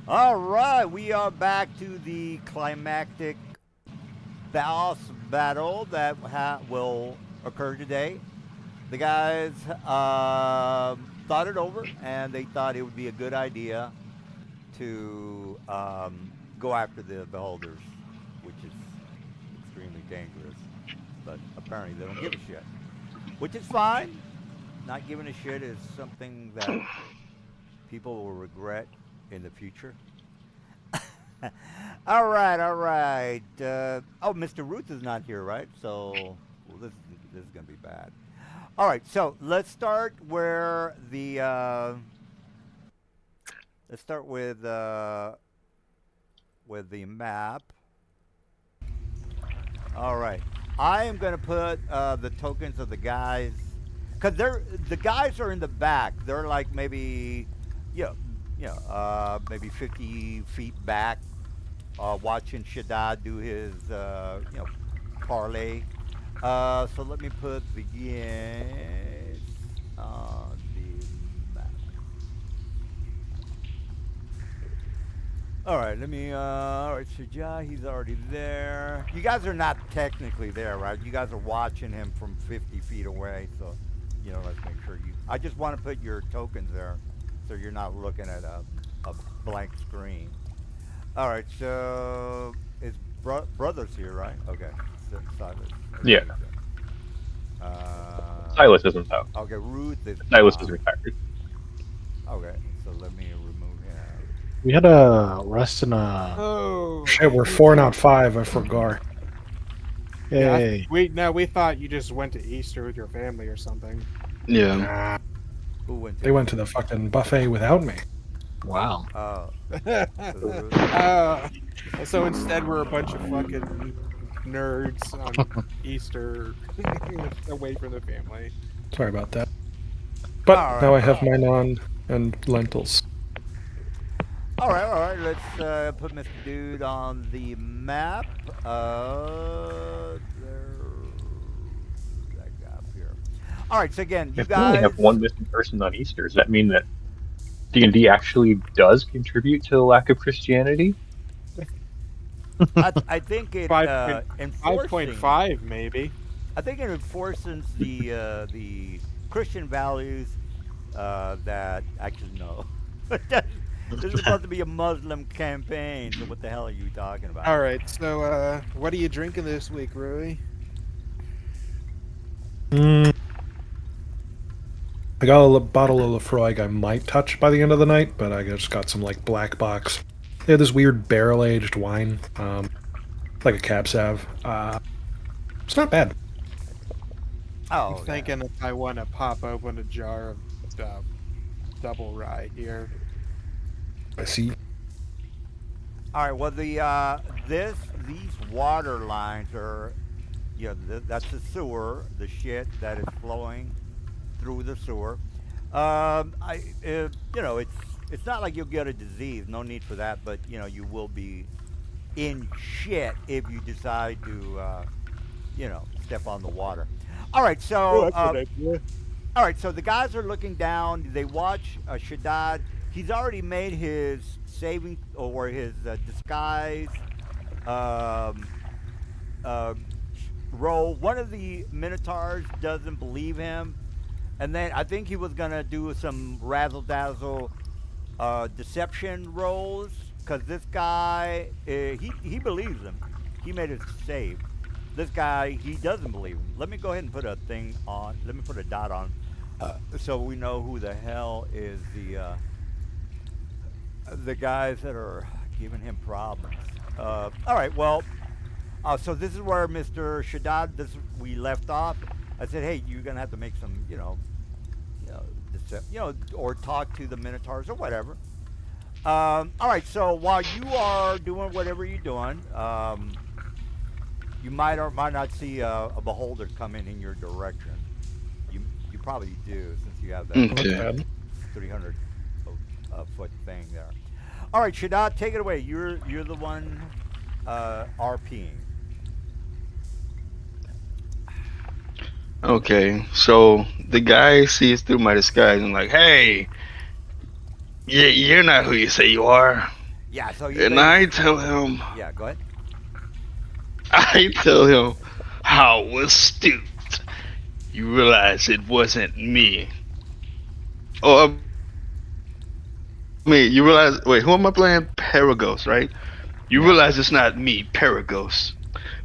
All right, we are back to the climactic boss battle that will occur today. The guys thought it over, and they thought it would be a good idea to go after the beholders, which is extremely dangerous. But apparently, they don't give a shit, which is fine. Not giving a shit is something that people will regret in the future. All right, all right. Oh, Mr. Ruth is not here, right? So well, this is gonna be bad. All right, so let's start with the map. All right, I am gonna put the tokens of the guys, cause the guys are in the back. They're like maybe, yeah, maybe 50 feet back, watching Shaddad do his, parlay. So let me put the yes on the map. All right, all right, Shajah, he's already there. You guys are not technically there, right? You guys are watching him from 50 feet away, so, let's make sure I just want to put your tokens there so you're not looking at a blank screen. All right, so it's brothers here, right? Okay, Silas. Okay, Yeah. Silas isn't though. Okay, Ruth is. Silas is retired. Okay, so let me remove him. We had a rest in a. Oh Shit, we're 4 and out 5. I forgot. Yay. we thought you just went to Easter with your family or something. Yeah. Nah, Who went? they went to the fucking buffet without me. Wow. Oh, So instead, we're a bunch of fucking nerds on Easter, away from the family. Sorry about that. But All now I right. have mine on and lentils. all right. Let's put Mr. Dude on the map. There's that guy up here. All right. So again, you If we only guys have one missing person on Easter, does that mean that D&D actually does contribute to the lack of Christianity? I think it 5.5 maybe. I think it enforces the Christian values that actually no. This is supposed to be a Muslim campaign, so what the hell are you talking about? All right, so what are you drinking this week, Rui? I got a bottle of Lefroy I might touch by the end of the night, but I just got some like black box. They had this weird barrel-aged wine, like a cab sav. It's not bad. Oh, I'm thinking if I want to pop open a jar of double rye here. I see. all right. Well, these water lines are, that's the sewer, the shit that is flowing through the sewer. It's not like you'll get a disease. No need for that. But you will be in shit if you decide to, step on the water. All right. So, all right. So the guys are looking down. They watch Shaddad. He's already made his saving or his disguise roll. One of the Minotaurs doesn't believe him. And then I think he was gonna do some razzle dazzle deception rolls because this guy he believes him. He made a save. This guy he doesn't believe him. Let me go ahead and put a thing on. Let me put a dot on so we know who the hell is the guys that are giving him problems. All right. Well, so this is where Mr. Shaddad. We left off. I said, hey, you're gonna have to make some, or talk to the Minotaurs or whatever. All right. So while you are doing whatever you're doing, you might or might not see a beholder coming in your direction. You probably do since you have that Okay. 300 foot thing there. All right, Shaddad, take it away. You're the one RPing. Okay, so the guy sees through my disguise and like, hey, you're not who you say you are. Yeah. So you. And I tell him, Yeah. Go ahead. I tell him, how astute. You realize it wasn't me. Oh, I mean, you realize, wait, who am I playing? Paragos, right? You Yeah. realize it's not me, Paragos.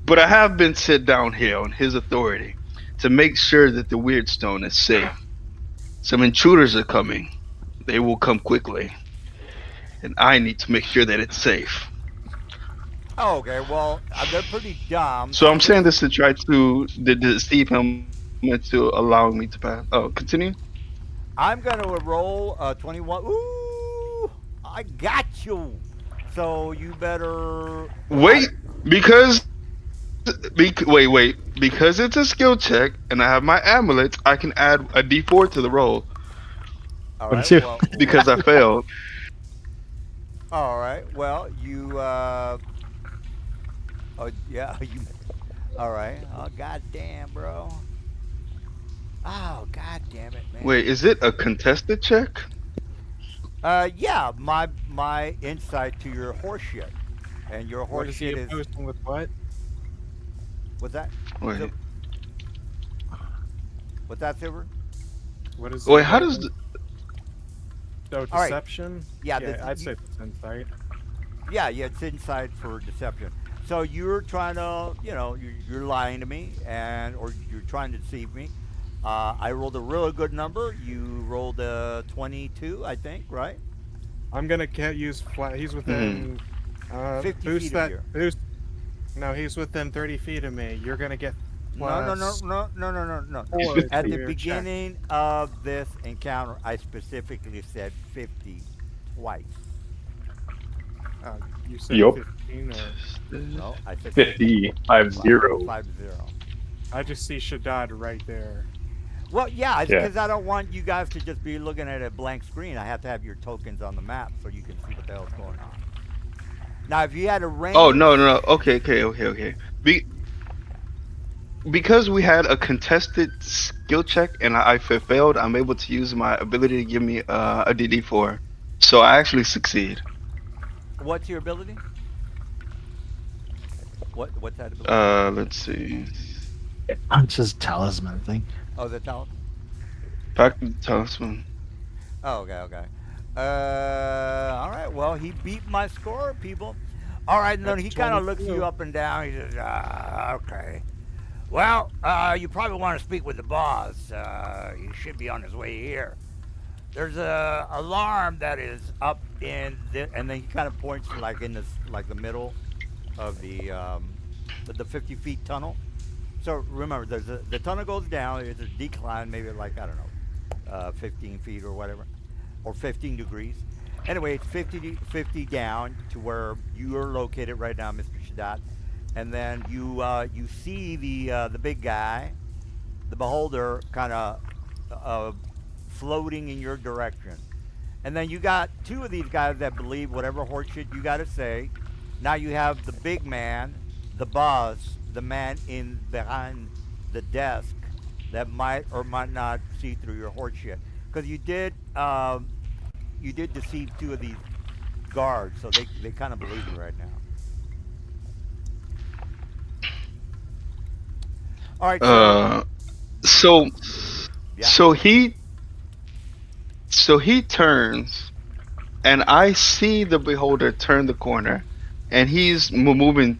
But I have been set down here on his authority to make sure that the Weird Stone is safe. Some intruders are coming. They will come quickly. And I need to make sure that it's safe. Oh, okay. Well, they're pretty dumb. So So I'm saying this to try to deceive him into allowing me to pass. Oh, continue. I'm gonna roll 21. Ooh, I got you. So you better. I. Wait, because wait, because it's a skill check and I have my amulet, I can add a D4 to the roll All What is right. it? Well. because I failed. All right. Well, you. Oh yeah. You. All right. Oh goddamn, bro. Oh god damn it, man. Wait, is it a contested check? Yeah. My insight to your horseshit, and your What is he horseshit is opposing with what? what's that? Wait, So, what's that, Silver? What is he wait, how does opposing? So All right. deception? Yeah. Yeah, I'd say it's insight. Yeah, it's inside for deception. So you're trying to, you're lying to me, or you're trying to deceive me. I rolled a really good number. You rolled a 22, I think, right? I'm gonna use flat. He's within. 50 Boost feet of that. you. Boost. No, he's within 30 feet of me. You're gonna get No, plus. no. Four At to the your check. beginning of this encounter, I specifically said 50 twice. You said Yup. 15, or No, I said 50, 50. 50. I just see Shaddad right there. Well, yeah, Yeah. because I don't want you guys to just be looking at a blank screen. I have to have your tokens on the map so you can see what the hell's going on. Now, if you had a range, Oh no. Okay. Because we had a contested skill check and I failed, I'm able to use my ability to give me a DD4. So I actually succeed. what's your ability? What's that ability? Let's see. It's just talisman thing. Oh, the talent. Back to the talisman. Oh, okay. All right. Well, he beat my score, people. All right, and then he That's kind of looks 22. you up and down. He says, "Okay. Well, you probably want to speak with the boss. He should be on his way here. There's a alarm that is up in and then he kind of points like in this like the middle of the 50 feet tunnel. So remember, the tunnel goes down. There's a decline, maybe like I don't know, 15 feet or whatever, or 15 degrees. Anyway, it's 50 down to where you are located right now, Mr. Shaddad. And then you see the big guy, the beholder, kind of floating in your direction. And then you got two of these guys that believe whatever horseshit you got to say. Now you have the big man, the boss, the man in behind the desk that might or might not see through your horseshit. Because you did deceive two of these guards, so they kind of believe you right now. All right. So Yeah. so he turns, and I see the beholder turn the corner, and he's moving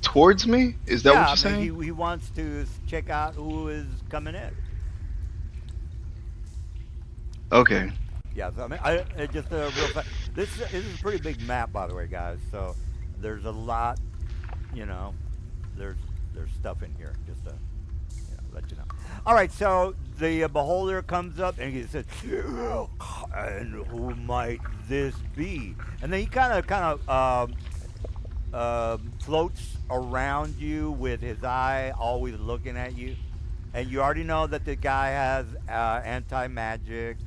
towards me. Is that what you're I saying? mean, he wants to check out who is coming in. Okay. Yeah, so I mean, just a real fast. This is a pretty big map, by the way, guys. So there's a lot, you know, there's stuff in here. Just to let you know. All right, so the beholder comes up and he says, "And who might this be?" And then he kind of floats around you with his eye always looking at you, and you already know that the guy has anti-magic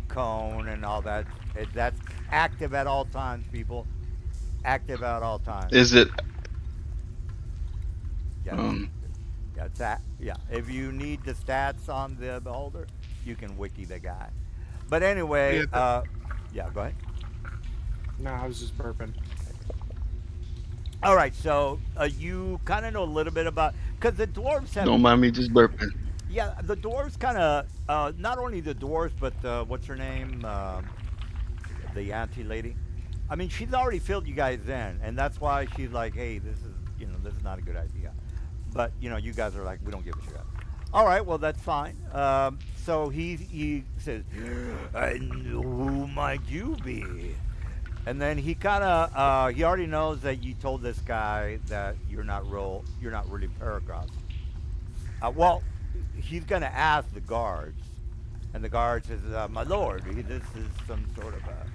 cone and all that. That's active at all times, people. Active at all times. Is it? Yeah, yeah, yeah. If you need the stats on the beholder, you can wiki the guy. But anyway, Yeah, yeah, go ahead. No, I was just burping. All right, so you kind of know a little bit about because the dwarves have Don't mind me just burping. yeah the dwarves kind of not only the dwarves but what's her name the auntie lady. I mean, she's already filled you guys in, and that's why she's like, hey, this is not a good idea. But you guys are like, we don't give a shit. All right, well that's fine. So he says, and who might you be? And then he kind of he already knows that you told this guy that you're not really Paragraphs. Well, he's gonna ask the guards, and the guard says, "My lord, this is some sort of a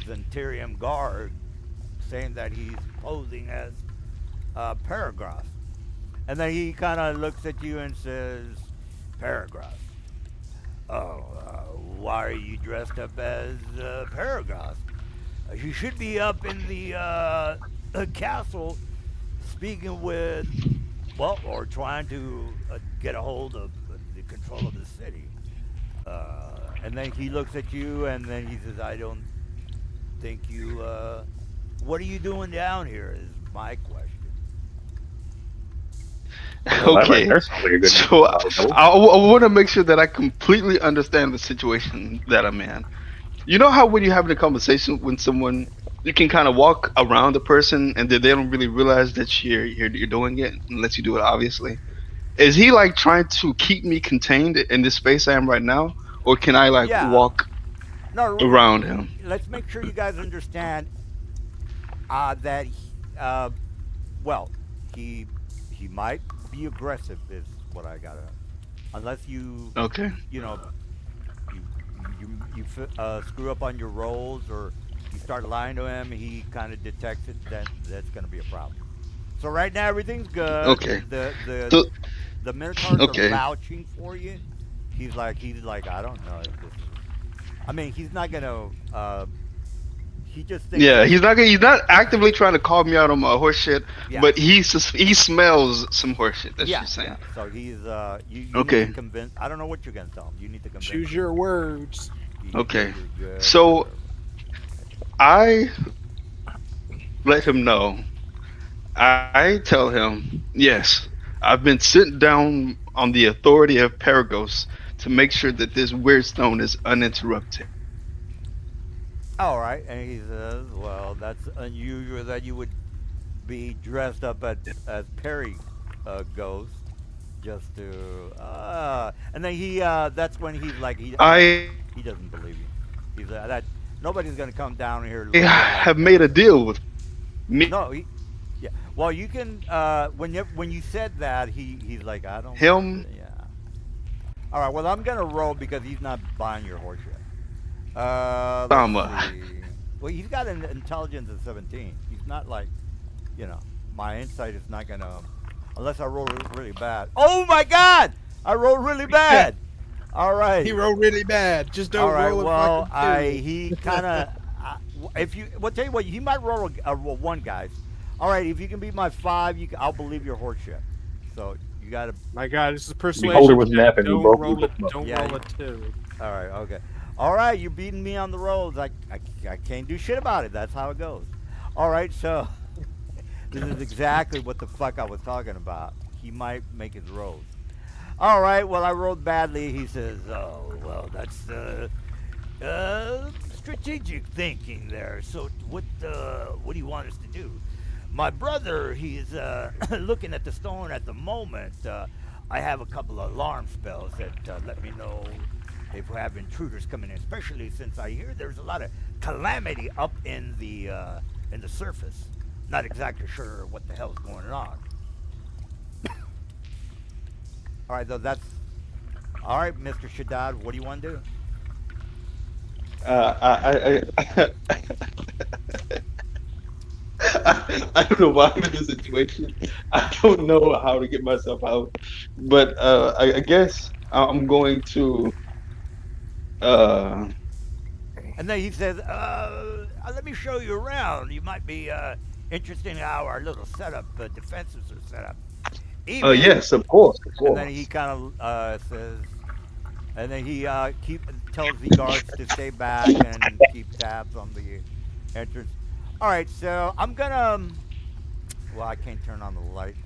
Zentarium guard saying that he's posing as Paragraphs." And then he kind of looks at you and says, "Paragraphs. Oh, why are you dressed up as Paragraphs? You should be up in the castle speaking with, well, or trying to get a hold of the control of the city." And then he looks at you and then he says, "I don't think you, what are you doing down here is my question." Well, that right Okay. there sounds like a good So name. I want to make sure that I completely understand the situation that I'm in. You know how when you're having a conversation with someone, you can kind of walk around the person and then they don't really realize that you're doing it unless you do it obviously. Is he like trying to keep me contained in this space I am right now, or can I like Yeah. walk No, around him? let's make sure you guys understand that, well, he he might be aggressive is what I gotta. Unless you Okay. you know you screw up on your rolls or you start lying to him, he kind of detects it. That's gonna be a problem. So right now everything's good. Okay. The So Minotaurs are okay. vouching for you. He's like I don't know. If this I mean, he's not gonna. He just thinks Yeah, that. he's not actively trying to call me out on my horse shit, Yeah, but he smells some horse shit. That's what yeah, you're saying. yeah. So he's you need to Okay. convince. I don't know what you're gonna tell him. You need to convince Choose him. your words. You need to say Okay. you're good or So whatever. I let him know. I tell him, yes, I've been sent down on the authority of Paragos to make sure that this weird stone is uninterrupted. All right, and he says, "Well, that's unusual that you would be dressed up as Perry Ghost just to." And then that's when he's like, I he doesn't believe you. He's that nobody's gonna come down here looking like have made a deal with me, no. Yeah. Well, you can. When you said that, he's like, I don't. him. Yeah. All right. Well, I'm gonna roll because he's not buying your horse yet. Let's Sama. see. Well, he's got an intelligence of 17. He's not like, my insight is not gonna, unless I roll really bad. Oh my God! I rolled really bad. All right. He rolled really bad. Just don't All right. roll a Well, fucking two. he kind of. If you, well, tell you what, he might roll a one, guys. All right. If you can beat my 5, I'll believe your horse shit. So you got to. My God, this is persuasion. Beholder was napping. We Don't both roll it. both- Don't Yeah, roll a two. All right. Okay. All right. You're beating me on the rolls. I can't do shit about it. That's how it goes. All right. So this is exactly what the fuck I was talking about. He might make his rolls. All right. Well, I rolled badly. He says, "Oh, well, that's strategic thinking there. So what do you want us to do? My brother, he's looking at the stone at the moment. I have a couple of alarm spells that let me know if we have intruders coming in, especially since I hear there's a lot of calamity up in the surface. Not exactly sure what the hell's going on." All right, though, that's all right, Mr. Shaddad. What do you want to do? I I don't know why I'm in this situation. I don't know how to get myself out, but I guess I'm going to. Uh, And then he says, "Let me show you around. You might be interested in how our little setup, defenses are set up. Even." yes, of course, of And then course. he kind of says, and then he tells the guards to stay back and keep tabs on entrance. All right, so I'm gonna. Well, I can't turn on the light.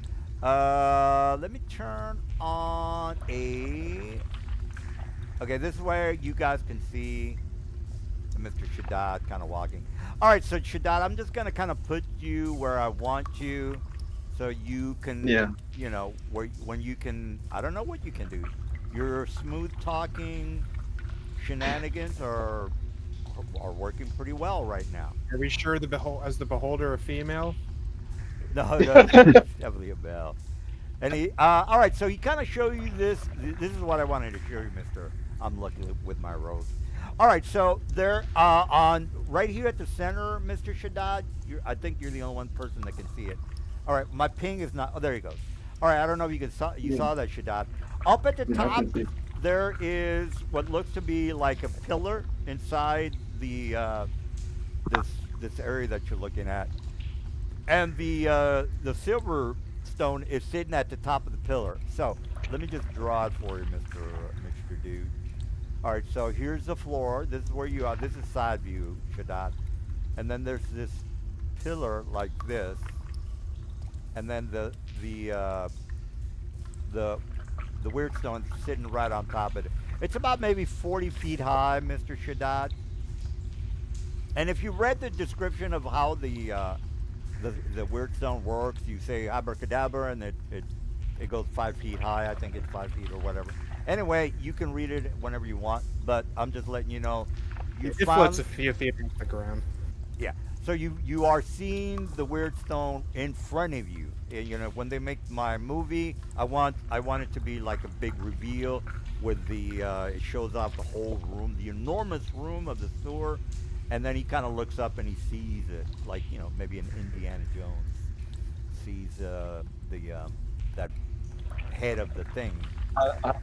Let me turn on a. Okay, this is where you guys can see Mr. Shaddad kind of walking. All right, so Shaddad, I'm just gonna kind of put you where I want you, so you Yeah. can, where when you can. I don't know what you can do. Your smooth talking shenanigans are working pretty well right now. Are we sure as the beholder a female? No, no, it's definitely a bell. And all right, so he kind of show you this. This is what I wanted to show you, Mister. I'm lucky with my rose. All right, so there, on right here at the center, Mister Shaddad. I think you're the only one person that can see it. All right, my ping is not. Oh, there he goes. All right, I don't know if you Yeah. saw that, Shaddad. Up at the Yeah, I top, can see. there is what looks to be like a pillar inside this this area that you're looking at, and the silver stone is sitting at the top of the pillar. So let me just draw it for you, Mister Dude. All right, so here's the floor. This is where you are. This is side view, Shaddad, and then there's this pillar like this, and then the the weird stone sitting right on top of it. It's about maybe 40 feet high, Mister Shaddad. And if you read the description of how the weird stone works, you say abracadabra, and it goes 5 feet high. I think it's 5 feet or whatever. Anyway, you can read it whenever you want, but I'm just letting you know. You It floats a found, few feet off the ground. yeah. So you are seeing the weird stone in front of you. When they make my movie, I want it to be like a big reveal with it shows off the whole room, the enormous room of the sewer, and then he kind of looks up and he sees it, like maybe an Indiana Jones sees that head of the thing. I,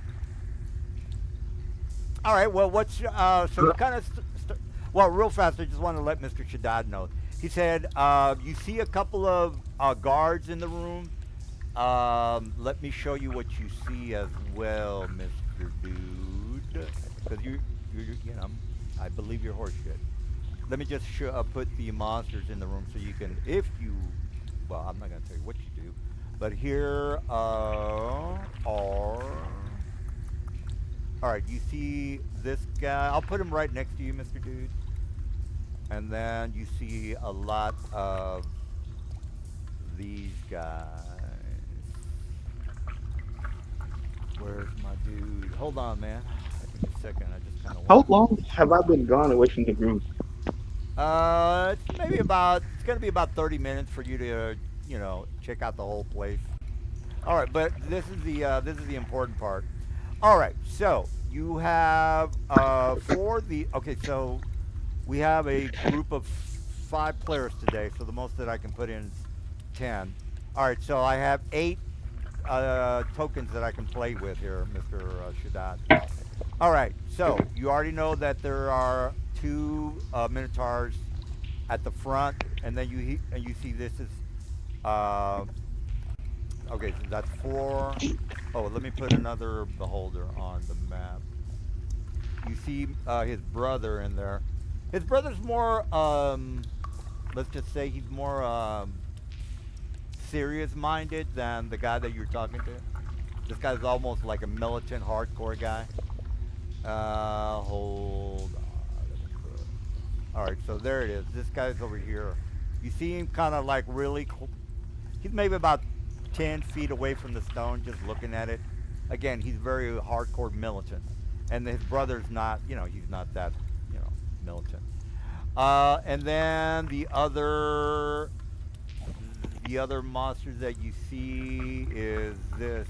All right. Well, so you kind of well, real fast. I just want to let Mr. Shaddad know. He said you see a couple of guards in the room. Let me show you what you see as well, Mr. Dude, because I believe you're horseshit. Let me just put the monsters in the room so you can, well, I'm not going to tell you what you do, but here are, all right, you see this guy. I'll put him right next to you, Mr. Dude. And then you see a lot of these guys. Where's my dude? Hold on, man. Give me a second. I just kind of how long have I been gone away from the group? It's gonna be about 30 minutes for you to, check out the whole place. All right, but this is the important part. All right, so you have okay, so we have a group of 5 players today, so the most that I can put in is 10. All right, so I have 8 tokens that I can play with here, Mr. Shaddad. All right, so you already know that there are 2 minotaurs at the front, and then you see this is okay, so that's 4. Oh, let me put another beholder on the map. You see his brother in there. His brother's more let's just say he's more serious minded than the guy that you're talking to. This guy's almost like a militant hardcore guy. Hold on. All right, so there it is. This guy's over here. You see him kind of like really he's maybe about 10 feet away from the stone, just looking at it. Again, he's very hardcore militant. And his brother's not, he's not that, militant. And then the other monster that you see is this,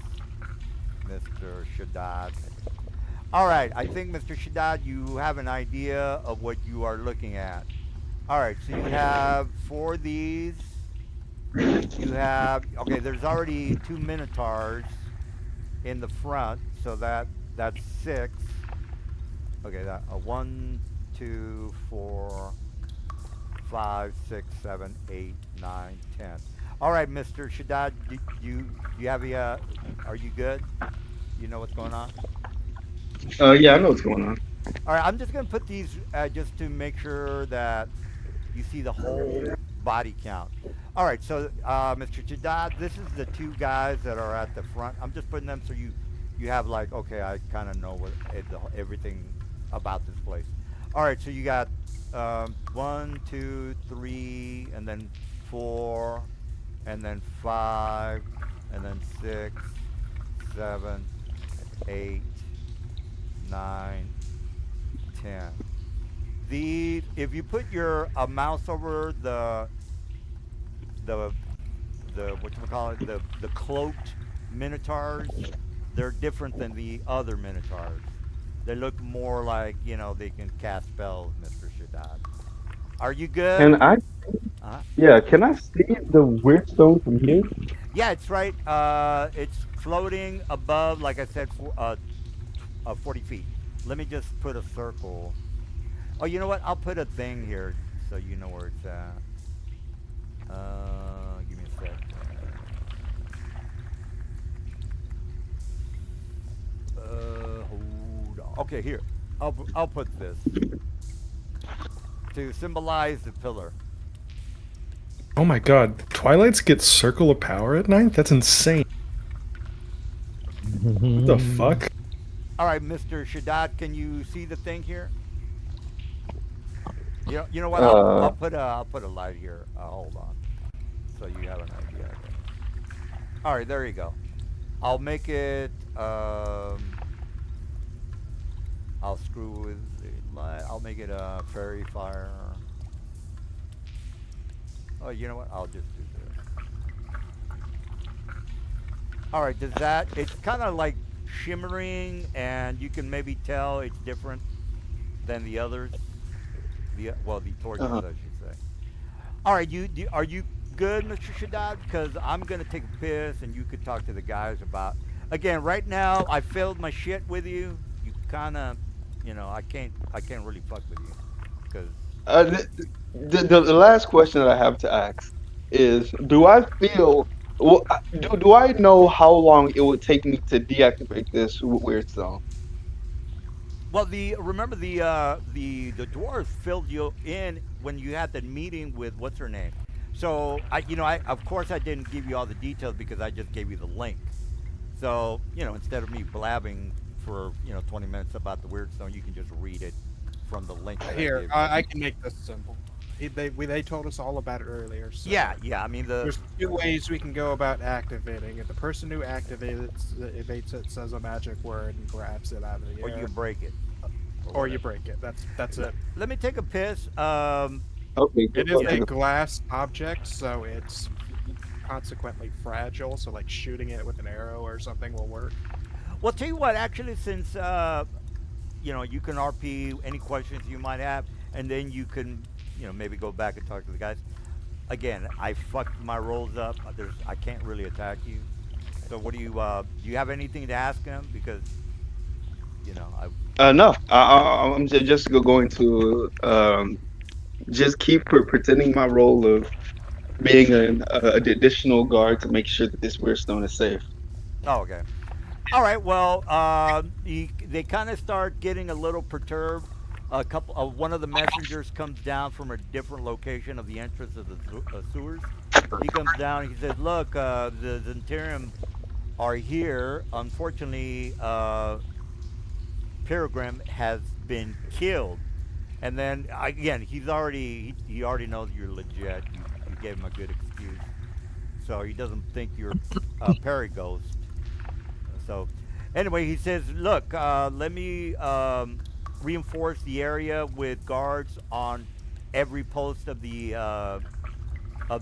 Mr. Shaddad. All right, I think, Mr. Shaddad, you have an idea of what you are looking at. All right, so you have 4 of these. You have, okay, there's already 2 minotaurs in the front, so that's 6. Okay, that 1, 2, 4, 5, 6, 7, 8, 9, 10. All right, Mr. Shaddad, you have are you good? You know what's going on? Yeah, I know what's going on. All right, I'm just gonna put these just to make sure that You see the whole body count. All right, so Mr. Jadad, this is the two guys that are at the front. I'm just putting them so you have like, okay, I kind of know everything about this place. All right, so you got one, two, three, and then four, and then five, and then six, seven, eight, nine, 10. If you put your mouse over the what you call it, the cloaked minotaurs, they're different than the other minotaurs. They look more like, they can cast spells, Mr. Shaddad. Are you good? Can I? Uh-huh. Yeah, can I see the weird stone from here? Yeah, it's right. It's floating above, like I said, 40 feet. Let me just put a circle. Oh, you know what? I'll put a thing here so you know where it's at. Give me a sec. Hold on. Okay, here. I'll put this to symbolize the pillar. Oh my god, Twilights get Circle of Power at night? That's insane. What the fuck? All right, Mr. Shaddad, can you see the thing here? You know what? I'll put a light here. Hold on, so you have an idea. All right, there you go. I'll make it. I'll screw with the light. I'll make it a fairy fire. Oh, you know what? I'll just do this. All right, does that? It's kind of like shimmering, and you can maybe tell it's different than the others. The torches, I should say. All right, are you good, Mr. Shaddad? Because I'm gonna take a piss, and you could talk to the guys about. Again, right now, I filled my shit with you. You kind of, I can't really fuck with you, because. The last question that I have to ask is: do I feel? Do I know how long it would take me to deactivate this weird stone? Well, remember the dwarves filled you in when you had the meeting with what's her name. So I of course I didn't give you all the details because I just gave you the link. So instead of me blabbing for 20 minutes about the weird stone, you can just read it from the link. That Here, I I can make this simple. They told us all about it earlier. So yeah. I mean there's two ways we can go about activating it. The person who activates it says a magic word and grabs it out of the or air. you can break it. Or you break it. That's it. Let me take a piss. Okay, It is a glass object, so it's consequently fragile. So like shooting it with an arrow or something will work. Well, tell you what. Actually, since you can RP any questions you might have, and then you can maybe go back and talk to the guys. Again, I fucked my rolls up. I can't really attack you. So what do you have anything to ask him? Because no, I'm just going to just keep pretending my role of being an additional guard to make sure that this weird stone is safe. Oh, okay. All right. Well, they kind of start getting a little perturbed. One of the messengers comes down from a different location of the entrance of the sewers. He comes down. And he says, "Look, the Zentarium are here. Unfortunately, Peregrine has been killed." And then again, he already knows you're legit. You gave him a good excuse, so he doesn't think you're a Perighost. So, anyway, he says, "Look, let me reinforce the area with guards on every post of the of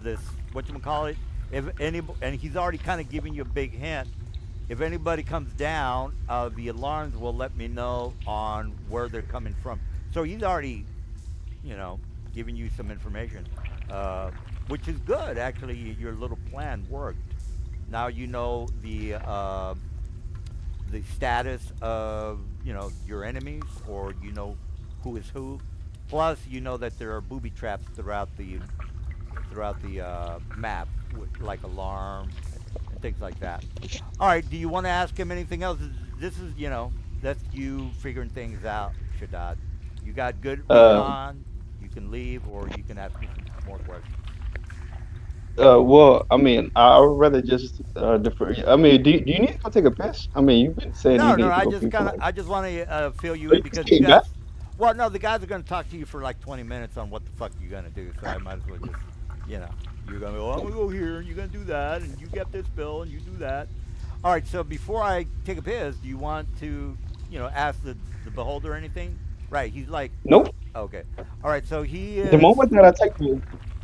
this whatchamacallit. And he's already kind of giving you a big hint. If anybody comes down, the alarms will let me know on where they're coming from." So he's already, giving you some information, which is good. Actually, your little plan worked. Now you know the status of your enemies, or who is who. Plus, that there are booby traps throughout the map, like alarms and things like that. All right. Do you want to ask him anything else? This is that's you figuring things out, Shaddad. You got good recon. You can leave, or you can ask me some more questions. Well, I mean, I would rather just defer. I mean, do you need to go take a piss? I mean, you've been saying you No, no, need to go pee for like. I just want to fill you Oh, in you just because you came back? guys. Well, no, the guys are going to talk to you for like 20 minutes on what the fuck you're going to do. So I might as well just, you know, you're going to go, I'm going to go here, and you're going to do that, and you get this bill, and you do that. All right. So before I take a piss, do you want to, ask the beholder anything? Right. He's like, Nope. okay. All right. So he The is. moment that I take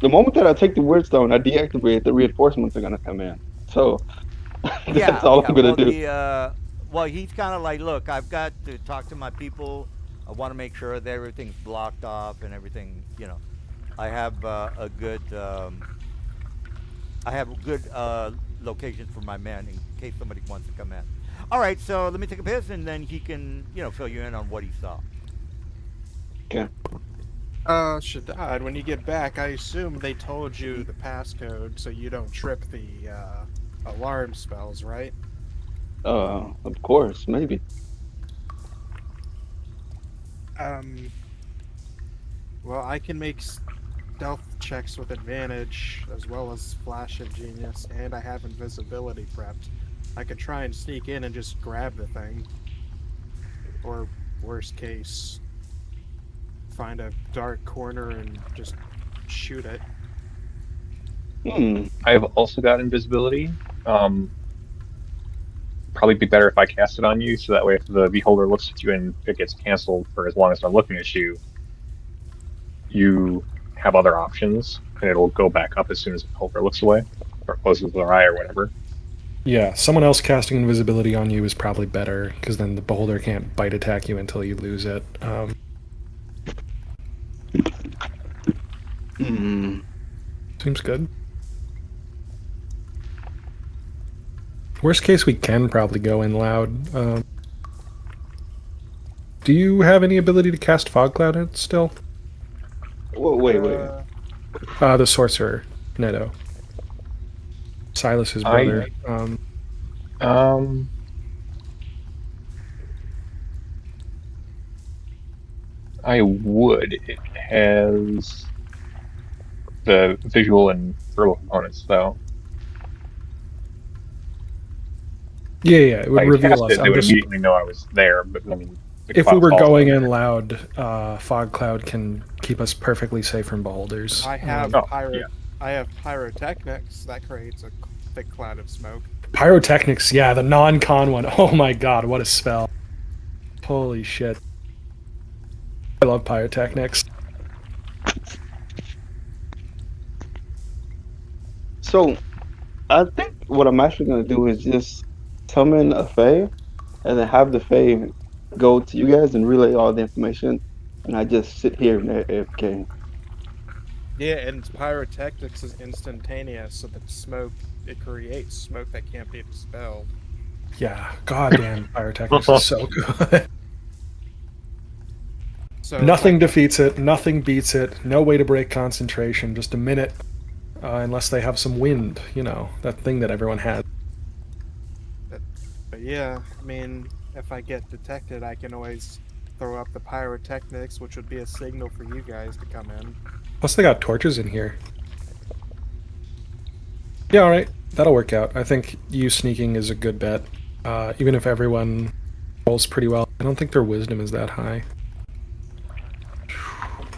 the moment that I take the word stone, I deactivate. The reinforcements are gonna come in. So that's Yeah, all yeah. I'm gonna Well, do. he's kind of like, look, I've got to talk to my people. I want to make sure that everything's blocked off and everything. I have I have good locations for my men in case somebody wants to come in. All right, so let me take a piss, and then he can, fill you in on what he saw. Okay. Shaddad, when you get back, I assume they told you the passcode so you don't trip the alarm spells, right? Of course, maybe. Um, well, I can make stealth checks with advantage, as well as flash of genius, and I have invisibility prepped. I could try and sneak in and just grab the thing. Or, worst case, find a dark corner and just shoot it. I've also got invisibility. Probably be better if I cast it on you, so that way if the beholder looks at you and it gets canceled for as long as they're looking at you, you have other options, and it'll go back up as soon as the beholder looks away, or closes their eye or whatever. Yeah, someone else casting invisibility on you is probably better, because then the beholder can't bite attack you until you lose it. Seems good. Worst case, we can probably go in loud. Do you have any ability to cast fog cloud still? Wait. The sorcerer, Neto. Silas's brother. I would. It has the visual and verbal components, though. Yeah, it would Like, reveal cast us. it, they would immediately know I was there, but I mean, the If we cloud were falls going over. in loud, fog cloud can keep us perfectly safe from beholders. I have yeah. I have pyrotechnics that creates a thick cloud of smoke. Pyrotechnics, yeah, the non-con one. Oh my god, what a spell! Holy shit! I love pyrotechnics. So I think what I'm actually gonna do is just summon a Fae, and then have the Fae go to you guys and relay all the information, and I just sit here and AFK. Yeah, and pyrotechnics is instantaneous, so that it creates smoke that can't be dispelled. Yeah, goddamn, pyrotechnics is so good. So Nothing defeats it. Nothing beats it. No way to break concentration. Just a minute, unless they have some wind. That thing that everyone has. But yeah, I mean, if I get detected, I can always throw up the pyrotechnics, which would be a signal for you guys to come in. Plus, they got torches in here. Yeah, all right, that'll work out. I think you sneaking is a good bet. Even if everyone rolls pretty well, I don't think their wisdom is that high.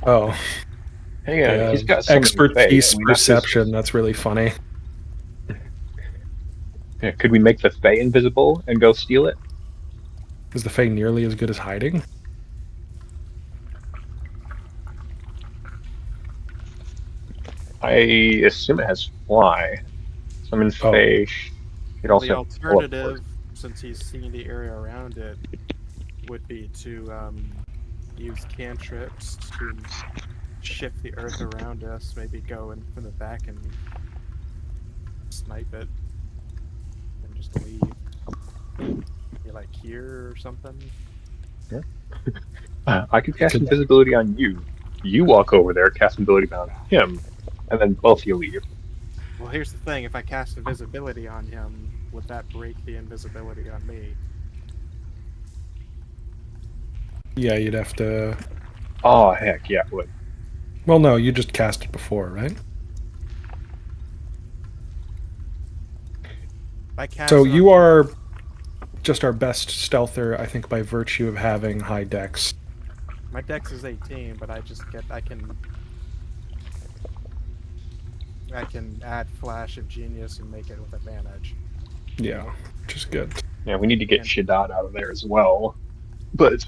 Oh. Hey, he's got some expertise perception. That's really funny. Yeah, could we make the Fae invisible and go steal it? Is the Fae nearly as good as hiding? I assume it has fly. Summon Fae should also The have alternative, since he's seeing the area around it, would be to use cantrips to shift the earth around us, maybe go in from the back and snipe it, and just leave. Be like here or something. Yeah. I could cast invisibility on you. You walk over there, cast invisibility on him, and then both of you leave. Well, here's the thing: if I cast invisibility on him, would that break the invisibility on me? Yeah, you'd have to. Oh heck yeah, it would. Well, no, you just cast it before, right? I cast So it you on- are just our best stealther, I think, by virtue of having high dex. My dex is 18, but I can add Flash of Genius and make it with advantage. Yeah, which is good. Yeah, we need to get And- Shaddad out of there as well. But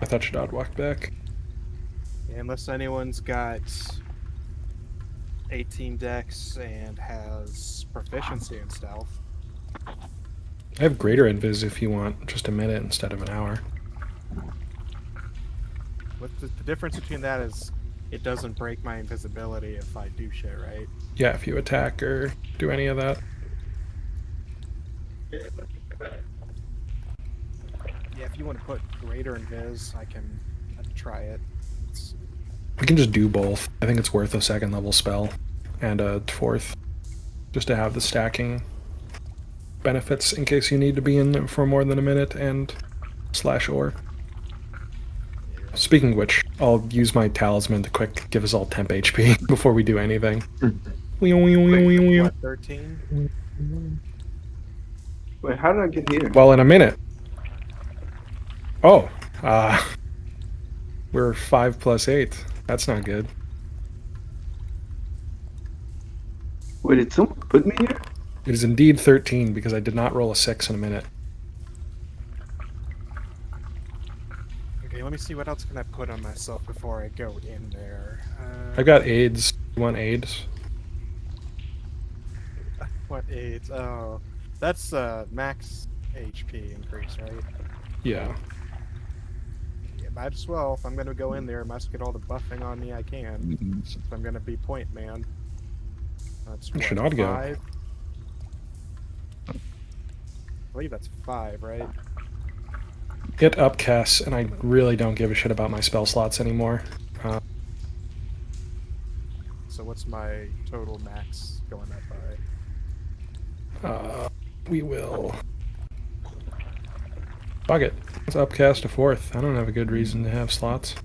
I thought Shaddad walked back. Unless anyone's got 18 dex and has proficiency in stealth. I have greater invis if you want just a minute instead of an hour. What the difference between that is it doesn't break my invisibility if I do shit, right? Yeah, if you attack or do any of that. Yeah, if you want to put greater invis, I'd try it. We can just do both. I think it's worth a second level spell and a fourth, just to have the stacking benefits in case you need to be in for more than a minute and /or. Speaking of which, I'll use my talisman to quick give us all temp HP before we do anything. What, 13? Wait, how did I get here? Well, in a minute. Oh, we're 5 + 8. That's not good. Wait, did someone put me here? It is indeed 13 because I did not roll a 6 in a minute. Okay, let me see what else can I put on myself before I go in there. I've got aids. You want aids? What aids? Oh, that's max HP increase, right? Yeah. Yeah, might as well. If I'm gonna go in there, I must get all the buffing on me I can. If I'm gonna be point man. That's You what, should not go. 5? I believe that's 5, right? Hit upcast, and I really don't give a shit about my spell slots anymore. So what's my total max going up by? We will. Fuck it. Let's upcast a 4th. I don't have a good reason to have slots.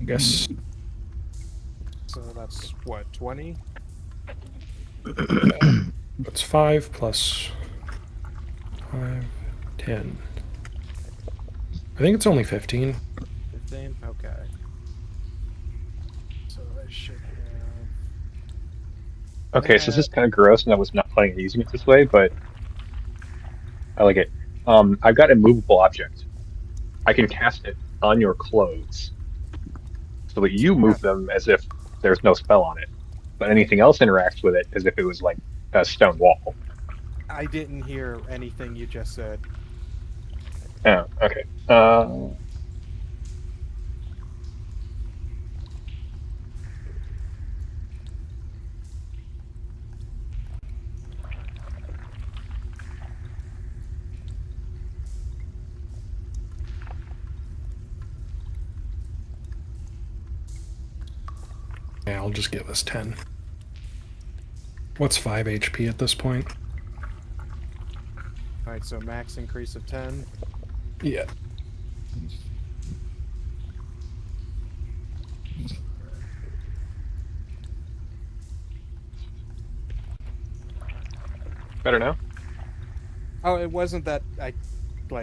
I guess. So that's what, 20? It's 5 plus 5, 10. I think it's only 15. 15? Okay. So I should have. okay, so this is kind of gross, and I was not planning on using it this way, but I like it. I've got a movable object. I can cast it on your clothes, so that you move them as if there's no spell on it, but anything else interacts with it as if it was like a stone wall. I didn't hear anything you just said. Oh, okay. Yeah, I'll just give us 10. What's 5 HP at this point? Alright, so max increase of 10. Yeah. Better now? Oh, it wasn't that I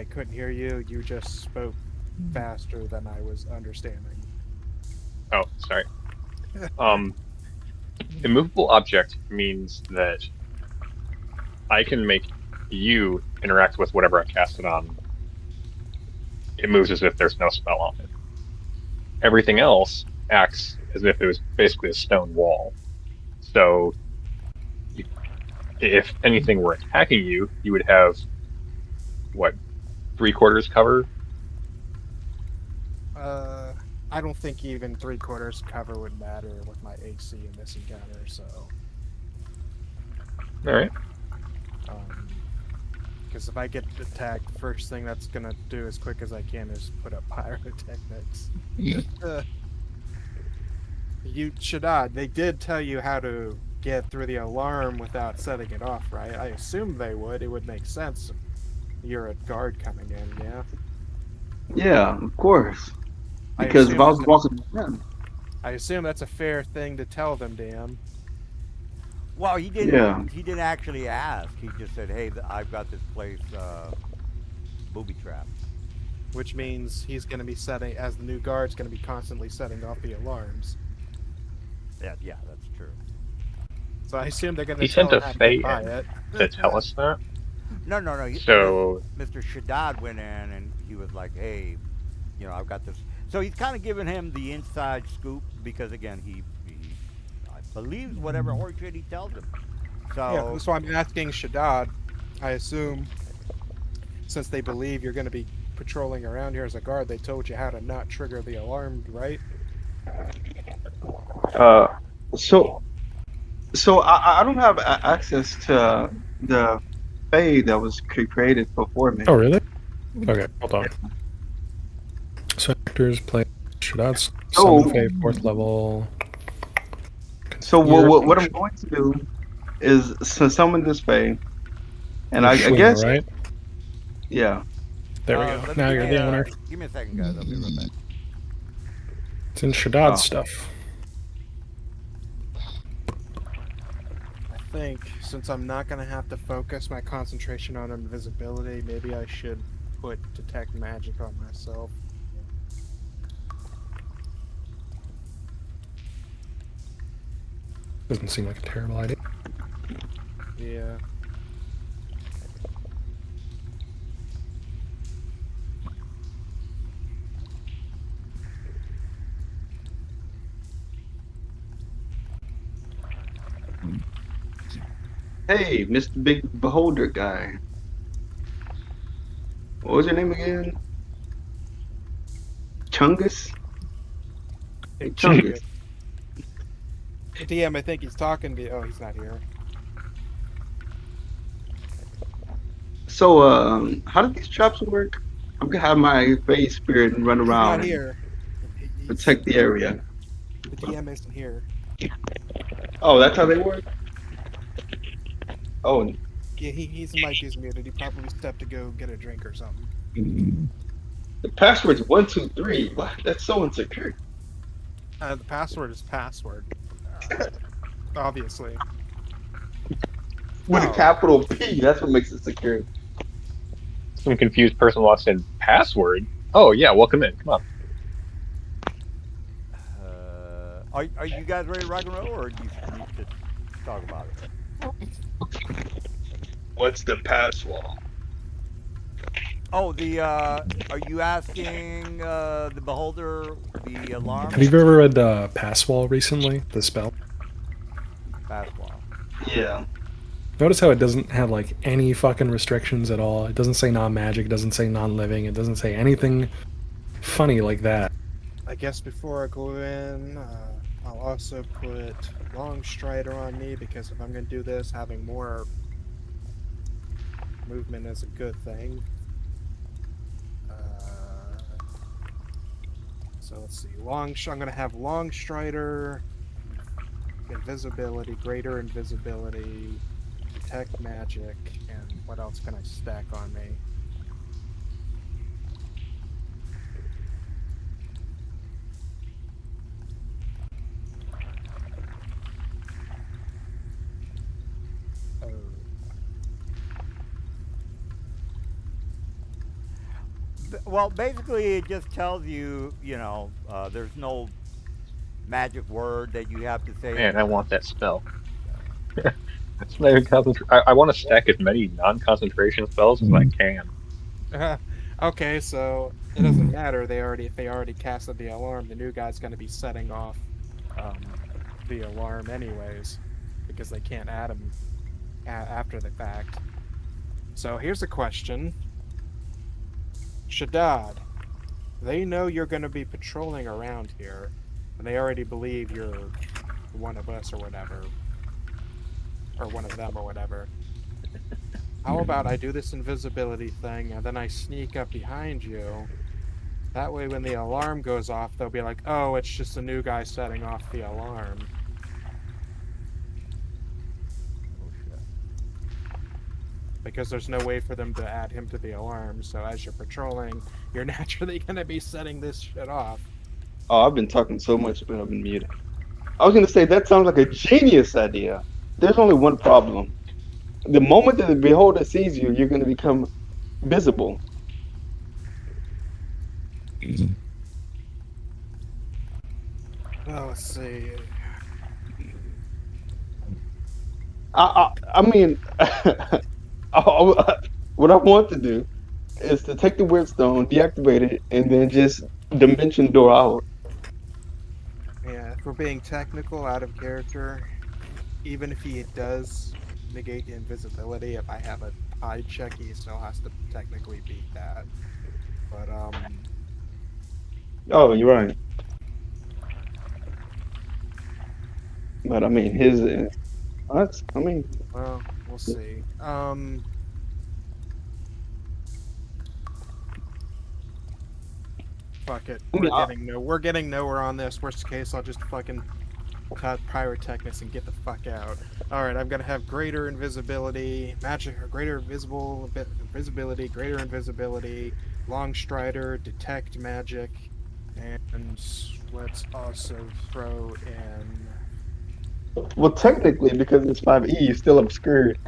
couldn't hear you. You just spoke faster than I was understanding. Oh, sorry. Immovable object means that I can make you interact with whatever I cast it on. It moves as if there's no spell on it. Everything else acts as if it was basically a stone wall. So, if anything were attacking you, you would have, what, 3/4 cover? I don't think even 3/4 cover would matter with my AC in this encounter, so. Alright. Because if I get attacked, the first thing that's gonna do as quick as I can is put up pyrotechnics. Shaddad, they did tell you how to get through the alarm without setting it off, right? I assumed they would. It would make sense. You're a guard coming in, yeah? Yeah, of course. I Because if assume I was that's walking around, I assume that's a fair thing to tell them, Dan. Well, he didn't. yeah. He didn't actually ask. He just said, "Hey, I've got this place booby trapped." Which means he's going to be setting, as the new guard's going to be constantly setting off the alarms. Yeah, that's true. So I assume they're going to He tell sent him a how to Fae get by in it. to tell us that. No. So Mr. Shaddad went in and he was like, "Hey, I've got this." So he's kind of giving him the inside scoop because again, he believes whatever horseshit he tells him. Yeah, So so I'm asking Shaddad. I assume since they believe you're going to be patrolling around here as a guard, they told you how to not trigger the alarm, right? Uh, so I don't have access to the fade that was created before me. Oh, really? Okay, hold on. So actors play Shaddad's Summon So Fae 4th level. so Configure what I'm function. going to do is summon this fade, and You're I Schwinger, guess right? yeah. There we go. Now you're the owner. give me a second, guys. I'll be right back. It's in Shaddad's Oh. stuff. I think since I'm not going to have to focus my concentration on invisibility, maybe I should put detect magic on myself. Doesn't seem like a terrible idea. Yeah. Hey, Mr. Big Beholder guy. What was your name again? Chungus? Hey, Chungus. DM, I think he's talking to you. Oh, he's not here. So, how do these traps work? I'm gonna have my face spirit and run He's around not and here. protect the area. The DM isn't here. Oh, that's how they work? Oh, Yeah, his mic is muted. He probably stepped to go get a drink or something. the password's 123. What? That's so insecure. The password is password. Obviously. With a capital P, that's what makes it secure. some confused person walks in. Password? Oh yeah, welcome in. Come on. Are you guys ready to rock and roll, or do you need to talk about it? What's the password? Oh, are you asking the beholder the alarm? Have you ever read Passwall recently? The spell? Passwall. Yeah. Notice how it doesn't have like any fucking restrictions at all. It doesn't say non-magic. It doesn't say non-living. It doesn't say anything funny like that. I guess before I go in, I'll also put Long Strider on me because if I'm going to do this, having more movement is a good thing. So let's see. I'm going to have Long Strider, invisibility, greater invisibility, detect magic, and what else can I stack on me? Well, basically, it just tells you, there's no magic word that you have to say. Man, I want that spell. It's not even I want to stack as many non-concentration spells as I can. Okay, so it doesn't matter. If they already casted the alarm, the new guy's going to be setting off the alarm anyways, because they can't add him after the fact. So here's a question. Shaddad, they know you're going to be patrolling around here, and they already believe you're one of us or whatever. Or one of them or whatever. How about I do this invisibility thing, and then I sneak up behind you. That way when the alarm goes off, they'll be like, oh, it's just a new guy setting off the alarm. because there's no way for them to add him to the alarm. So as you're patrolling, you're naturally gonna be setting this shit off. Oh, I've been talking so much, but I've been muted. I was gonna say that sounds like a genius idea. There's only one problem. The moment that the beholder sees you, you're gonna become visible. Oh, let's see. I mean, what I want to do is to take the weird stone, deactivate it, and then just dimension door out. Yeah, if we're being technical, out of character, even if he does negate the invisibility, if I have a hide check, he still has to technically beat that. But Oh, you're right. But I mean, his. That's. I mean, well, we'll see. Fuck it. I mean, We're getting nowhere on this. Worst case, I'll just fucking cut pyrotechnics and get the fuck out. All right, I'm gonna have greater invisibility, magic, or greater visibility, greater invisibility, long strider, detect magic, and let's also throw in. well, technically, because it's 5E, you're still obscured.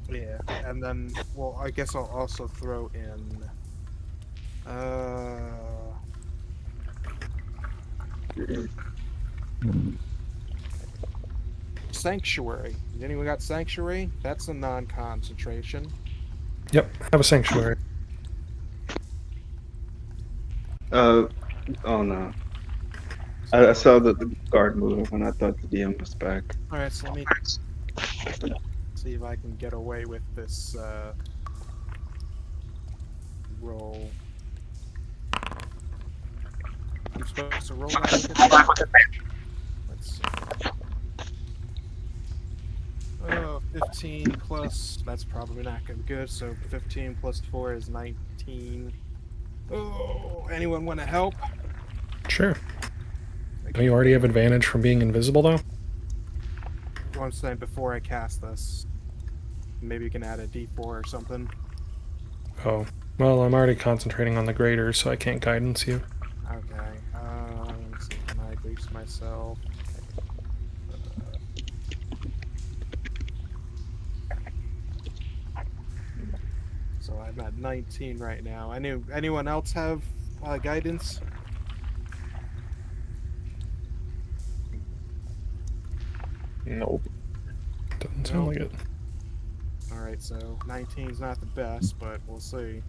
Yeah, and then, well, I guess I'll also throw in. Sanctuary. Has anyone got Sanctuary? That's a non-concentration. Yep, have a sanctuary. Oh no. I saw the guard move and I thought the DM was back. Alright, so let me see if I can get away with this roll. I'm supposed to roll that? Let's see. Oh, 15 plus, that's probably not gonna be good, so 15 plus 4 is 19. Oh, anyone want to help? Sure. Don't you already have advantage from being invisible, though? I'm saying before I cast this. Maybe you can add a d4 or something. Oh. Well, I'm already concentrating on the greater, so I can't guidance you. Okay. Let's see, can I boost myself? So I'm at 19 right now. Anyone else have guidance? Nope. Doesn't sound like it. Alright, so 19 is not the best, but we'll see.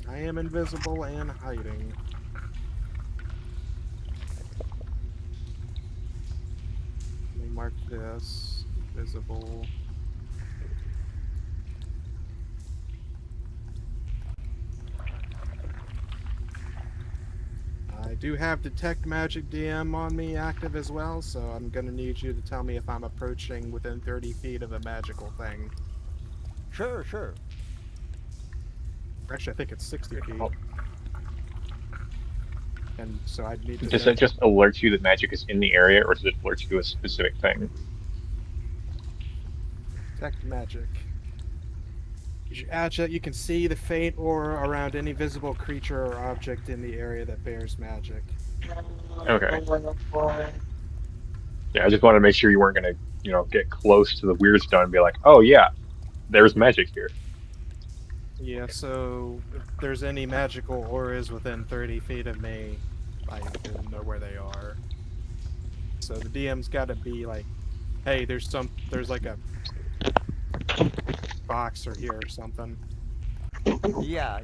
I am invisible and hiding. Let me mark this. Visible. I do have Detect Magic DM on me active as well, so I'm gonna need you to tell me if I'm approaching within 30 feet of a magical thing. Sure, sure. Actually, I think it's 60 feet. Oh. And so I'd need to Does know- it just alert you that magic is in the area, or does it alert you to a specific thing? Detect Magic. Use your Agile, you can see the faint aura around any visible creature or object in the area that bears magic. Okay. Yeah, I just wanted to make sure you weren't gonna, get close to the weird stone and be like, oh yeah, there's magic here. Yeah, so if there's any magical auras within 30 feet of me, I will know where they are. So the DM's gotta be like, hey, there's like a box or here or something. Yeah.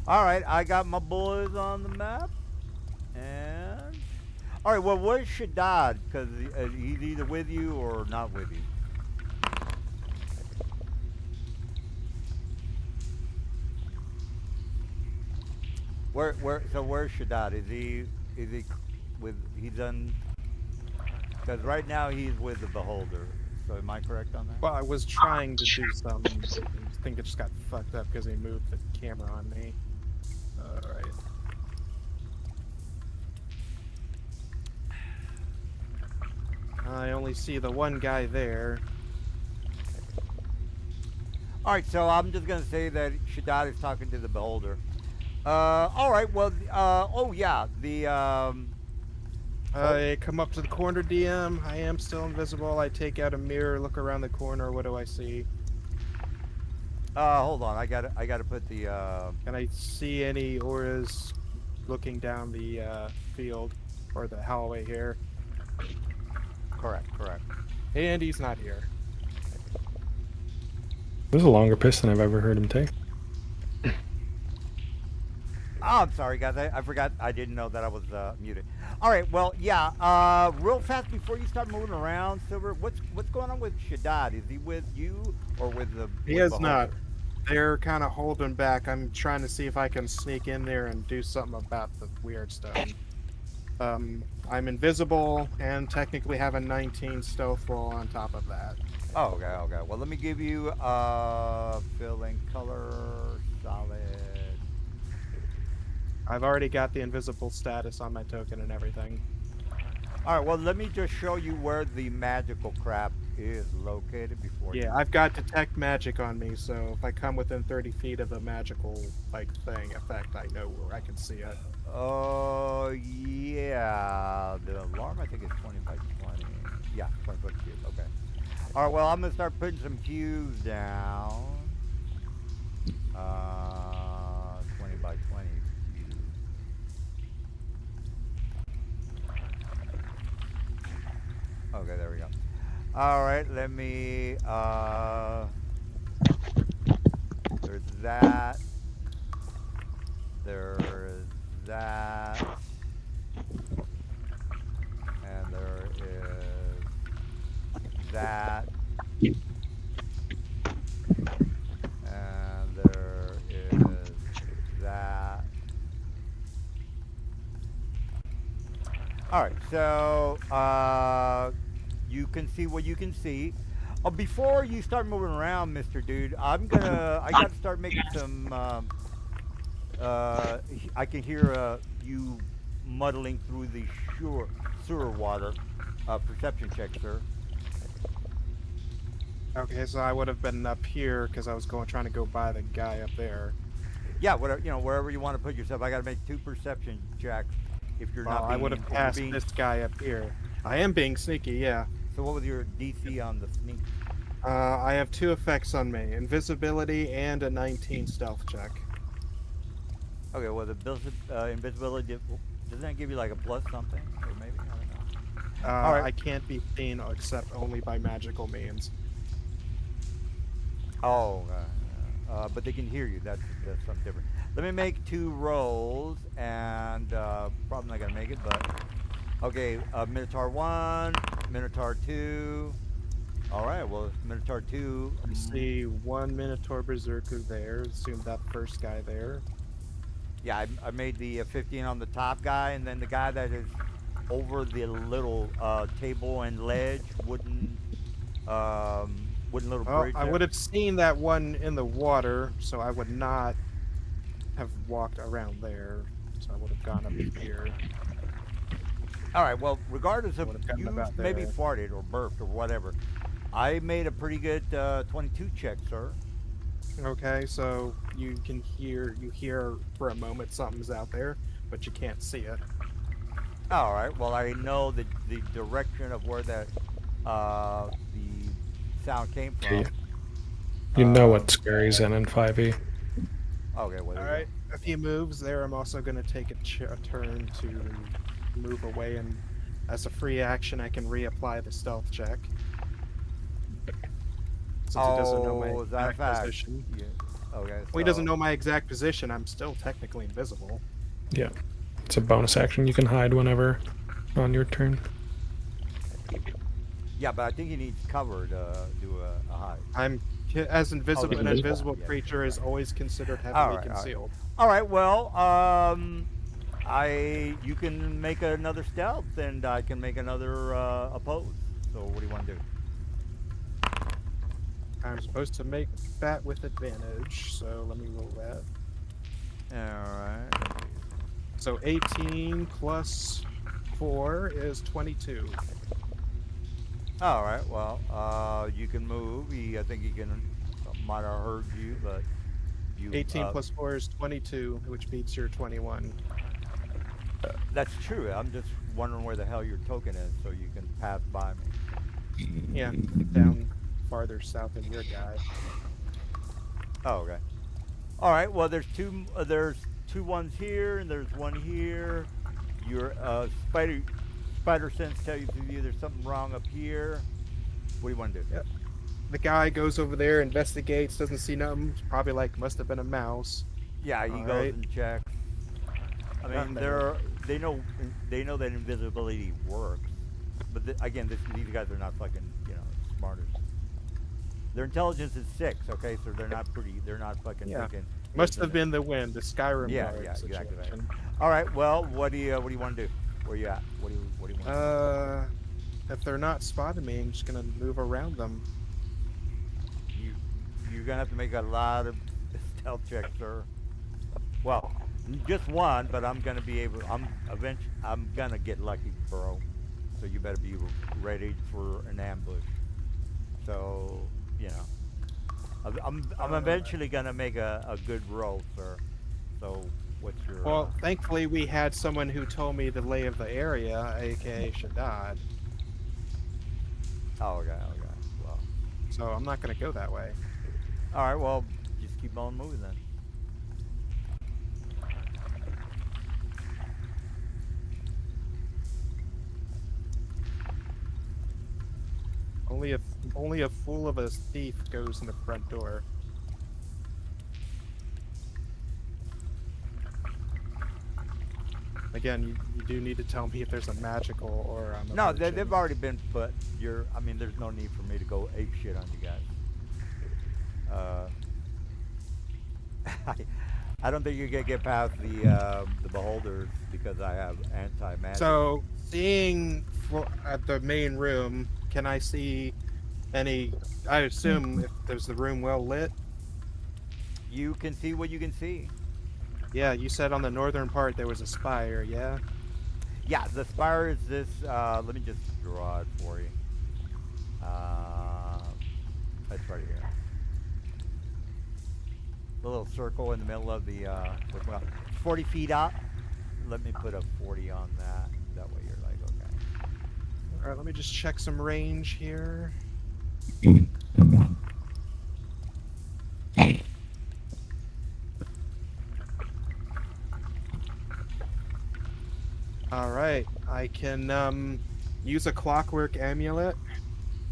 All right, I got my boys on the map, and all right. Well, where's Shaddad? Because he's either with you or not with you. So where's Shaddad? Is he with? He's done. Because right now he's with the Beholder. So am I correct on that? Well, I was trying to do some. I think it just got fucked up because he moved the camera on me. Alright. I only see the one guy there. All right, so I'm just gonna say that Shaddad is talking to the beholder. All right. Well. Oh yeah. I come up to the corner, DM. I am still invisible. I take out a mirror, look around the corner. What do I see? Hold on. I gotta put the. Can I see any auras looking down the field or the hallway here? Correct. And he's not here. This is a longer piss than I've ever heard him take. Oh, I'm sorry, guys. I forgot. I didn't know that I was muted. All right. Well, yeah. Real fast before you start moving around, Silver. What's going on with Shaddad? Is he with you or with the? He with is Beholder? not. They're kind of holding back. I'm trying to see if I can sneak in there and do something about the weird stone. I'm invisible and technically have a 19 stealth roll on top of that. Oh, okay. Well, let me give you fill in color solid. I've already got the invisible status on my token and everything. All right. Well, let me just show you where the magical crap is located before. Yeah, I've got detect magic on me, so if I come within 30 feet of a magical thing effect, I know where I can see it. Oh yeah. The alarm I think is 20 by 20. Yeah, 20 foot cube. Okay. All right. Well, I'm gonna start putting some cubes down. 20 by 20 cubes. Okay, there we go. All right, let me. There's that. There's that. And there is that. And there is that. All right, so you can see what you can see. Before you start moving around, Mr. Dude, I got to start making some. I can hear you muddling through the sewer water. Perception check, sir. Okay, so I would have been up here because I was trying to go by the guy up there. Yeah, whatever, wherever you want to put yourself. I got to make 2 perception checks. If you're Well, not, I would have passed this guy up here. I am being sneaky, yeah. So what was your DC on the sneak? I have 2 effects on me: invisibility and a 19 stealth check. Okay, well the invisibility doesn't that give you like a plus something, or maybe I don't know. All right. I can't be seen except only by magical means. Oh, but they can hear you. That's something different. Let me make 2 rolls, and probably not gonna make it, but okay. Minotaur 1, Minotaur 2. All right. Well, Minotaur 2. I see 1 Minotaur Berserker there. Assume that first guy there. Yeah, I made the 15 on the top guy, and then the guy that is over the little table and ledge, wooden little bridge. I would have seen that one in the water, so I would not have walked around there. So I would have gone up here. All right. Well, regardless of Would have gotten you about maybe there. farted or burped or whatever, I made a pretty good 22 check, sir. Okay, so you hear for a moment something's out there, but you can't see it. All right. Well, I know the direction of where that the sound came from. Yeah. You know what scary's in 5e. Okay. Well, All right, a few moves there. I'm also going to take a turn to move away, and as a free action, I can reapply the stealth check. Since he doesn't know my is that exact fact? position. Yeah. Okay. Well, he doesn't know my exact position. I'm still technically invisible. Yeah. It's a bonus action. You can hide whenever on your turn. Yeah, but I think he needs cover to do a hide. I'm as invisible. Oh, An invisible. invisible Yeah, creature is right. always considered All heavily right, all right. concealed. All right. Well, you can make another stealth, and I can make another oppose. So what do you want to do? I'm supposed to make that with advantage, so let me roll that. All right. So 18 plus 4 is 22. All right. Well, you can move. I think he can. Might have heard you, but you. 18 plus 4 is 22, which beats your 21. That's true. I'm just wondering where the hell your token is, so you can pass by me. Yeah, down farther south than your guy. Oh, okay. All right. Well, there's two. There's two ones here, and there's one here. Your spider sense tells you there's something wrong up here. What do you want to do? Yep. The guy goes over there, investigates, doesn't see nothing. It's probably like must have been a mouse. Yeah, he All goes right. and checks. I mean, Nothing there. they know that invisibility works, but again, these guys are not fucking smarters. Their intelligence is 6. Okay, so they're not fucking Yeah. thinking. Must have been the wind, the Skyrim Yeah, guard yeah, exactly right. situation. All right. Well, what do you want to do? Where you at? What do you want? To If they're not spotting me, I'm just gonna move around them. do? You're gonna have to make a lot of stealth checks, sir. Well, just one, but I'm gonna be able. I'm gonna get lucky, bro. So you better be ready for an ambush. So I'm eventually gonna make a good roll, sir. So what's your? Well, thankfully we had someone who told me the lay of the area, aka Shaddad. Oh, okay. Well, So I'm not gonna go that way. all right. Well, just keep on moving then. Only a fool of a thief goes in the front door. Again, you do need to tell me if there's a magical or No, they've already been put. I mean, there's no need for me to go ape shit on you guys. I don't think you can get past the beholders because I have anti-magic. So, seeing at the main room, can I see any? I assume if there's the room well lit. You can see what you can see. Yeah, you said on the northern part there was a spire. Yeah. Yeah, the spire is this. Let me just draw it for you. That's right here. The little circle in the middle of the. Well, 40 feet up. Let me put a 40 on that. That way you're like, okay. All right, let me just check some range here. All right, I can use a clockwork amulet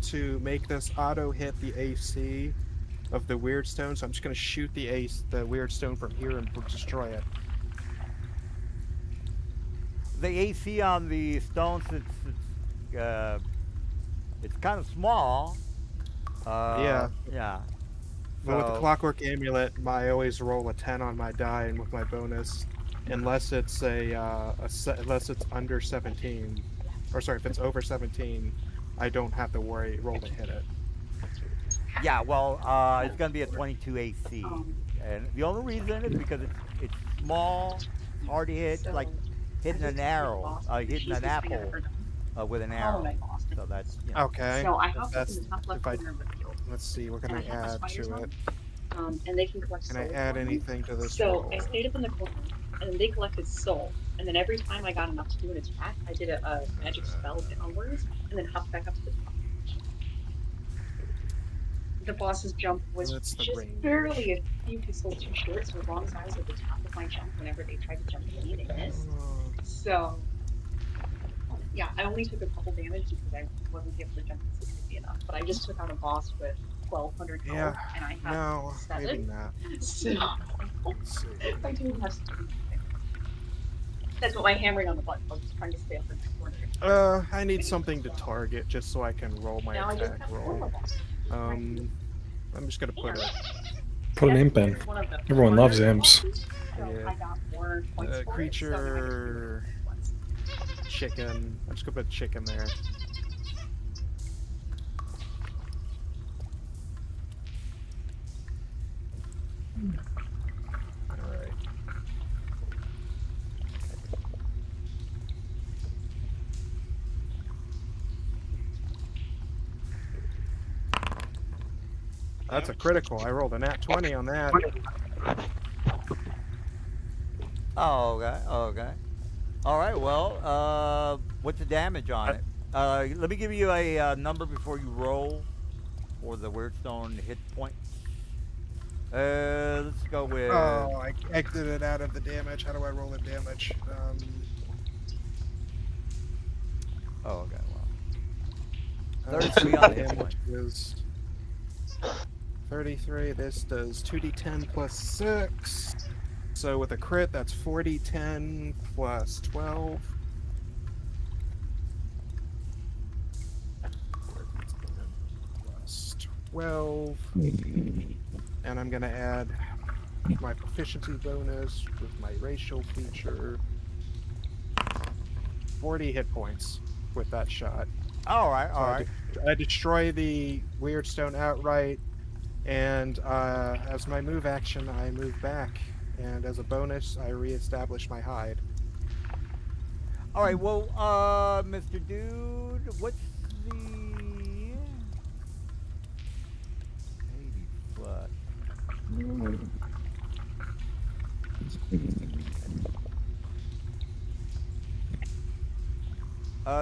to make this auto hit the AC of the weird stone. So I'm just gonna shoot the weird stone from here and destroy it. The AC on the stones, it's kind of small. Yeah. Yeah. But with the So- clockwork amulet, I always roll a 10 on my die, and with my bonus, unless it's unless it's under 17, or sorry, if it's over 17, I don't have to roll to hit it. Yeah, well, it's gonna be a 22 AC, and the only reason is because it's small, hard to hit, like hitting an arrow, hitting an apple with an arrow. So that's Okay. So I if house that's in the top left if I corner of the field. let's see, what can And I I have the add spiders to on. it? And they can collect Can I soul add for me. anything to this So roll? I stayed up in the corner, and then they collected soul. And then every time I got enough to do an attack, I did a magic spell downwards, and then hopped back up to the top. The boss's jump was That's the just range. barely a few pixels too short, so as long as I was at the top of my jump whenever they tried to jump at me, they missed. So, yeah, I only took a couple damage because I wasn't able to jump consistently enough. But I just took out a boss with 1,200 health, Yeah, and I have No, maybe 7. not. So, Let's see. I didn't have to do anything. That's what my hammering on the button was, trying to stay up in the corner. I need something to target just so I can roll my Now I just attack have one roll. more boss. I'm just gonna put Put an imp in. One of the Everyone loves harder imps. bosses, so Yeah. I got more points for it, so now I just do creature it once. chicken. I'm just gonna put chicken there. Alright. That's a critical. I rolled a nat 20 on that. Oh, okay. Okay. All right. Well, what's the damage on it? Let me give you a number before you roll for the Weirdstone hit point. Let's go with. Oh, I exited out of the damage. How do I roll the damage? Oh, okay. Well, 33 on the hit damage point. is 33. This does 2d10 plus 6. So with a crit, that's 4d10 plus 12. Plus 12. And I'm going to add my proficiency bonus with my racial feature. 40 hit points with that shot. All right. All So right. I destroy the Weirdstone outright, and as my move action, I move back, and as a bonus, I reestablish my hide. All right. Well, Mr. Dude, what's the 80 plus?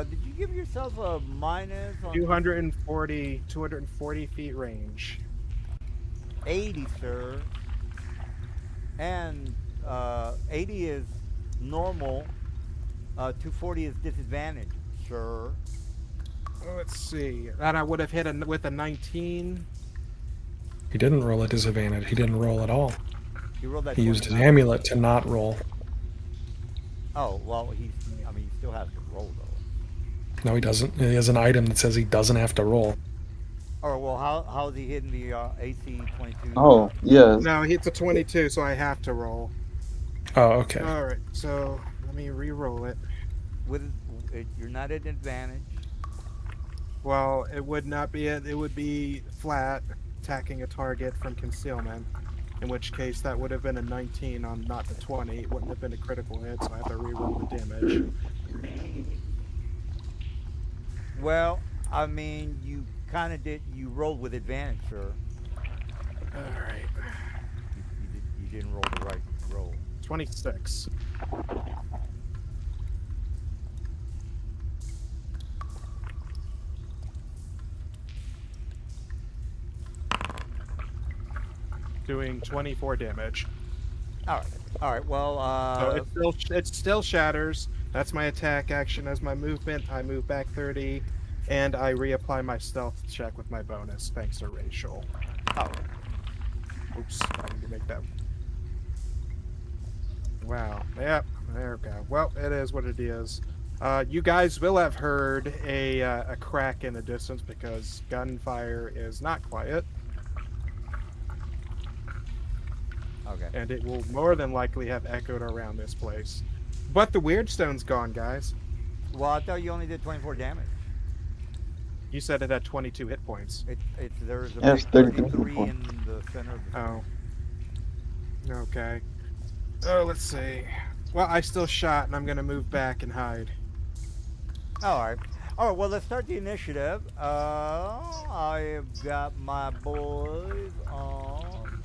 Did you give yourself a minus on 240 feet range. 80, sir? And 80 is normal. 240 is disadvantage, sir. Let's see. And I would have hit with a 19. He didn't roll at disadvantage. He didn't roll at all. He rolled that. He used his 29. amulet to not roll. Oh well, he still has to roll though. No, he doesn't. He has an item that says he doesn't have to roll. Or well, how is he hitting the AC 22? Oh, yes. No, it's a 22, so I have to roll. Oh, okay. All right, so let me re-roll it. With you're not at advantage. Well, it would not be it would be flat, attacking a target from concealment. In which case, that would have been a 19 on not the 20. It wouldn't have been a critical hit, so I have to re-roll the damage. Well, I mean, you kind of did. You rolled with advantage, sir. All right, You didn't roll the right roll. 26. Doing 24 damage. All right. All right. Well, So it still shatters. That's my attack action. As my movement, I move back 30, and I reapply my stealth check with my bonus, thanks to racial. oh, Oops, I need to make that. Wow. Yep. There we go. Well, it is what it is. You guys will have heard a crack in the distance because gunfire is not quiet, okay. and it will more than likely have echoed around this place. But the Weirdstone's gone, guys. Well, I thought you only did 24 damage. You said it had 22 hit points. There's a Yes, big 33 33 points. in the center of the. Oh. Okay. Oh, let's see. Well, I still shot, and I'm gonna move back and hide. All right. All right. Well, let's start the initiative. I have got my boys on.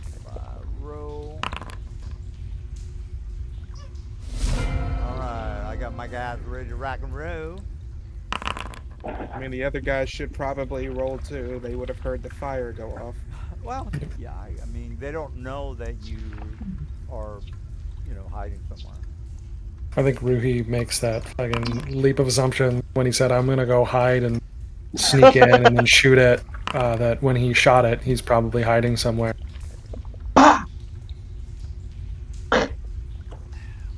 If I roll. All right. I got my guys ready to rock and roll. I mean, the other guys should probably roll too. They would have heard the fire go off. Well, yeah. I mean, they don't know that you are, hiding somewhere. I think Ruhi makes that fucking leap of assumption when he said, I'm going to go hide and sneak in and then shoot it, that when he shot it, he's probably hiding somewhere. All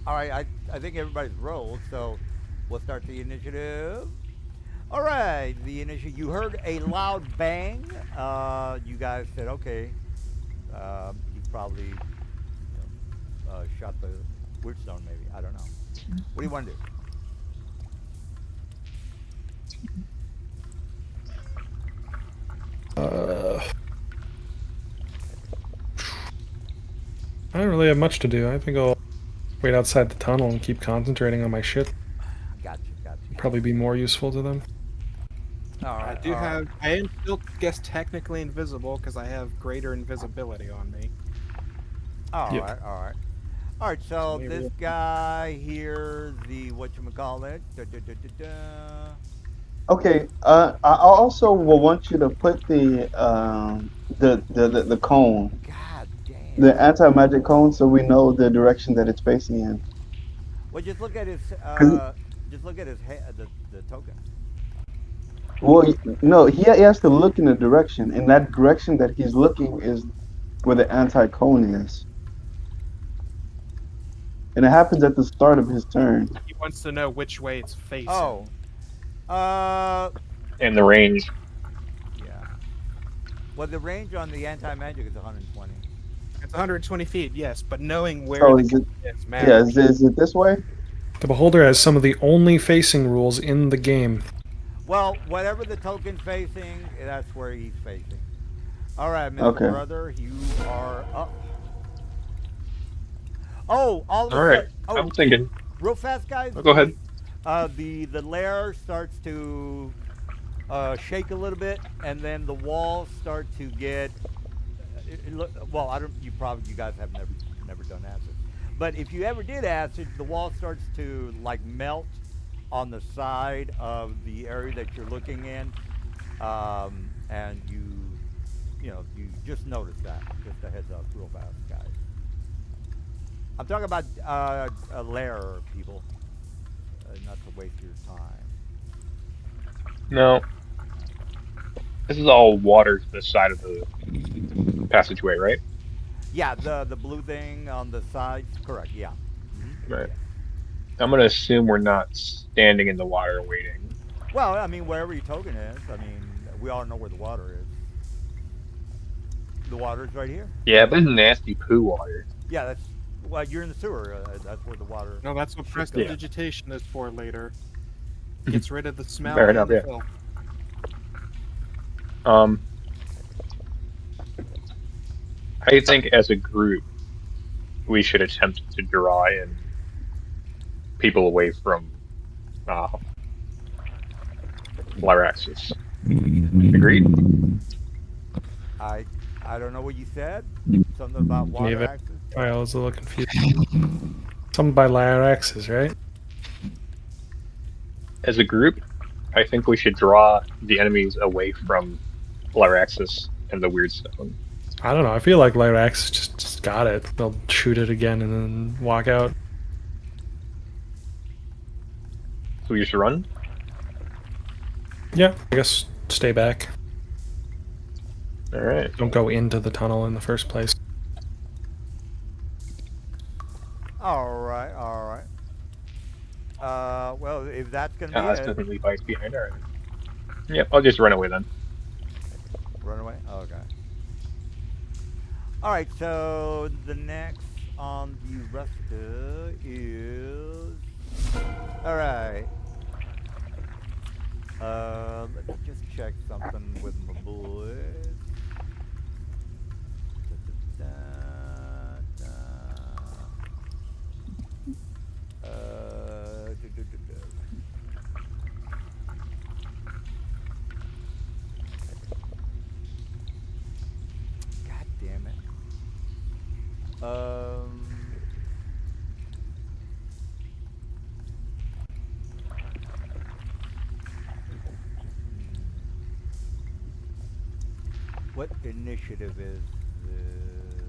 right. I think everybody's rolled, so we'll start the initiative. All right, the initiative. You heard a loud bang. You guys said, okay. He probably shot the Weirdstone, maybe. I don't know. What do you want to do? I don't really have much to do. I think I'll wait outside the tunnel and keep concentrating on my shit. Gotcha. Probably be more useful to them. All right. I do have. I am still, guess, technically invisible because I have greater invisibility on me. All Yep. right, all right. All right, so maybe this guy here, the whatchamacallit, Okay. I also will want you to put the cone, God the damn. anti-magic cone, so we know the direction that it's facing in. Well, just look at his, 'Cause- the token. well, no, he has to look in a direction, and that direction that he's looking is where the anti-cone is, and it happens at the start of his turn. He wants to know which way it's facing. Oh, uh, And the range. yeah. Well, the range on the anti-magic is 120. It's 120 feet, yes, but knowing where So the is it? is Yeah. matters. Is it this way? The beholder has some of the only facing rules in the game. Well, whatever the token's facing, that's where he's facing. All right, Mr. Okay. Brother, you are up. Oh, all of a All right. sudden. Oh, I'm thinking. real fast, guys. Oh, go ahead. The layer starts to shake a little bit, and then the walls start to get. Well, I don't. You guys have never done acid, but if you ever did acid, the wall starts to like melt on the side of the area that you're looking in, and you just notice that. Just a heads up, real fast, guys. I'm talking about a layer, people, not to waste your time. No. This is all water to the side of the passageway, right? Yeah, the blue thing on the sides, correct? Yeah. Right. I'm gonna assume we're not standing in the water waiting. Well, I mean, wherever your token is, I mean, we all know where the water is. The water is right here. Yeah, but it's nasty poo water. Yeah, well, you're in the sewer. That's where the water. No, that's what should go. prestidigitation is for later. Gets rid of the smell Fair and enough, the yeah. filth. I think as a group, we should attempt to draw in people away from Lyraxis. Agreed? I don't know what you said. Something about water Neither. access. I was a little confused. Something by Lyraxis, right? As a group, I think we should draw the enemies away from Lyraxis and the Weirdstone. I don't know. I feel like Lyraxis just got it. They'll shoot it again and then walk out. So we just run? Yeah, I guess stay back. Alright. Don't go into the tunnel in the first place. All right, all right. Well, if that's gonna be That's it, doesn't leave ice behind, alright. Yep, I'll just run away then. run away. Okay. All right. So the next on the roster is. All right. Let me just check something with my boys. Da, da, da, da. Do, do, do, do. God damn it. What initiative is this?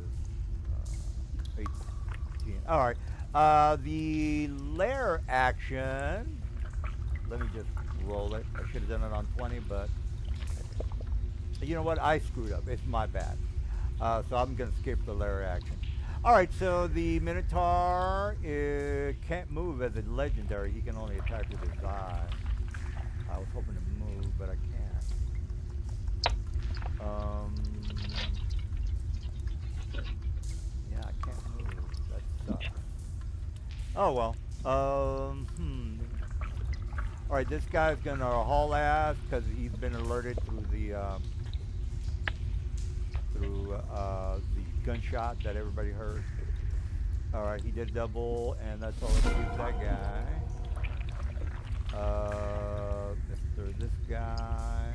18. All right. The lair action. Let me just roll it. I should have done it on 20, but you know what? I screwed up. It's my bad. So I'm going to skip the lair action. All right. So the Minotaur can't move as a legendary. He can only attack with his eye. I was hoping to move, but I can't. Yeah, I can't move. That sucks. Oh well. All right, this guy's gonna haul ass because he's been alerted through the gunshot that everybody heard. All right, he did double, and that's all it leaves that guy. Mr. This guy.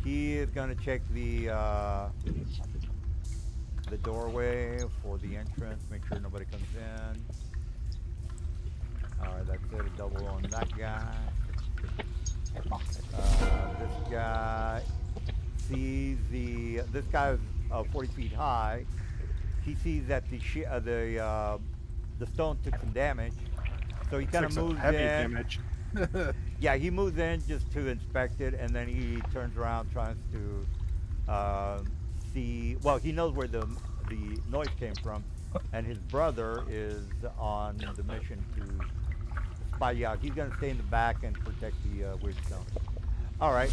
he is going to check the doorway for the entrance, make sure nobody comes in. All right, that's it. A double on that guy. This guy sees this guy is 40 feet high. He sees that the stone took some damage, so he kind of Took some moves heavy in. damage. Yeah, he moves in just to inspect it, and then he turns around, tries to see. Well, he knows where the noise came from, and his brother is on the mission to spy you out. He's gonna stay in the back and protect the weird stone. All right,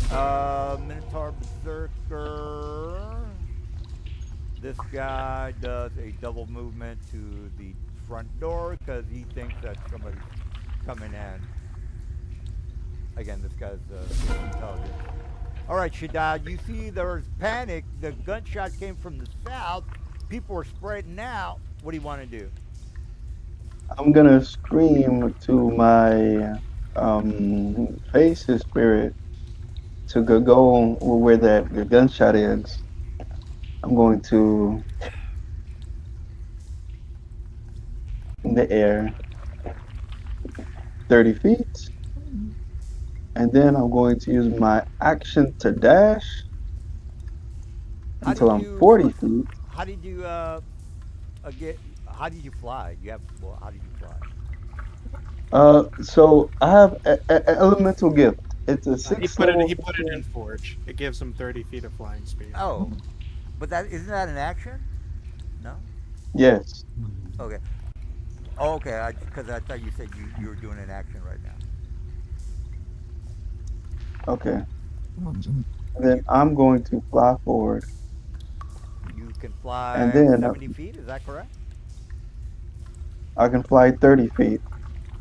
Minotaur Berserker. This guy does a double movement to the front door because he thinks that somebody's coming in. Again, this guy's intelligent. All right, Shaddad, you see there was panic. The gunshot came from the south. People were spreading out. What do you want to do? I'm gonna scream to my face spirit to go where the gunshot is. I'm going to in the air 30 feet, and then I'm going to use my action to dash How until did I'm you 40 feet. How did you get? How did you fly? Well, how did you fly? So I have a elemental gift. It's a He sixth put it. level. He put it in Forge. It gives him 30 feet of flying speed. Oh, but that isn't that an action? No. Yes. Okay. Oh, okay. Because I thought you said you were doing an action right now. Okay. Then I'm going to fly forward, You can and fly then 70 feet. Is that correct? I can fly 30 feet.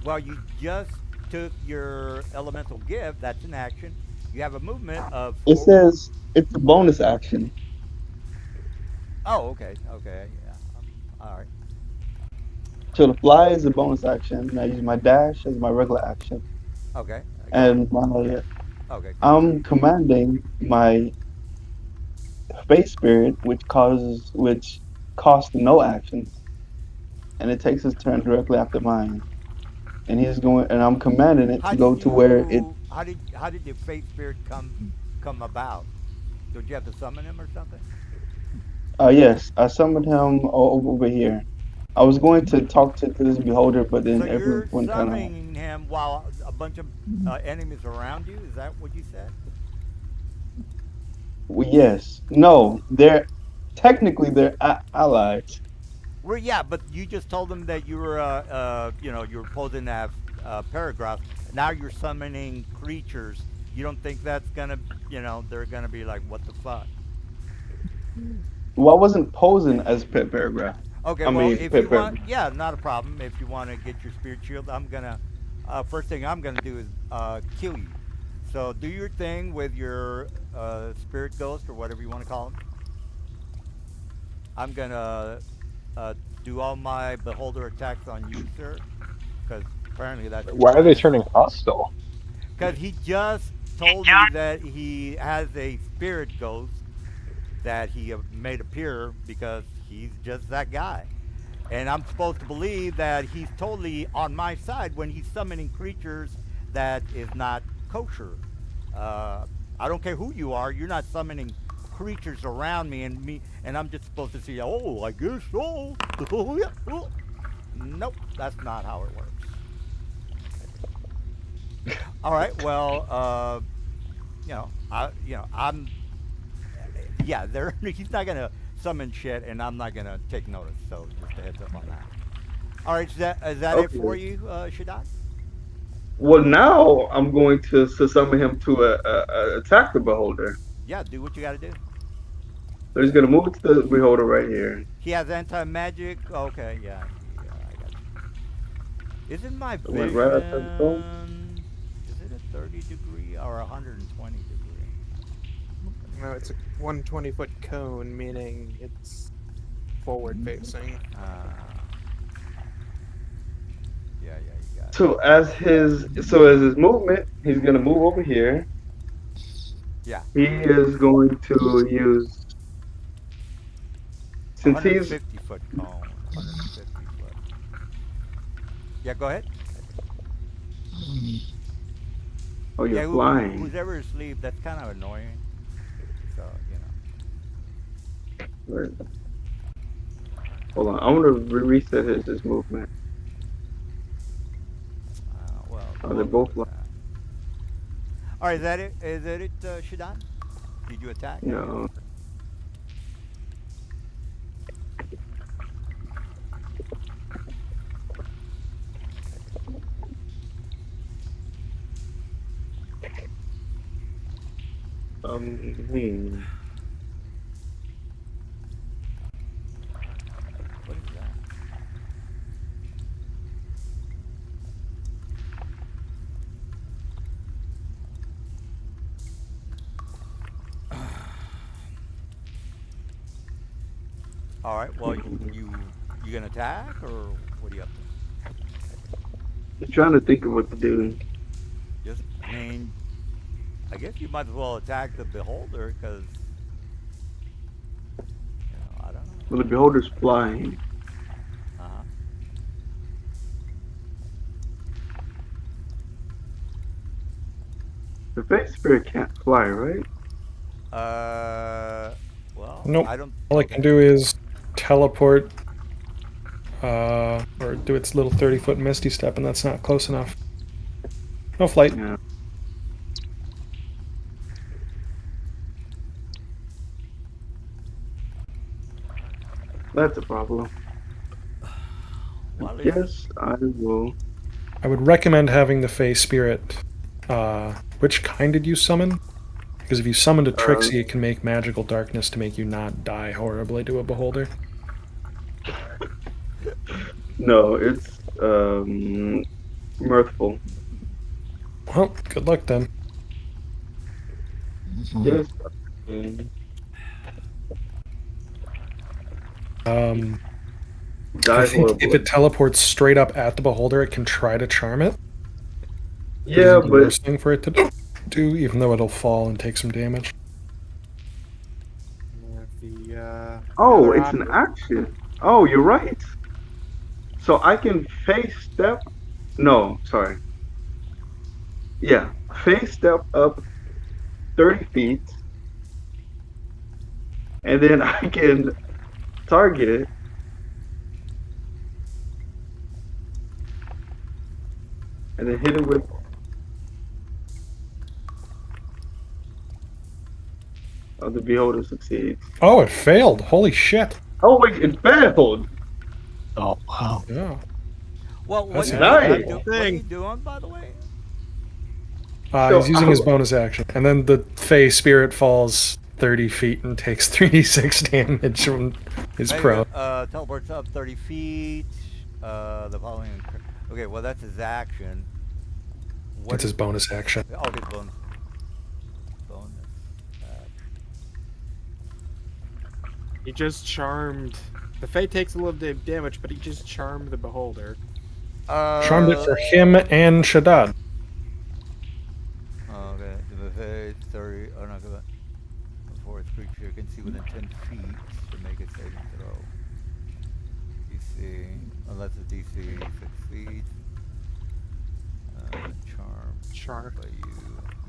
Well, you just took your elemental gift. That's an action. You have a movement of It four. says it's a bonus action. Oh, okay. Okay. Yeah. All right. So the fly is a bonus action, and I use my dash as my regular action. Okay. Go ahead. And my Okay. Continue. I'm commanding my face spirit, which costs no actions, and it takes his turn directly after mine. And he's going, and I'm commanding it to go to where it. How did the fate spirit come about? Did you have to summon him or something? Yes, I summoned him over here. I was going to talk to this beholder, but So then you're everyone kind of. summoning him while a bunch of enemies around you. Is that what you said? Well, yes, no, they're technically they're allies. Well, yeah, but you just told them that you were, you were posing to have paragraphs. Now you're summoning creatures. You don't think that's gonna, they're gonna be like, what the fuck? Well, I wasn't posing as pet paragraph. Okay, I well, mean, if pet you paragraph. want, yeah, not a problem. If you want to get your spirit shield, I'm gonna, first thing I'm gonna do is kill you. So do your thing with your spirit ghost or whatever you want to call him. I'm gonna do all my beholder attacks on you, sir, because apparently that's your Why are they plan. turning hostile? Because he just told me that he has a spirit ghost that he made appear because he's just that guy. And I'm supposed to believe that he's totally on my side when he's summoning creatures that is not kosher. I don't care who you are, you're not summoning creatures around me, and I'm just supposed to say, oh, I guess so. Oh, yeah. Oh. Nope, that's not how it works. All right. Well, I'm. Yeah, he's not gonna summon shit, and I'm not gonna take notice. So just a heads up on that. All right. Is that it for Okay. you, Shaddad? Well, now I'm going to summon him to attack the beholder. Yeah. Do what you gotta do. So he's gonna move to the beholder right here. He has anti-magic. Okay. Yeah. Yeah. I got you. Isn't my I went right up to the phone. vision? Is it a 30 degree or a 120 degree? No, it's a 120-foot cone, meaning it's forward facing. Yeah, you got it. So as his movement, he's gonna move over here, Yeah. He is going to use, since he's 150-foot cone. 150 foot. Yeah, go ahead. oh, Yeah, you're flying. who's ever asleep, that's kind of annoying. So, Right. Hold on, I'm gonna reset his movement. well, Oh, they're we'll go both with flying. that. All right, is that it? Is that it, Shadon? Did you attack? I guess? No. Hmm. What is that? All right. Well, you gonna attack or what are you up to? I'm trying to think of what to do. Just, I mean, I guess you might as well attack the beholder because I don't know. Well, the beholder's flying. Uh The face spirit can't fly, right? huh. Well, Nope. I don't. All it can do is teleport, or do its little 30-foot misty step, and that's not close enough. No flight. Yeah. That's a problem. Well, Yes, I will. I would recommend having the Fey Spirit. Which kind did you summon? Because if you summoned a Trixie, it can make magical darkness to make you not die horribly to a beholder. No, it's mirthful. Well, good luck then. Yes. I Die think horribly. if it teleports straight up at the beholder, it can try to charm it. Yeah, the but worst thing for it to do, even though it'll fall and take some damage. The oh, other it's an action. Oh, you're right. So I can face step. No, sorry. Yeah, face step up 30 feet, and then I can target it. And then hit it with. Oh, the beholder succeeds. Oh, it failed. Holy shit. Oh wait, it failed. Oh, wow. Yeah. Well, what, That's what, nice. are you do- what are you doing, by the way? So, He's using his bonus action. And then the Fey Spirit falls 30 feet and takes 3d6 damage from his pro. Teleports up 30 feet. The following. Okay, well, that's his action. What That's his bonus action. Oh, his bonus. Bonus action. He just charmed. The Fae takes a little bit of damage, but he just charmed the beholder. Charmed it for him and Shaddad. Okay, the buffet 30. Oh, no, go back. Before its creature can see within 10 feet to make a saving throw. DC, unless the DC succeeds. Charm by you.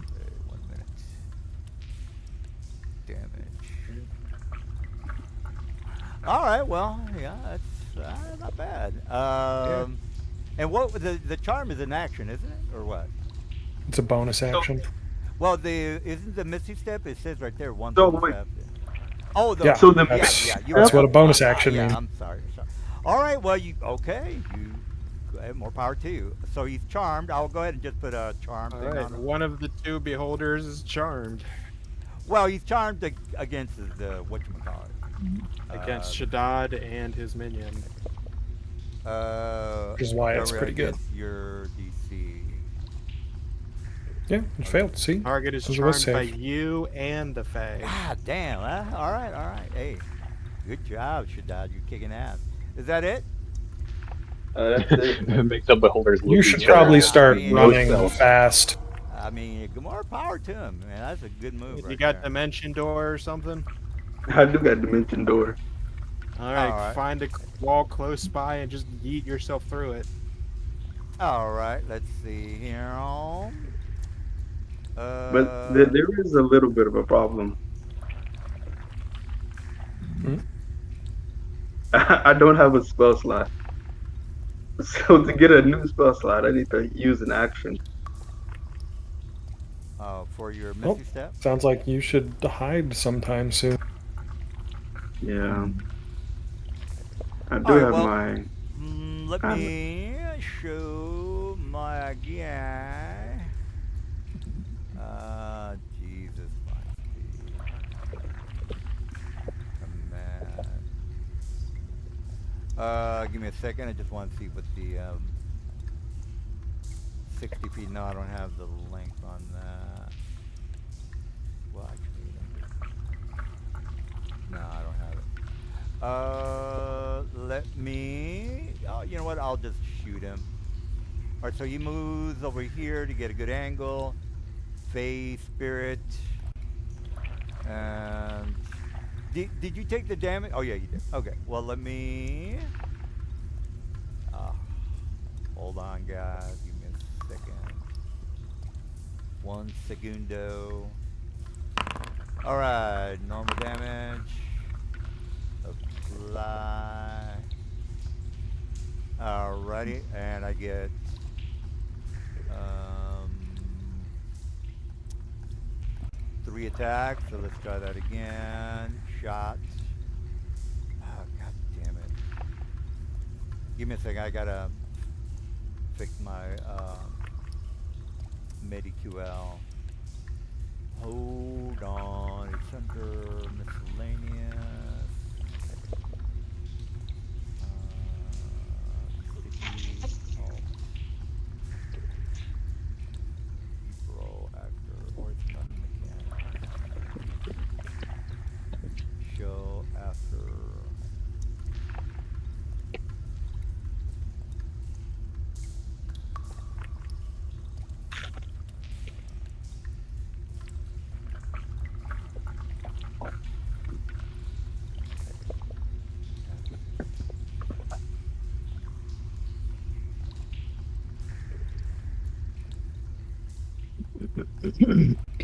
Okay, 1 minute. Damage. All right, well, yeah, that's not bad. And what the charm is an action, isn't it, or what? It's a bonus action. Well, isn't the Misty Step? It says right there one. So, bonus wait. step. Oh, Yeah, So the- that's what a bonus action yeah, means. I'm sorry. All right, well, you more power to you. So he's charmed. I'll go ahead and just put a charm All thing right, on him. one of the two beholders is charmed Well, he's charmed against his whatchamacallit. against Shaddad and his minion. Which is why it's pretty good. against your DC. Yeah, it failed. See? Target is Those are both charmed by safe. you and the Fae. Ah, damn. Huh? All right. Hey, good job, Shaddad. You're kicking ass. Is that it? That's it. Make the beholders look You at should each other. probably start Yeah. running Yourself. fast. I mean, more power to him, man. That's a good move You right got there. dimension door or something? I do got dimension door. All right, Alright. find a wall close by and just yeet yourself through it. All right, let's see here. But Uh, there is a little bit of a problem. Hmm? I don't have a spell slot. So to get a new spell slot, I need to use an action. for your Well, Misty Step. sounds like you should hide sometime soon. Yeah, I All do right, have well, my. let I, me show my guy. Jesus, command. Give me a second. I just want to see what the 60 feet. No, I don't have the length on that. Well, actually, no, I don't have it. Let me. Oh, you know what? I'll just shoot him. All right, so he moves over here to get a good angle. Phase spirit. And did you take the damage? Oh yeah, you did. Okay. Well, let me. Uh, hold on, guys. Give me a second. 1 segundo. All right. Normal damage. Apply. Alrighty, and I get 3 attacks. So let's try that again. Shot. Oh god damn it! Give me a second. I gotta fix my MediQL. Hold on. It's under miscellaneous. Sticky. Oh. Pro actor. Or it's not mechanic. Show after.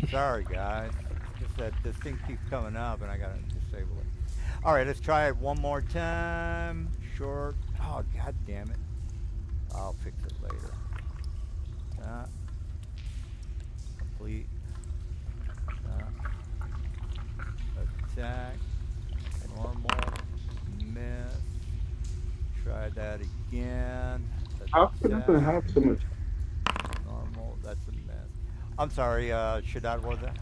Sorry, guys. It's just that this thing keeps coming up and I gotta disable it. Alright, let's try it one more time. Short. Oh, god damn it. I'll fix it later. Complete. Attack. Normal. Miss. Try that again. how could I Attack. have so much? Normal. That's a miss. I'm sorry, Shaddad, what was that?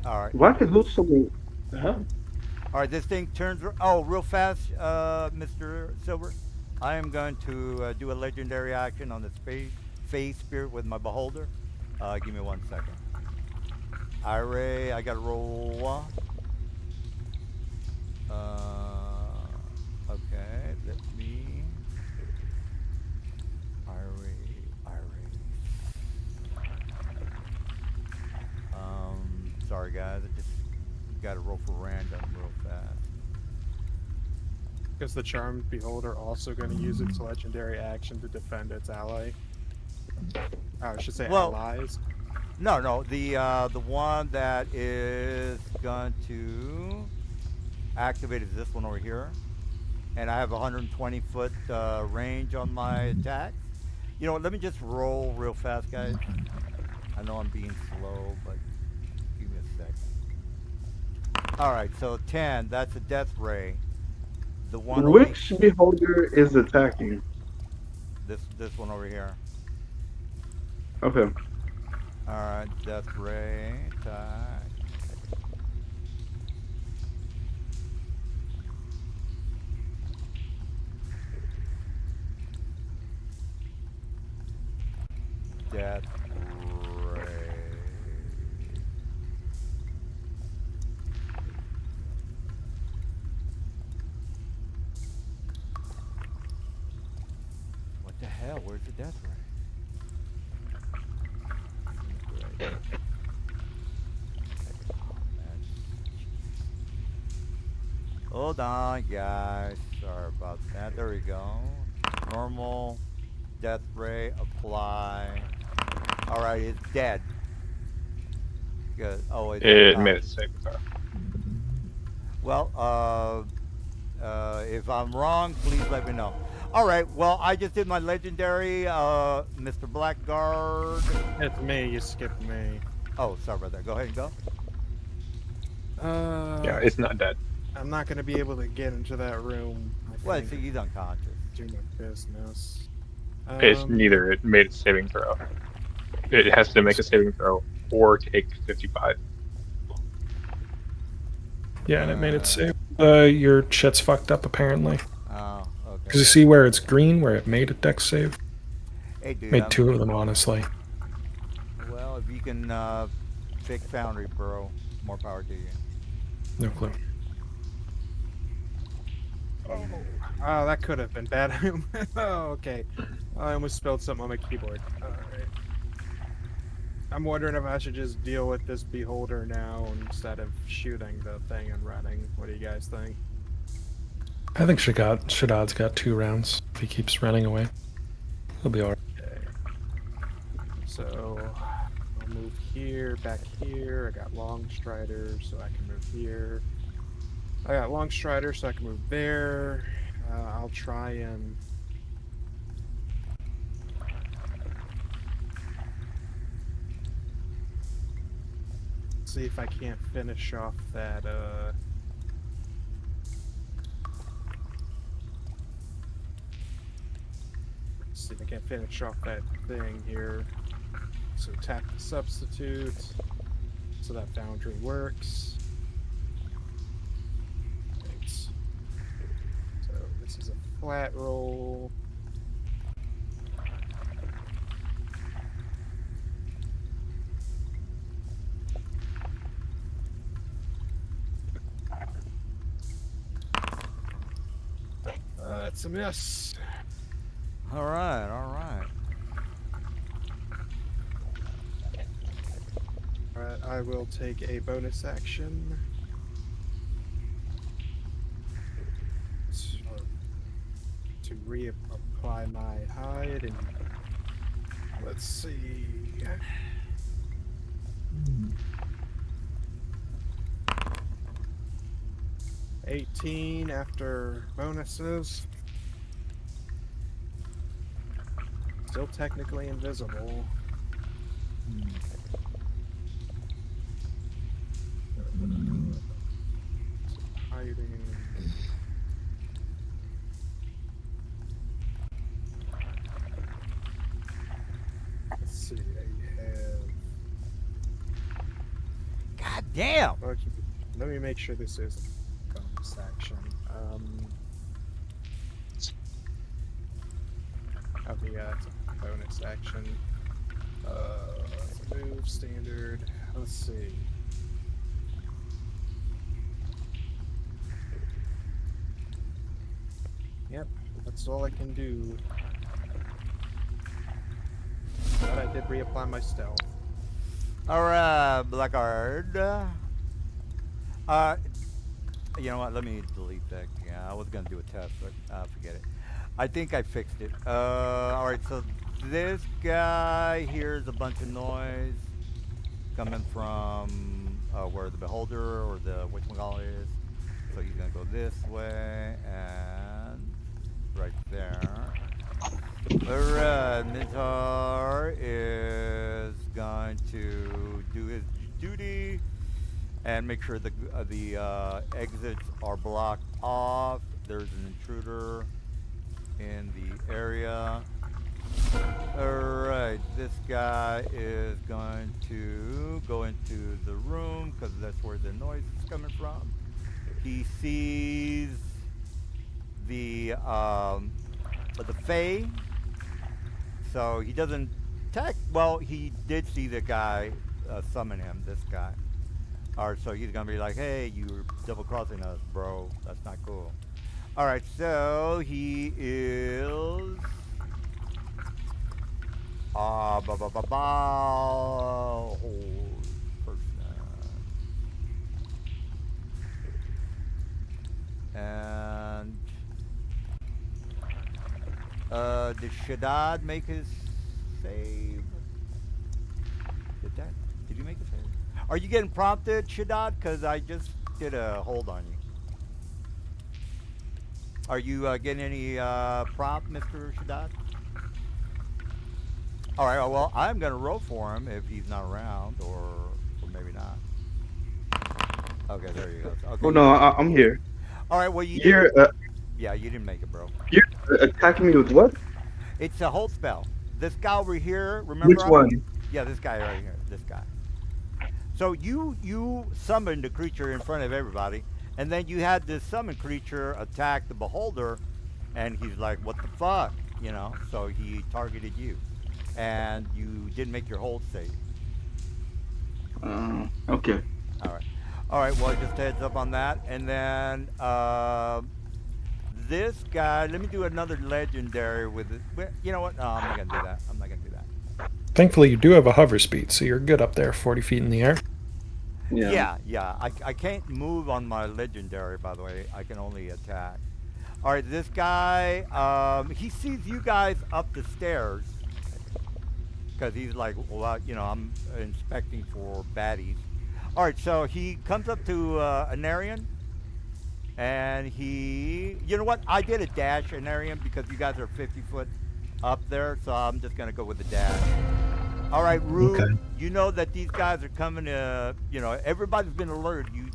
Alright. Why did I lose so many? Huh? Alright, this thing turns. Oh, real fast, Mr. Silver. I am going to do a legendary action on the phase spirit with my beholder. Give me 1 second. Ira, I gotta roll. Okay, let me. Ira. Sorry guys, I just gotta roll for random real fast. Is the Charmed Beholder also going to use its legendary action to defend its ally? Oh, I should say Well, allies. No, the one that is going to activate is this one over here, and I have 120 foot range on my attacks. You know what? Let me just roll real fast, guys. I know I'm being slow, but give me a second. All right, so 10. That's a death ray. The one over Which beholder is attacking? this one over here. Okay. All right, death ray attack. Death ray. What the hell? Where's the death ray? Hold on, guys. Sorry about that. There we go. Normal. Death ray. Apply. Alright, it's dead. Good. Oh, it's It made a unconscious. saving throw. Well, if I'm wrong, please let me know. Alright, well, I just did my legendary, Mr. Blackguard. It's me. You skipped me. Oh, sorry about that. Go ahead and go. Yeah, it's not dead. I'm not gonna be able to get into that room. Well, see, he's unconscious. Do my business. It's neither. It made a saving throw. It has to make a saving throw or take 55. Yeah, and it made it save. Your shit's fucked up apparently. Oh, Because you okay. see where it's green, where it made a dex save. Hey, dude. Made two of them, honestly. Well, if you can fix Foundry, bro, more power to you. No clue. Oh, that could have been bad. Oh, okay. I almost spelled something on my keyboard. Alright. I'm wondering if I should just deal with this beholder now instead of shooting the thing and running. What do you guys think? I think Shaddad's got 2 rounds if he keeps running away. He'll be alright. Okay. So I'll move here, back here. I got Long Strider, so I can move here. I got Long Strider, so I can move there. I'll try and see if I can't finish off that. See if I can't finish off that thing here. So tap the substitute, so that Foundry works. Right. So this is a flat roll. That's a miss. Alright, alright. Alright, I will take a bonus action. To reapply my hide and let's see. 18 after bonuses. Still technically invisible. Hiding. Let's see, I have. God damn! Okay, let me make sure this isn't a bonus action. Yeah, it's a bonus action. Let's move standard. Let's see. Yep, that's all I can do. But I did reapply my stealth. Alright, Blackguard. You know what? Let me delete that. Yeah, I was gonna do a test, but forget it. I think I fixed it. Alright, so this guy hears a bunch of noise coming from where the beholder or the whatchamacallit is. So he's gonna go this way and right there. Alright, Mizar is going to do his duty and make sure the exits are blocked off. There's an intruder in the area. Alright, this guy is going to go into the room because that's where the noise is coming from. He sees the Fae, so he doesn't well, he did see the guy summon him, this guy. Alright, so he's gonna be like, hey, you're double crossing us, bro. That's not cool. Alright, so he is Hold person. And did Shaddad make his save? Did you make a save? Are you getting prompted, Shaddad? Because I just did a hold on you. Are you getting any prompt, Mr. Shaddad? All right. Well, I'm gonna roll for him if he's not around, or maybe not. Okay, there you go. Okay. Oh no, I'm here. All right. Well, you You're did. Yeah, you didn't make it, bro. you're attacking me with what? It's a hold spell. This guy over here. Remember? Which one? Yeah, this guy right here. This guy. So you summoned a creature in front of everybody, and then you had this summoned creature attack the beholder, and he's like, "What the fuck?" You know. So he targeted you, and you didn't make your hold save. Okay. All right. All right. Well, just a heads up on that, and then this guy. Let me do another legendary with it. You know what? No, I'm not gonna do that. I'm not gonna do that. Thankfully, you do have a hover speed, so you're good up there, 40 feet in the air. Yeah. I can't move on my legendary, by the way. I can only attack. All right, this guy, he sees you guys up the stairs because he's like, well, you know, I'm inspecting for baddies. All right, so he comes up to Anarian, and you know what? I did a dash, Anarian, because you guys are 50 foot up there, so I'm just going to go with the dash. All right, Rue, Okay. you know that these guys are coming to, you know, everybody's been alerted. You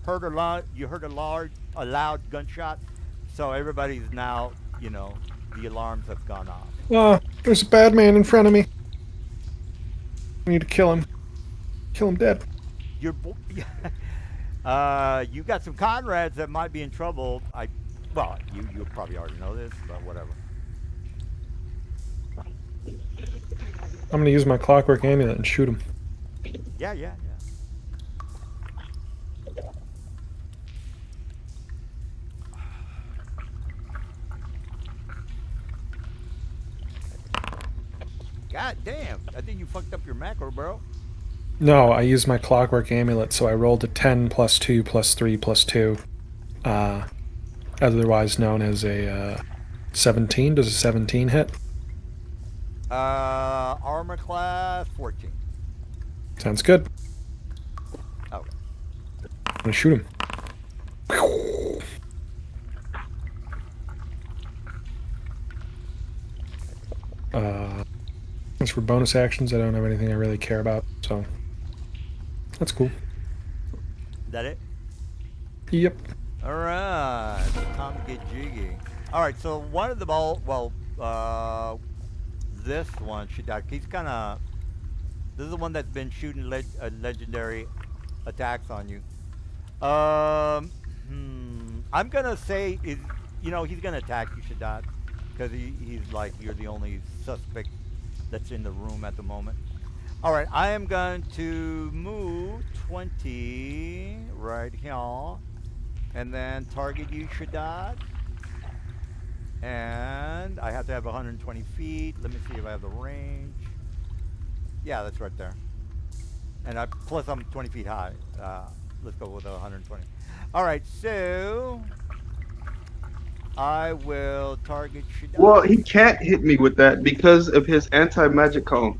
heard a loud gunshot, so everybody's now, you know, the alarms have gone off. There's a bad man in front of me. I need to kill him. Kill him dead. You got some comrades that might be in trouble. Well, you probably already know this, but whatever. I'm gonna use my clockwork amulet and shoot him. Yeah. God damn! I think you fucked up your macro, bro. No, I used my clockwork amulet, so I rolled a 10 plus 2 plus 3 plus 2. Otherwise known as a 17. Does a 17 hit? Armor class 14. Sounds good. Okay. I'm gonna shoot him. As for bonus actions, I don't have anything I really care about, so that's cool. Is that it? Yep. All right. It's time to get jiggy. All right. So one of the this one should die. He's kind of. This is the one that's been shooting legendary attacks on you. I'm gonna say he's gonna attack you, Shaddad, because he's like you're the only suspect that's in the room at the moment. All right, I am going to move 20 right here, and then target you, Shaddad. And I have to have 120 feet. Let me see if I have the range. Yeah, that's right there. And plus I'm 20 feet high. Let's go with 120. All right, so I will target Shaddad. Well, he can't hit me with that because of his anti-magic cone.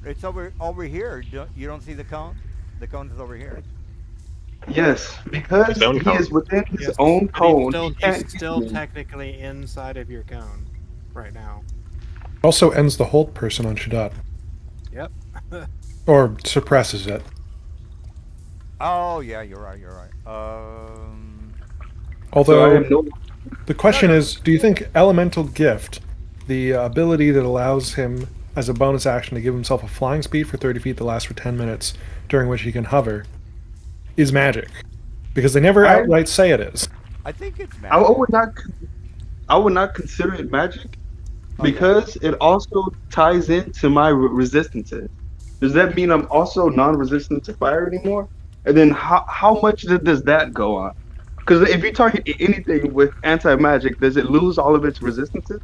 It's over here. You don't see the cone? The cone is over here. Yes, because His own he cone. is within his Yes, own but cone. He's He can't hit still me. technically inside of your cone right now. Also ends the hold person on Shaddad. Yep. Or suppresses it. Oh yeah, you're right. Although So I have no. the question is, do you think Elemental Gift, the ability that allows him as a bonus action to give himself a flying speed for 30 feet that lasts for 10 minutes, during which he can hover, is magic? Because they never outright say it is. I think it's I magic. would not. I would not consider it magic because it also ties into my resistances. Does that mean I'm also non-resistant to fire anymore? And then how much does that go on? Because if you target anything with anti-magic, does it lose all of its resistances?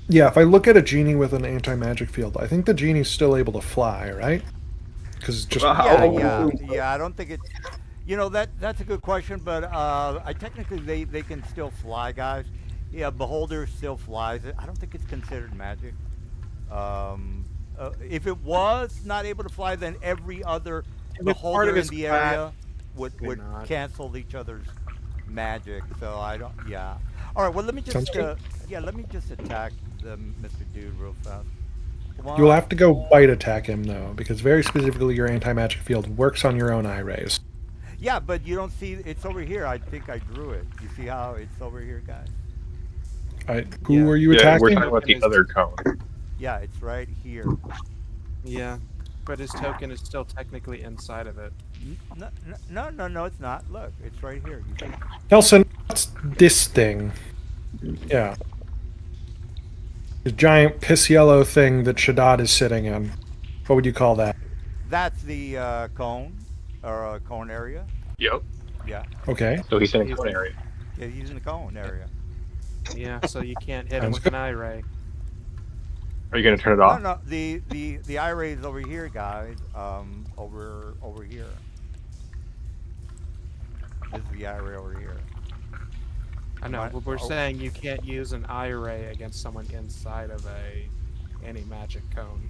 Yeah, if I look at a genie with an anti-magic field, I think the genie's still able to fly, right? Because it's just Well, Yeah, how- yeah. I don't think it's. That's a good question, but I technically they can still fly, guys. Yeah, beholder still flies. I don't think it's considered magic. Um, if it was not able to fly, then every other If it's part of beholder in his the class, area would probably not. cancel each other's magic. So I don't. Yeah. All right. Well, let me Sounds just. good. Let me just attack the Mr. Dude real fast. Come You'll on. have to go bite attack him though, because very specifically your anti-magic field works on your own eye rays. Yeah, but you don't see it's over here. I think I drew it. You see how it's over here, guys? Who Yeah. are you Yeah, we're attacking? talking about the other cone. Yeah, it's right here. Yeah, but his token is still technically inside of it. No, it's not. Look, it's right here. You see? Nelson, what's this thing? Yeah. The giant piss yellow thing that Shaddad is sitting in. What would you call that? That's the cone, or cone area. Yep. Yeah, Okay. So he's in a cone area. yeah, he's in the cone area. Yeah, so you can't hit him Sounds with an eye ray. Are you gonna turn it No, off? no, the eye ray is over here, guys. Over here. This is the eye ray over here. I know, Right. but we're Oh. saying you can't use an eye ray against someone inside of a anti-magic cone.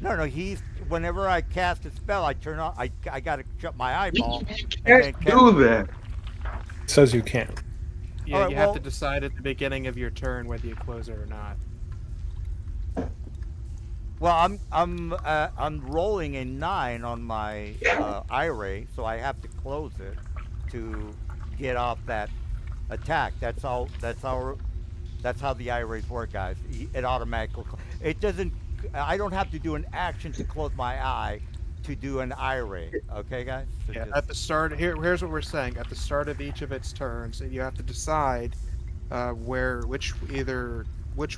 No, he's. Whenever I cast a spell, I turn on. I gotta shut my eyeball. can't do that. It says you can. Yeah, Alright, you have well- to decide at the beginning of your turn whether you close it or not. Well, I'm rolling a 9 on my eye ray, so I have to close it to get off that attack. That's all. That's how the eye rays work, guys. It automatically. It doesn't. I don't have to do an action to close my eye to do an eye ray. Okay, guys. So Yeah, just- at the start, here's what we're saying. At the start of each of its turns, you have to decide which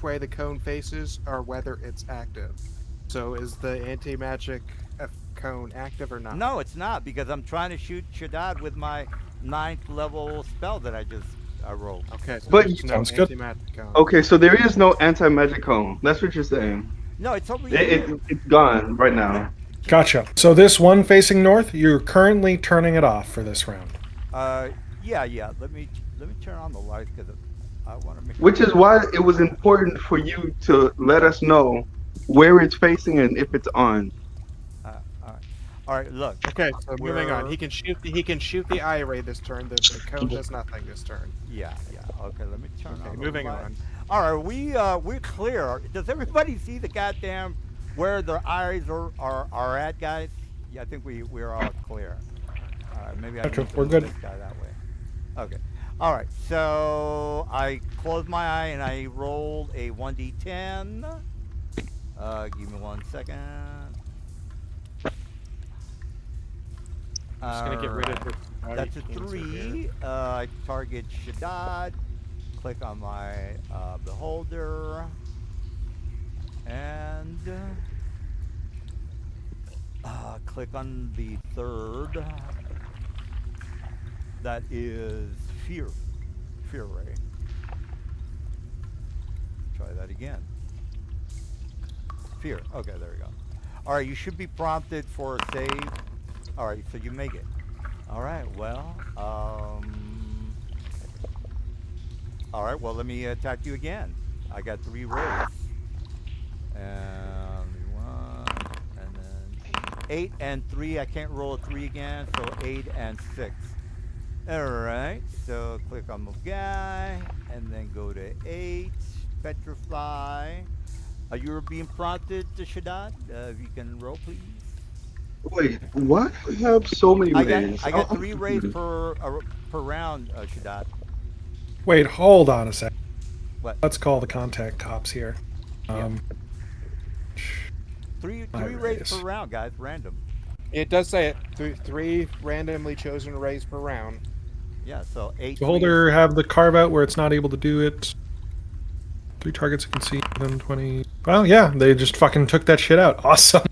way the cone faces or whether it's active. So is the anti-magic cone active or not? No, it's not because I'm trying to shoot Shaddad with my 9th level spell that I rolled. Okay, so But- there's no Sounds good. anti-magic cone. Okay, so there is no anti-magic cone. That's what you're saying. No, it's over here. It's gone right now. Gotcha. So this one facing north, you're currently turning it off for this round. Yeah. Let me turn on the lights because I want to make. Which is why it was important for you to let us know where it's facing and if it's on. All right. Look. Okay, so moving on. We're- He can shoot the eye ray this turn. The cone does nothing this turn. Yeah. Okay. Let me turn Okay, on. moving the light. on. All right. We're clear. Does everybody see the goddamn where their eyes are at, guys? Yeah, I think we're all clear. All right. Maybe I Okay, need to we're move good. this guy that way. Okay. All right. So I closed my eye and I rolled a 1d10. Give me 1 second. Just gonna get rid of Alright. this. That's a 3. I target Shaddad. Click on my beholder. And click on the 3rd. That is Fear. Fear Ray. Try that again. Fear. Okay, there we go. Alright, you should be prompted for a save. Alright, so you make it. Alright, well, alright, well, let me attack you again. I got 3 rays. And 1, and then 8 and 3. I can't roll a 3 again, so 8 and 6. Alright, so click on move guy, and then go to 8, petrify. You're being prompted to Shaddad. If you can roll, please. Wait, why do I have so many rays? I got 3 rays per round, Shaddad. Wait, hold on a sec. What? Let's call the contact cops here. Three My rays rays. per round, guys. Random. It does say it. Three randomly chosen rays per round. Yeah, so 8. Beholder have the carve out where it's not able to do it. 3 targets you can see within 20. Well, yeah, they just fucking took that shit out. Awesome.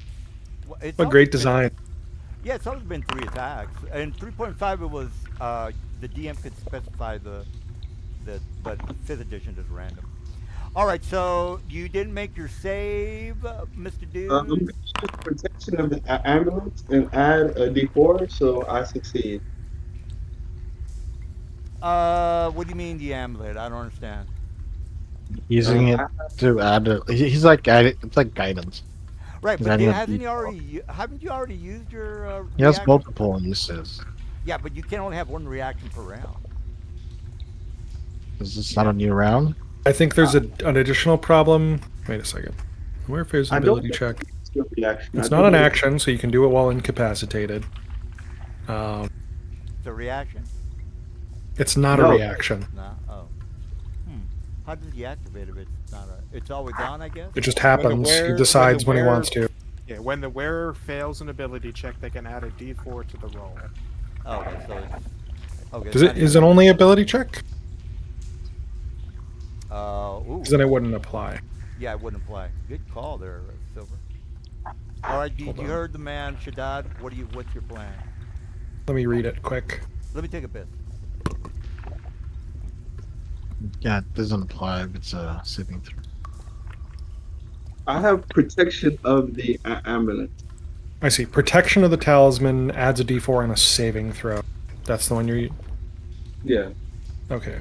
It's What always great been- design. Yeah, it's always been 3 attacks. And 3.5 it was the DM could specify the but 5th edition is random. All right, so you didn't make your save, Mr. I'm Dude. gonna use protection of the ambulance and add a D4, so I succeed. What do you mean the amulet? I don't understand. Using it I, to add. He's like it's like guidance. Right, He's but adding a hasn't he D4. already? Haven't you already used your He has reaction? multiple uses. Yeah, but you can only have one reaction per round. Is this not a new round? I think there's an additional problem. Wait a second. Warfare's I don't ability think check. it's a reaction. It's I not do an believe- action, so you can do it while incapacitated. It's a reaction. It's not No. a reaction. No. Oh. How does he activate it? It's not a. It's always on, I guess. It just When the happens. wearer- He decides when he wearer- wants to. Yeah, when the wearer fails an ability check, they can add a D4 to the roll. Oh, okay, so it's. Okay. Is it? Is it only ability check? Ooh. 'Cause then it wouldn't apply. Yeah, it wouldn't apply. Good call there, Silver. All right, you Hold on. heard the man, Shaddad. What's your plan? Let me read it quick. Let me take a piss. Yeah, it doesn't apply if it's a saving throw. I have protection of the ambulance. I see. Protection of the talisman adds a D4 on a saving throw. That's the one you're. Yeah. Okay.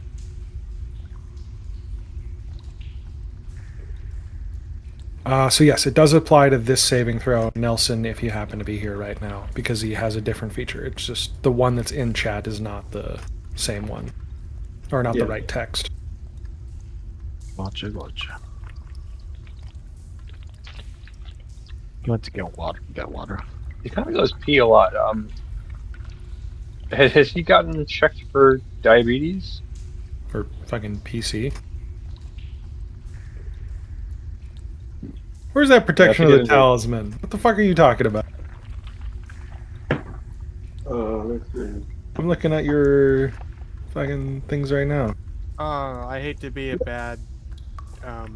So yes, it does apply to this saving throw, Nelson, if you happen to be here right now, because he has a different feature. It's just the one that's in chat is not the same one, or not Yeah. the right text. Gotcha. You want to get water? Get water. He kind of goes pee a lot. Has he gotten checked for diabetes? Or fucking PC. Where's that protection Yeah, of I the think it is. talisman? What the fuck are you talking about? Let's see. I'm looking at your fucking things right now. I hate to be a bad, I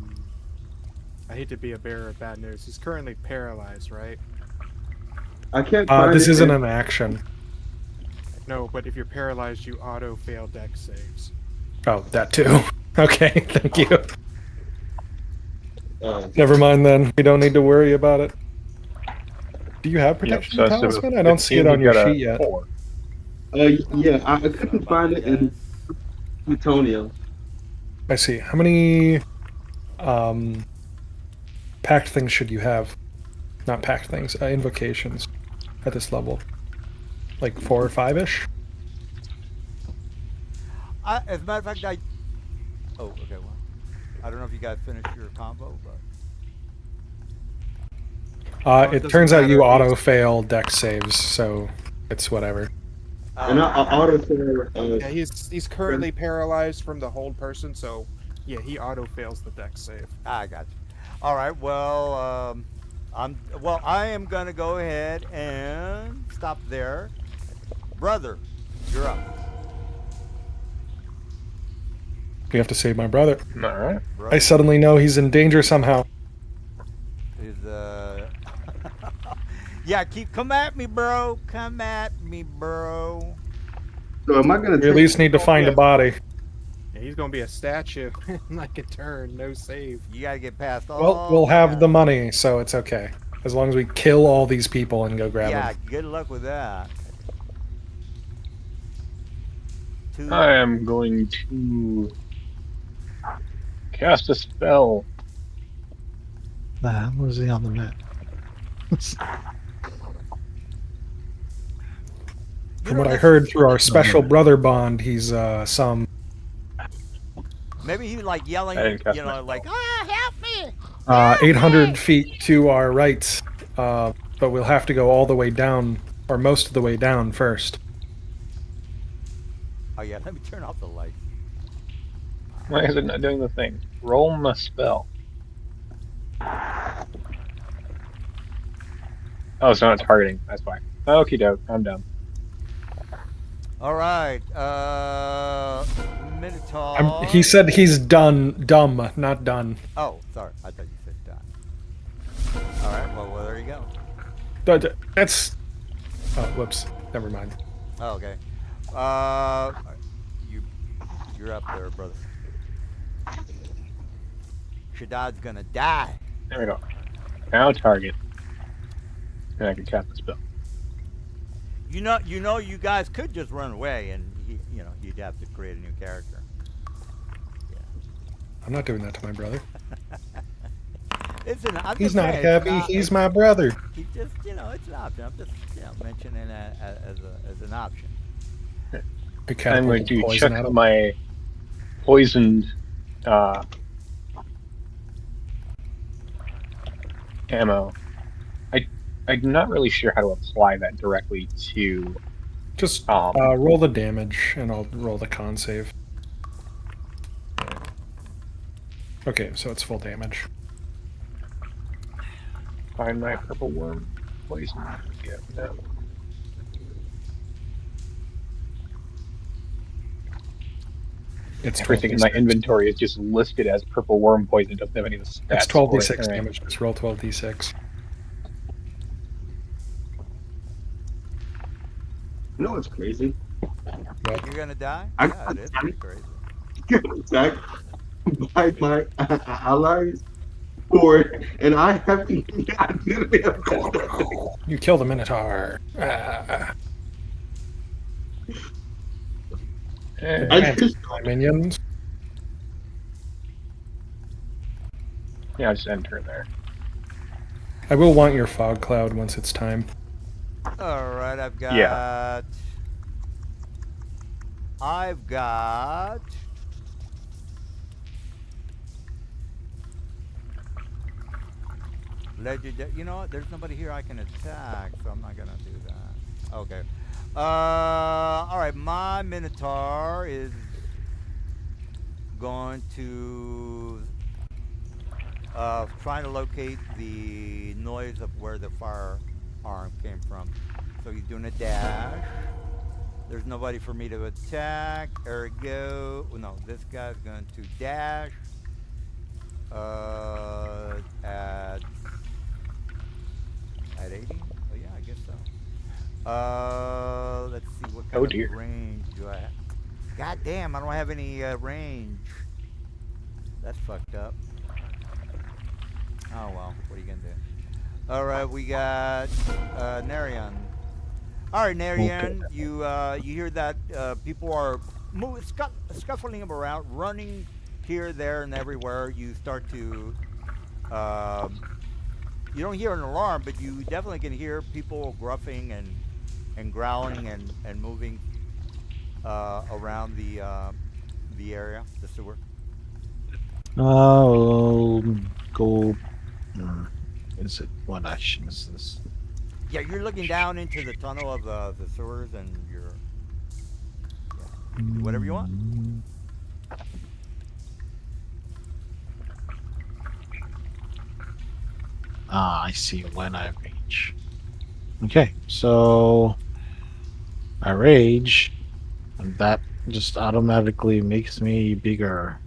hate to be a bearer of bad news. He's currently paralyzed, right? I can't find This it isn't in- an action. No, but if you're paralyzed, you auto fail dex saves. Oh, that too. Okay, thank you. Uh, Never mind then. We don't need to worry about it. Do you have Yep, protection so of instead of talisman? I don't see it 15, on you your got a sheet yet. 4. yeah, I couldn't find it in Plutonio. I see. How many packed things should you have? Not packed things, invocations at this level. Like 4 or 5-ish? As a matter of fact, Oh, okay. Well, I don't know if you guys finished your combo, but. Well, it It doesn't turns out you matter. auto fail dex saves, so it's whatever. And I auto fail. Yeah, he's currently paralyzed from the hold person, so yeah, he auto fails the dex save. I got you. All right. Well, I am gonna go ahead and stop there. Brother, you're up. You have to save my brother. All right. Brother I suddenly know he's in danger somehow. is yeah, come at me, bro. Come at me, bro. So am I gonna? We at least need to find a body. Yeah, he's gonna be a statue in like a turn, no save. You gotta get past all. Well, we'll have that. the money, so it's okay. As long as we kill all these people and go grab Yeah, them. good luck with that. Two. I am going to cast a spell. Nah, was he on the net? From what I heard through our special brother bond, he's some Maybe he like yelling, I didn't cast you my know, like, spell. help me! 800 feet to our right, but we'll have to go all the way down, or most of the way down first. Oh yeah, let me turn off the light. Why is it not doing the thing? Roll my spell. Oh, so not targeting. That's why. Okie doke. I'm down. All right, Minotaur. He said he's dumb, not done. Oh, sorry, I thought you said done. All right, well, there you go. That's. Oh, whoops. Never mind. Oh, okay. You're up there, brother. Shaddad's gonna die. There we go. Now target. And I can cast the spell. You guys could just run away, and you'd have to create a new character. I'm not doing that to my brother. I'm He's just not saying, happy. He's my brother. He just, it's an option. I'm just, mentioning it as an option. I'm going to chuck my poisoned ammo. I'm not really sure how to apply that directly to. Just roll the damage, and I'll roll the con save. Okay, so it's full damage. Find my purple worm poison. Yeah, no. It's everything in my inventory is just listed as purple worm poison. It doesn't have any of the stats. It's 12d6 right. damage. Just roll 12d6. You know what's crazy? You're gonna die? I- Yeah, it is pretty crazy. Get attacked by my allies for it, and I haven't literally have done that. You kill the Minotaur. Ah. I just My minions. Yeah, I'll just enter there. I will want your fog cloud once it's time. All right, I've got. Yeah. I've got. Legendary. You know what? There's nobody here I can attack, so I'm not gonna do that. Okay. All right. My Minotaur is going to trying to locate the noise of where the firearm came from. So he's doing a dash. There's nobody for me to attack. Ergo, no, this guy's going to dash at 80. Oh yeah, I guess so. Let's see what kind of range do I have. God damn, I don't have any range. That's fucked up. Oh well, what are you gonna do? All right, we got Narion. All right, Narion, okay. You hear that people are scuffling around, running here, there, and everywhere. You start to you don't hear an alarm, but you definitely can hear people gruffing and growling and moving around the area, the sewer. I'll go. Is it what action is this? Yeah, you're looking down into the tunnel of the sewers, and you're do whatever you want. Ah, I see. When I rage. Okay, so I rage, and that just automatically makes me bigger.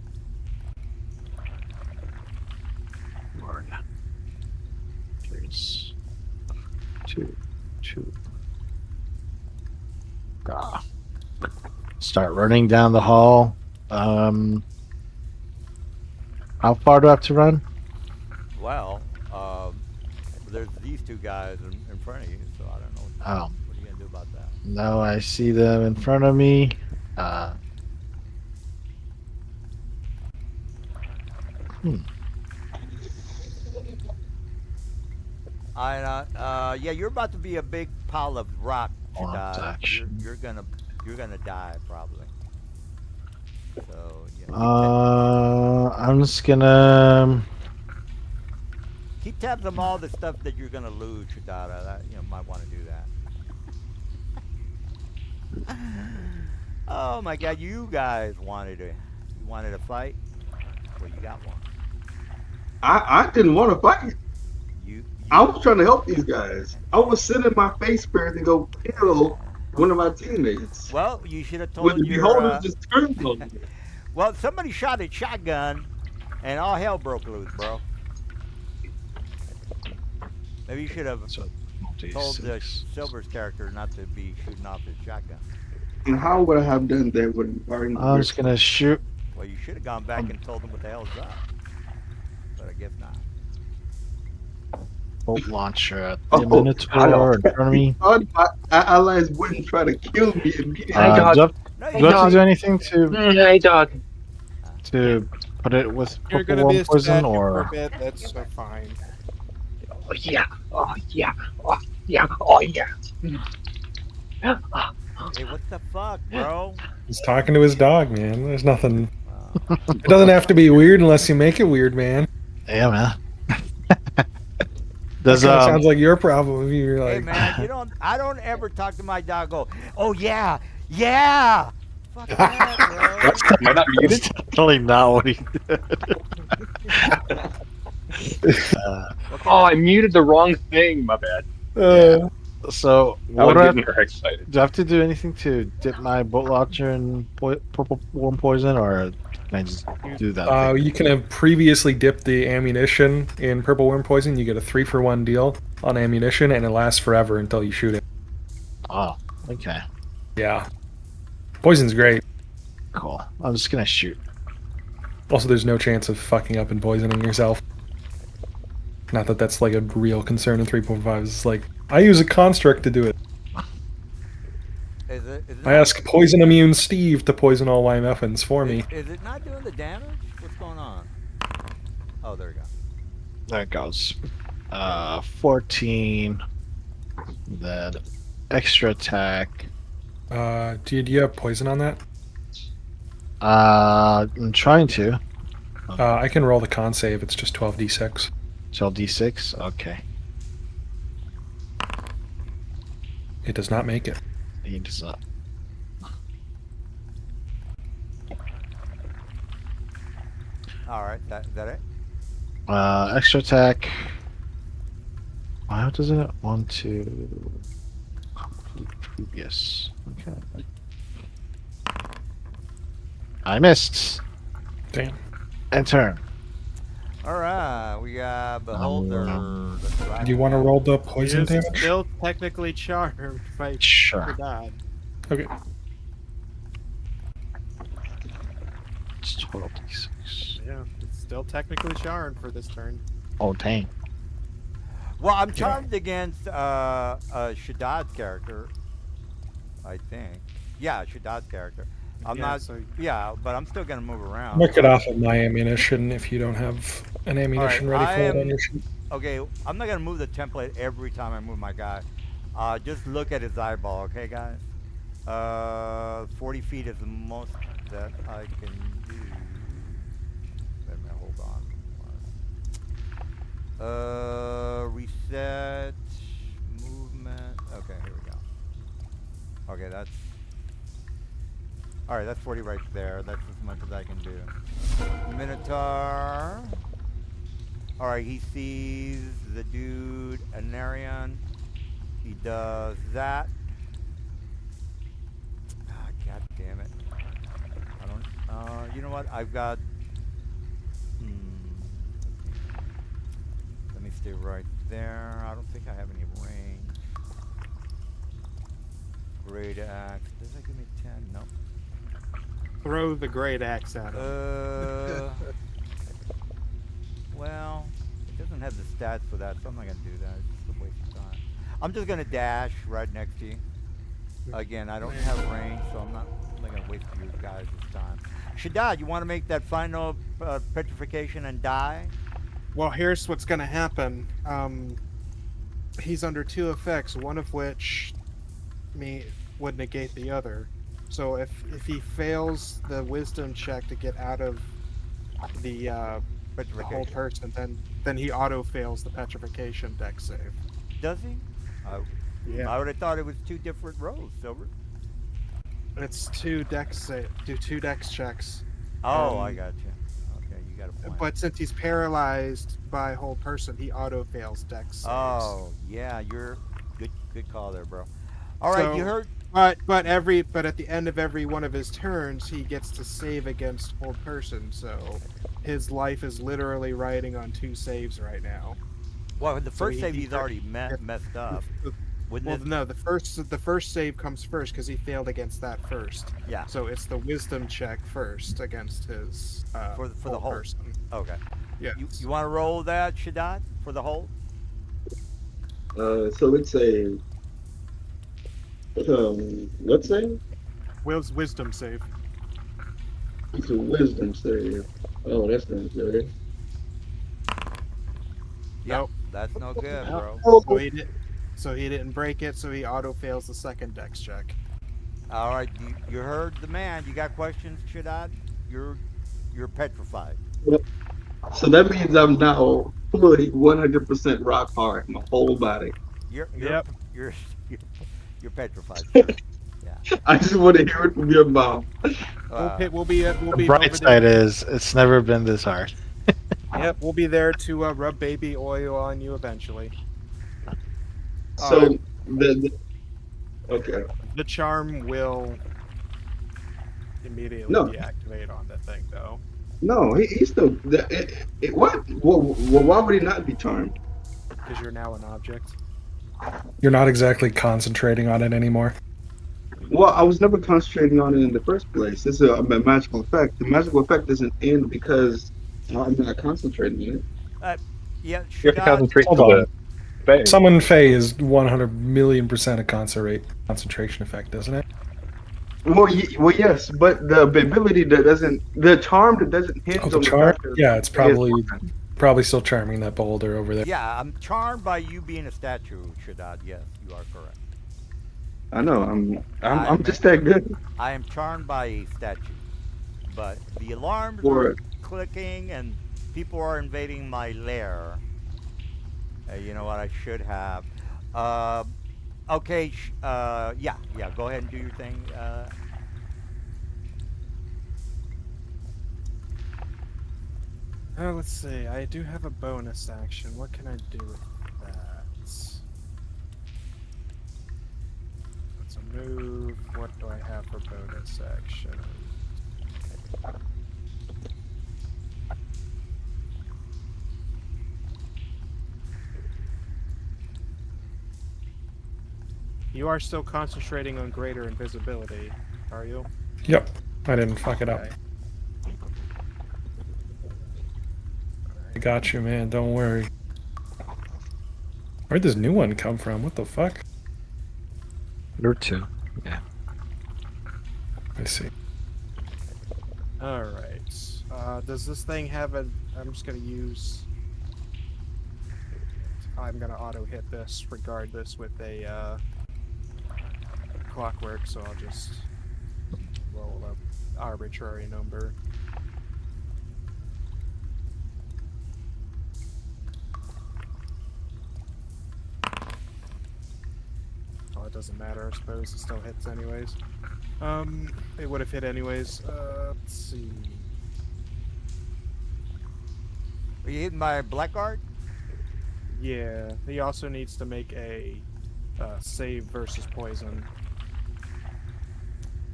There's two. Ah. Start running down the hall. How far do I have to run? Well, there's these two guys in front of you, so I don't know. What are you gonna do about that? Now I see them in front of me. Yeah, you're about to be a big pile of rock. Action. You're gonna die probably. So yeah. I'm just gonna keep tabs on all the stuff that you're gonna lose, Shadada. That might want to do that. Oh my God, you guys wanted a fight? Well, you got one. I didn't want to fight. I was trying to help these guys. I was sending my face spirit to go kill one of my teammates. Well, you should have told the beholders just turned on me. Well, somebody shot a shotgun, and all hell broke loose, bro. Maybe you should have told the Silver's character not to be shooting off his shotgun. And how would I have done that with I'm just gonna shoot. Well, you should have gone back and told them what the hell's up. but I guess not. Bolt launcher. Oh, The Minotaur in front of me. thought my allies wouldn't try to kill me immediately. Hey, dog. Do No, I have to do anything Hey, dog. to put it with You're purple gonna be worm a poison, stat for a or bit. That's fine. Oh, yeah. Oh, yeah. Oh, yeah. Oh, yeah. Hey, what the fuck, bro? He's talking to his dog, man. There's nothing. Wow. It doesn't have to be weird unless you make it weird, man. yeah, man. That Does kind of sounds like your problem. You're Hey like, man, I don't ever talk to my dog. Go, oh yeah, yeah. Fuck that, bro. Am I not muted? definitely not what he did. Oh, I muted the wrong thing. My bad. So I what was do I, getting her excited. do I have to do anything to dip my bolt launcher in purple worm poison, or can I just do that? thing? you can have previously dipped the ammunition in purple worm poison. You get a 3-for-1 deal on ammunition, and it lasts forever until you shoot it. Oh, okay, Yeah. Poison's great. cool. I'm just gonna shoot. Also, there's no chance of fucking up and poisoning yourself. Not that that's like a real concern in 3.5. It's like, I use a construct to do it. Is it I ask Poison Immune Steve to poison all my muffins for me. Is it not doing the damage? What's going on? Oh, there we go. There it goes. 14. Then extra attack. Do you have poison on that? I'm trying to. I can roll the con save. It's just 12d6. 12d6. Okay. It does not make it. He does not. All right, is that it? Extra attack. How does it want to complete previous? Okay. I missed. Damn. And turn. All right, we got Beholder. Do you want to roll the poison He is damage? still technically charmed by Sure. God. Okay. It's 12d6. Yeah, it's still technically charmed for this turn. Oh, dang. Well, I'm charmed against Shaddad's character, I think. Yeah, Shaddad's character. I'm Yeah, not. so- Yeah, but I'm still gonna move around. Mark it off of my ammunition if you don't have an ammunition Alright, ready for I it on am- your sheet. Okay, I'm not gonna move the template every time I move my guy. Just look at his eyeball, okay, guys? 40 feet is the most that I can do. Wait a minute, hold on. Reset, movement. Okay, here we go. Okay, that's. Alright, that's 40 right there. That's as much as I can do. Minotaur. Alright, he sees the dude, Anarion. He does that. Ah, god damn it. I don't, you know what? I've got, let me stay right there. I don't think I have any range. Great axe. Does that give me 10? Nope. Throw the great axe at him. Well, it doesn't have the stats for that, so I'm not gonna do that. It's just a waste of time. I'm just gonna dash right next to you. Again, I don't have range, so I'm not gonna waste you guys' time. Shaddad, you want to make that final petrification and die? Well, here's what's gonna happen. He's under two effects, one of which would negate the other. So if he fails the wisdom check to get out of the whole Petrification. person, then he auto fails the petrification dex save. Does he? Yeah, I would have thought it was two different rolls, Silver. it's two dex checks. Oh, I Um, got you. Okay, you got a point. But since he's paralyzed by whole person, he auto fails dex saves. Oh, yeah, you're good call there, bro. All right, So- you heard. But at the end of every one of his turns, he gets to save against whole person. So his life is literally riding on two saves right now. Well, the So first he- save he he's hurt- already messed up. Wouldn't Well, it? no, the first save comes first because he failed against that first. Yeah. So it's the wisdom check first against his For the whole- person. Okay. Yes. You want to roll that, Shaddad, for the hold? So let's say, let's say Will's wisdom save. it's a wisdom save. Oh, that's not good. Yeah, Nope. that's no good, Yeah. bro. So he didn't break it, so he auto fails the second dex check. All right, you heard the man. You got questions, Shaddad? You're petrified. Yep. So that means I'm now fully 100% rock hard, my whole body. You're you're Yep. you're you're, you're petrified, sir. Yeah. I just want to hear it from your mouth. We'll be The over bright there. side is it's never been this hard. Yep, we'll be there to rub baby oil on you eventually. So the okay. The charm will immediately No, deactivate on the thing, though, no, he's still. What? Well, why would he not be charmed? because you're now an object. You're not exactly concentrating on it anymore. Well, I was never concentrating on it in the first place. It's a magical effect. The magical effect doesn't end because I'm not concentrating on it. Yeah, You have to Shaddad. concentrate Hold for on. the phase. Summon Fey is 100,000,000% a concentration effect, isn't it? Well, yes, but the ability that doesn't, the charm that doesn't hinge Oh, on the the charm? fact that Yeah, it's is- probably still charming that boulder over there. Yeah, I'm charmed by you being a statue, Shaddad. Yes, you are correct. I know. I'm just that good. I am charmed by a statue, but the alarms Or are clicking and people are invading my lair. You know what? I should have. Okay. Yeah. Go ahead and do your thing. Let's see. I do have a bonus action. What can I do with that? That's a move. What do I have for bonus action? You are still concentrating on greater invisibility, are you? Yep, I didn't fuck it up. Okay. I got you, man. Don't worry. Where'd this new one come from? What the fuck? You're two. Yeah. I see. Alright. Does this thing have a... I'm just gonna use... I'm gonna auto-hit this regardless with a, clockwork, so I'll just roll an arbitrary number. Oh, it doesn't matter, I suppose. It still hits anyways. It would have hit anyways. Let's see. Are you hitting my blackguard? Yeah, he also needs to make a save versus poison.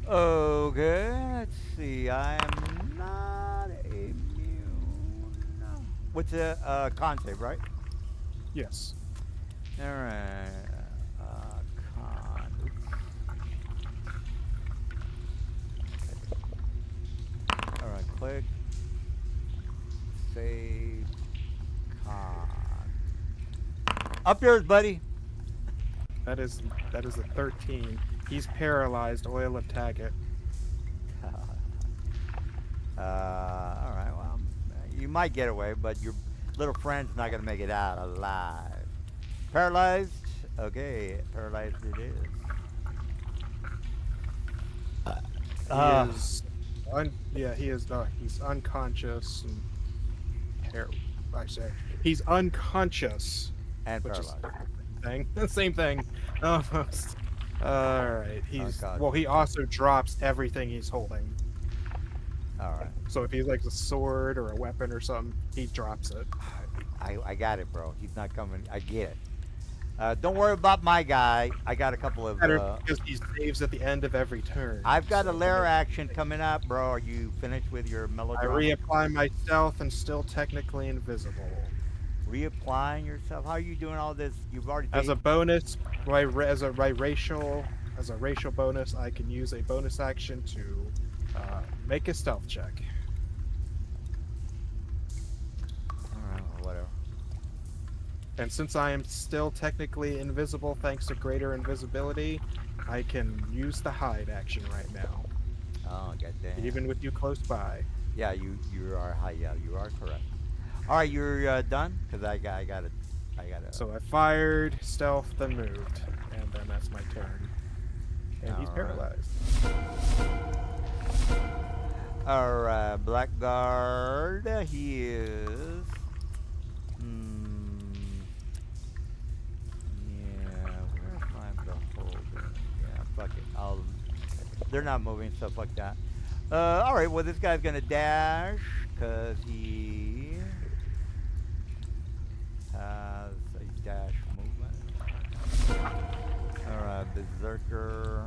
Okay, let's see. I am not immune. What's a con save, right? Yes. All right. Con. All right. Click. Save. Con. Up yours, buddy. That is a 13. He's paralyzed. Oil of Taggart. All right. Well, you might get away, but your little friend's not gonna make it out alive. Paralyzed. Okay, paralyzed it is. He is. He is. He's unconscious and. I say he's unconscious. And Which is paralyzed. the same thing. Almost. All right. Well. He also drops everything he's holding. All right. So if he's like a sword or a weapon or something, he drops it. I got it, bro. He's not coming. I get it. Don't worry about my guy. I got a couple of. Because he saves at the end of every turn. I've got a so lair action coming up, bro. Are you finished with your I melodrama? reapply my stealth and still technically invisible. Reapplying yourself? How are you doing all this? You've already As a taken- bonus, as a racial bonus, I can use a bonus action to make a stealth check. And since I am still technically invisible thanks to greater invisibility, I can use the hide action right now, Oh, goddamn. even with you close by. Yeah, you are high. Yeah, you are correct. All right, you're done because I got it. I got it. So I fired, stealth, then moved, and then that's my turn. And he's All right. paralyzed. All right, Blackguard. He is. Yeah, where's my beholder? Yeah, fuck it. They're not moving, stuff like that. All right, well, this guy's gonna dash because he has a dash movement. All right, Berserker.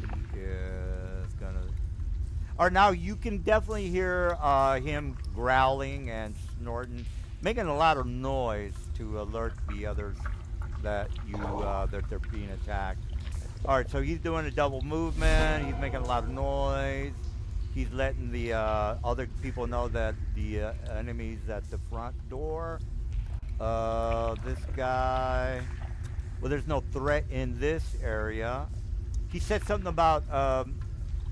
He is gonna. Or now you can definitely hear him growling and snorting, making a lot of noise to alert the others that that they're being attacked. All right, so he's doing a double movement. He's making a lot of noise. He's letting the other people know that the enemy's at the front door. This guy. Well, there's no threat in this area. He said something about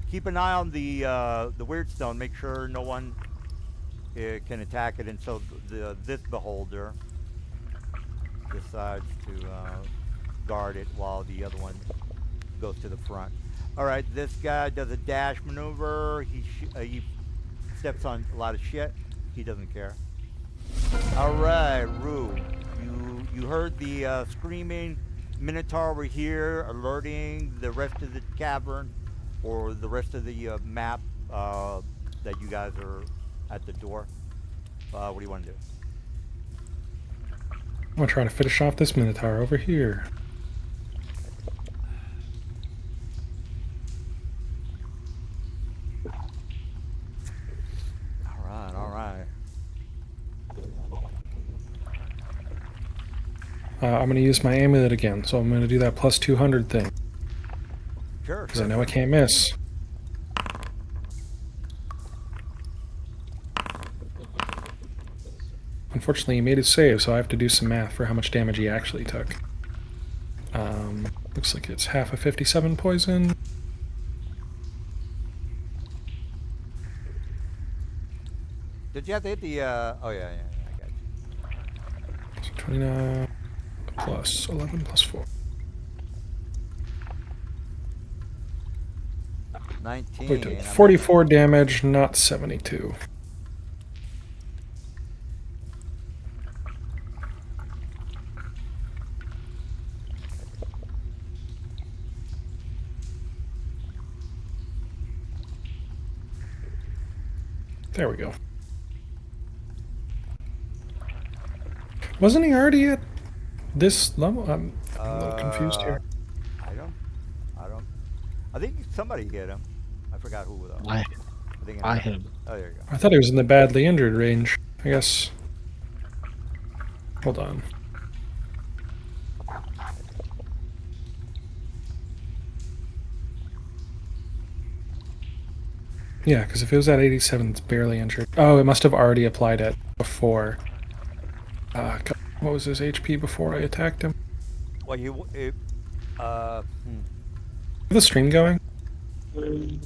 keep an eye on the weird stone. Make sure no one can attack it. And so this beholder decides to guard it while the other one goes to the front. All right, this guy does a dash maneuver. He steps on a lot of shit. He doesn't care. All right, Rue, you heard the screaming Minotaur over here, alerting the rest of the cavern or the rest of the map that you guys are at the door. What do you want to do? I'm gonna try to finish off this Minotaur over here. All right. I'm gonna use my amulet again, so I'm gonna do that plus 200 thing. Sure. Because I know I can't miss. Unfortunately, he made his save, so I have to do some math for how much damage he actually took. Looks like it's half of 57 poison. Did you have to hit the? Oh yeah, I got you. So 29 plus 11 plus 4. 19. We took 44 damage, not 72. There we go. Wasn't he already at this level? I'm a little confused here. I don't. I think somebody hit him. I forgot who though. I think hit him. Oh, there you go. I thought he was in the badly injured range. I guess. Hold on. Yeah, because if it was at 87, it's barely injured. Oh, it must have already applied it before. What was his HP before I attacked him? Well, Is the stream going?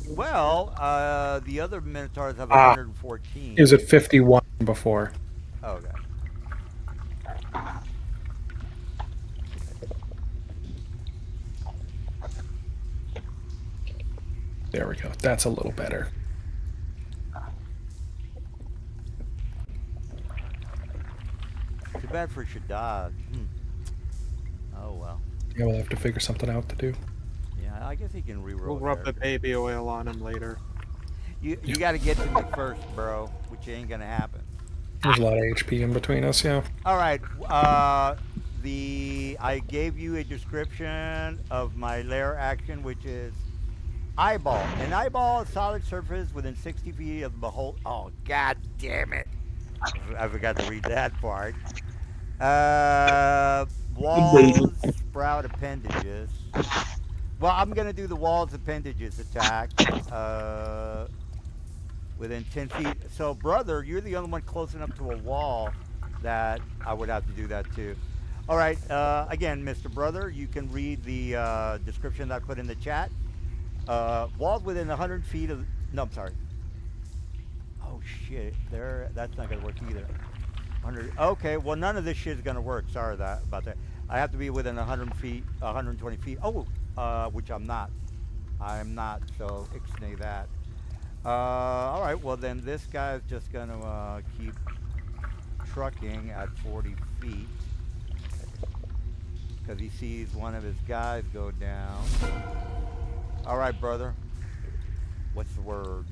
Well, the other Minotaurs have 114. He was at 51 before. Oh, okay. There we go. That's a little better. Too bad for Shaddad. Oh well. Yeah, we'll have to figure something out to do. Yeah, I guess he can reroll. We'll rub the baby oil on him later. You got to get to me first, bro, which ain't gonna happen. There's a lot of HP in between us, yeah. All right. I gave you a description of my lair action, which is eyeball. An eyeball is solid surface within 60 feet of the behold. Oh, god damn it! I forgot to read that part. Walls, sprout appendages. Well, I'm gonna do the walls appendages attack. Within 10 feet. So, brother, you're the only one close enough to a wall that I would have to do that too. All right. Again, Mr. Brother, you can read the description that I put in the chat. Walls within 100 feet of. No, I'm sorry. Oh shit! That's not gonna work either. 100. Okay. Well, none of this shit is gonna work. Sorry about that. I have to be within 100 feet, 120 feet. Oh, which I'm not. I'm not. So ixnay that. All right. Well, then this guy's just gonna keep trucking at 40 feet because he sees one of his guys go down. All right, brother. What's the word?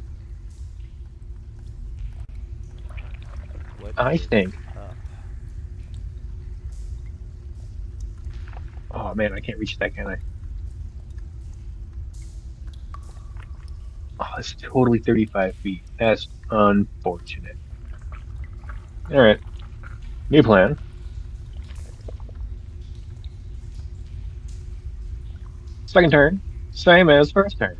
What I is think. up? Oh man, I can't reach that, can I? Oh, it's totally 35 feet. That's unfortunate. Alright. New plan. Second turn. Same as first turn.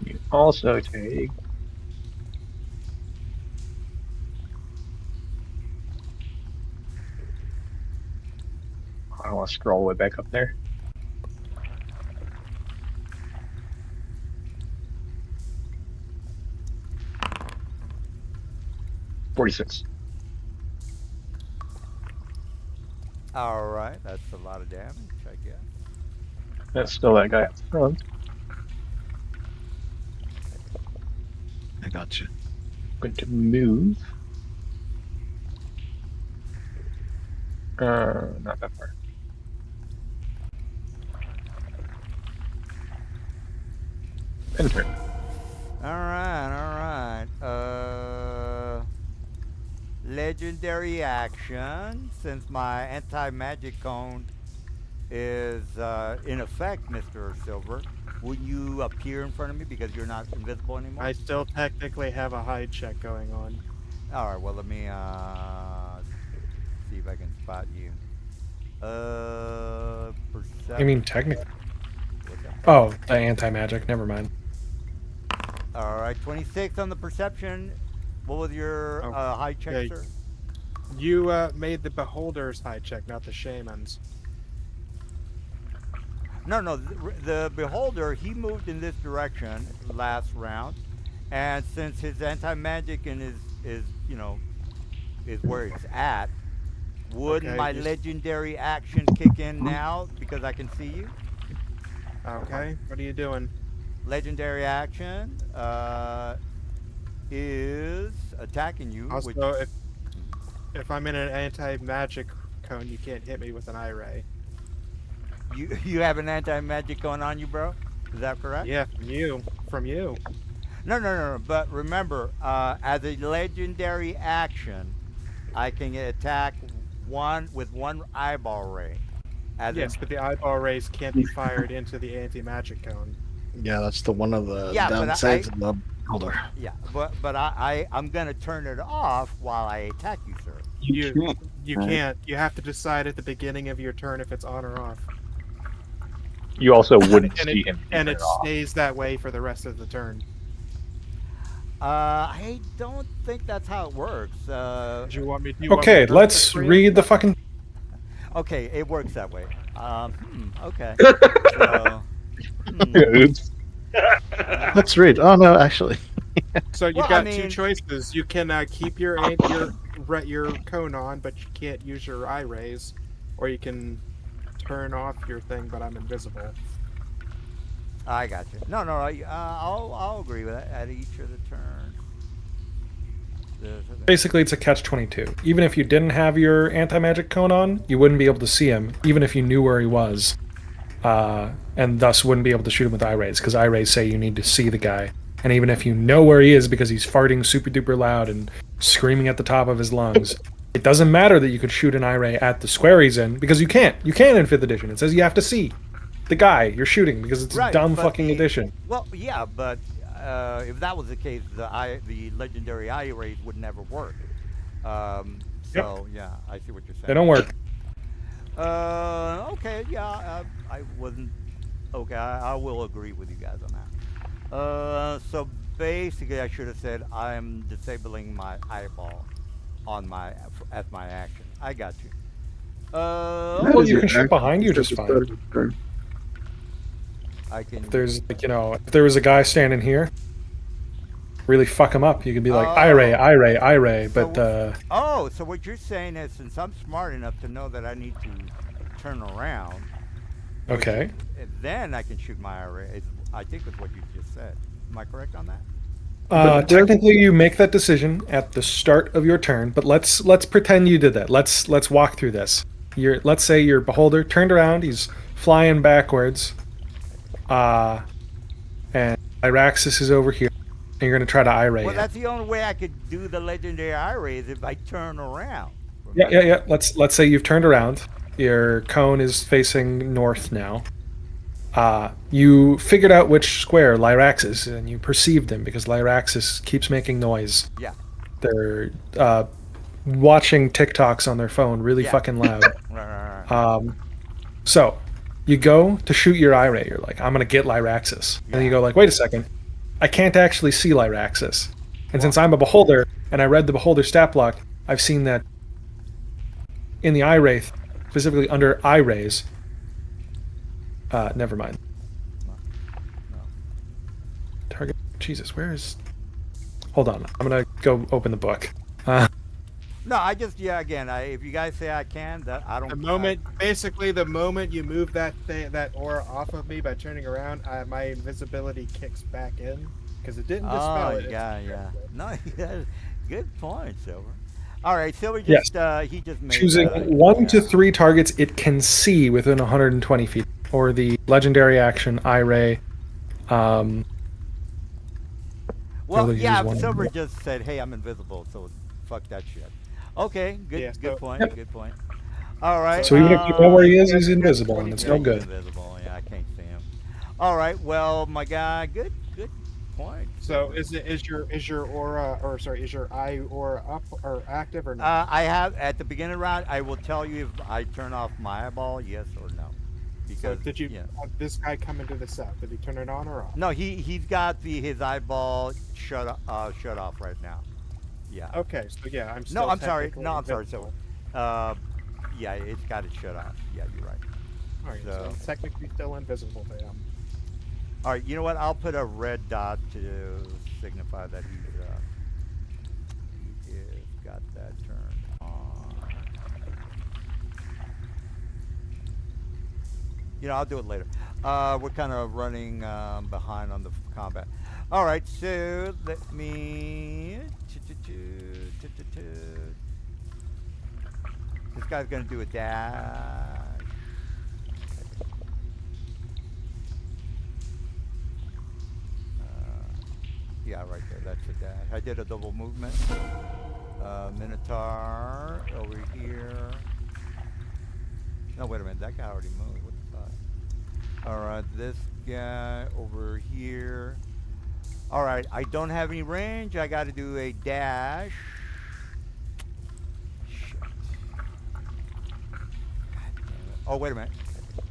You also take I want to scroll way back up there. $46. All right, that's a lot of damage, I guess. That's still that guy up front. I got you. Going to move. Not that far. End turn. All right, all right. Legendary action. Since my anti-magic cone is in effect, Mr. Silver, will you appear in front of me because you're not invisible anymore? I still technically have a hide check going on. All right, well, let me see if I can spot you. Perception. I mean, technically. What's that? Oh, the anti-magic. Never mind. All right, 26 on the perception. What was your high check, Okay. sir? You made the beholder's hide check, not the shaman's. No, the beholder, he moved in this direction last round, and since his anti-magic and is where it's at, would Okay, my you- legendary action kick in now because I can see you? Okay, what are you doing? Legendary action is attacking you. Also, which, if I'm in an anti-magic cone, you can't hit me with an eye ray. you have an anti-magic going on you, bro? Is that correct? Yeah, from you. No. But remember, as a legendary action, I can attack with one eyeball ray. Yes, but the eyeball rays can't be fired into the anti-magic cone. Yeah, that's the one of the Yeah, but downsides of the holder. Yeah, but I'm gonna turn it off while I attack you, sir. You can't. You have to decide at the beginning of your turn if it's on or off. You also wouldn't And see it, him. and turn it off. stays that way for the rest of the turn. I don't think that's how it works. Do you want me? Do you want me Okay, to run let's it for you? read the fucking. Okay, it works that way. Okay. So, Oops. Let's read. Oh no, actually. So you've Well, I got mean- two choices. You can keep your cone on, but you can't use your eye rays, or you can turn off your thing, but I'm invisible. I got you. No, I'll agree with that. At each of the turns. Basically, it's a catch-22. Even if you didn't have your anti-magic cone on, you wouldn't be able to see him, even if you knew where he was, and thus wouldn't be able to shoot him with eye rays, because eye rays say you need to see the guy. And even if you know where he is because he's farting super duper loud and screaming at the top of his lungs, it doesn't matter that you could shoot an eye ray at the square he's in, because you can't. You can't in 5th edition. It says you have to see. the guy you're shooting because it's a Right, dumb but fucking the- addition. Well, yeah, but if that was the case, the legendary eye rays would never work. So yeah, I see what you're saying. They don't work. Okay, yeah, I wasn't. Okay, I will agree with you guys on that. So basically, I should have said I'm disabling my eyeball on my as my action. I got you. That Well, is you your can shoot action. behind you It's at just the fine. start of your turn. I can. If there's like if there was a guy standing here, really fuck him up. You could be like eye ray, eye ray, eye ray. So But Oh, so what you're saying is, since I'm smart enough to know that I need to turn around, okay. then I can shoot my array. I think is what you just said. Am I correct on that? But Technically, you make that decision at the start of your turn. But let's pretend you did that. Let's walk through this. Let's say your beholder turned around. He's flying backwards. And Iraxis is over here, and you're gonna try to eye ray Well, him. that's the only way I could do the legendary eye rays if I turn around. Yeah. Let's say you've turned around. Your cone is facing north now. You figured out which square Lyraxis, and you perceived him because Lyraxis keeps making noise. Yeah. They're watching TikToks on their phone really Yeah. fucking loud. Right. So you go to shoot your eye ray. You're like, I'm gonna get Lyraxis, and then you go like, wait a second, I can't actually see Lyraxis, and since I'm a beholder and I read the beholder stat block, I've seen that in the eye wraith, specifically under eye rays. Never mind. No. Target. Jesus, where is? Hold on. I'm gonna go open the book. No, I just again. If you guys say I can, that I don't. Basically, the moment you move that aura off of me by turning around, my invisibility kicks back in because it didn't dispel Oh it. yeah. No, yeah, good point, Silver. All right, Silver Yes. he just made Choosing 1 to 3 targets it can see within 120 feet, or the legendary action eye ray. Well, Really yeah, use one. Silver just said, "Hey, I'm invisible," so fuck that shit. Okay, good, Yeah, good so- point. Yep. Good point. All right. So even if you know where he is, he's yeah, invisible, yeah, and it's yeah, no he's good. Invisible. Yeah, I can't see him. All right. Well, my guy, good point. So is your aura, or sorry, is your eye aura up or active or not? I have at the beginning of the round. I will tell you if I turn off my eyeball, yes or no. So Because did you yeah. have this guy come into the set? Did he turn it on or off? No, he's got his eyeball shut off right now. Yeah. Okay, so yeah, I'm still No, I'm sorry. technically No, I'm sorry. invisible. So, yeah, it's got it shut off. Yeah, you're right. All right, so so- I'm technically still invisible to him. All right, you know what? I'll put a red dot to signify that he is got that turned on. You know, I'll do it later. We're kind of running behind on the combat. All right, so let me. This guy's gonna do a dash. Yeah, right there. That's a dash. I did a double movement. Minotaur over here. No, wait a minute. That guy already moved. What the fuck? All right, this guy over here. All right, I don't have any range. I got to do a dash. Shit. God damn it. Oh, wait a minute.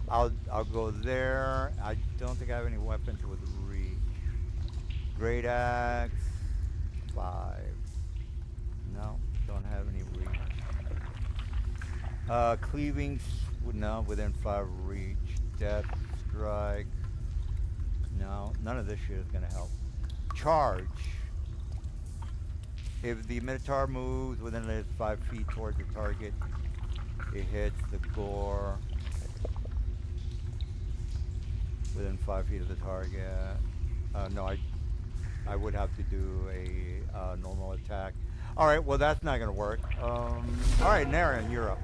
I'll go there. I don't think I have any weapons with reach. Great axe, 5. No, don't have any reach. Cleaving, no, within 5 reach. Death strike. No, none of this shit is gonna help. Charge. If the Minotaur moves within 5 feet towards the target, it hits the gore within 5 feet of the target. No, I would have to do a normal attack. All right, well that's not gonna work. All right, Naren, you're up.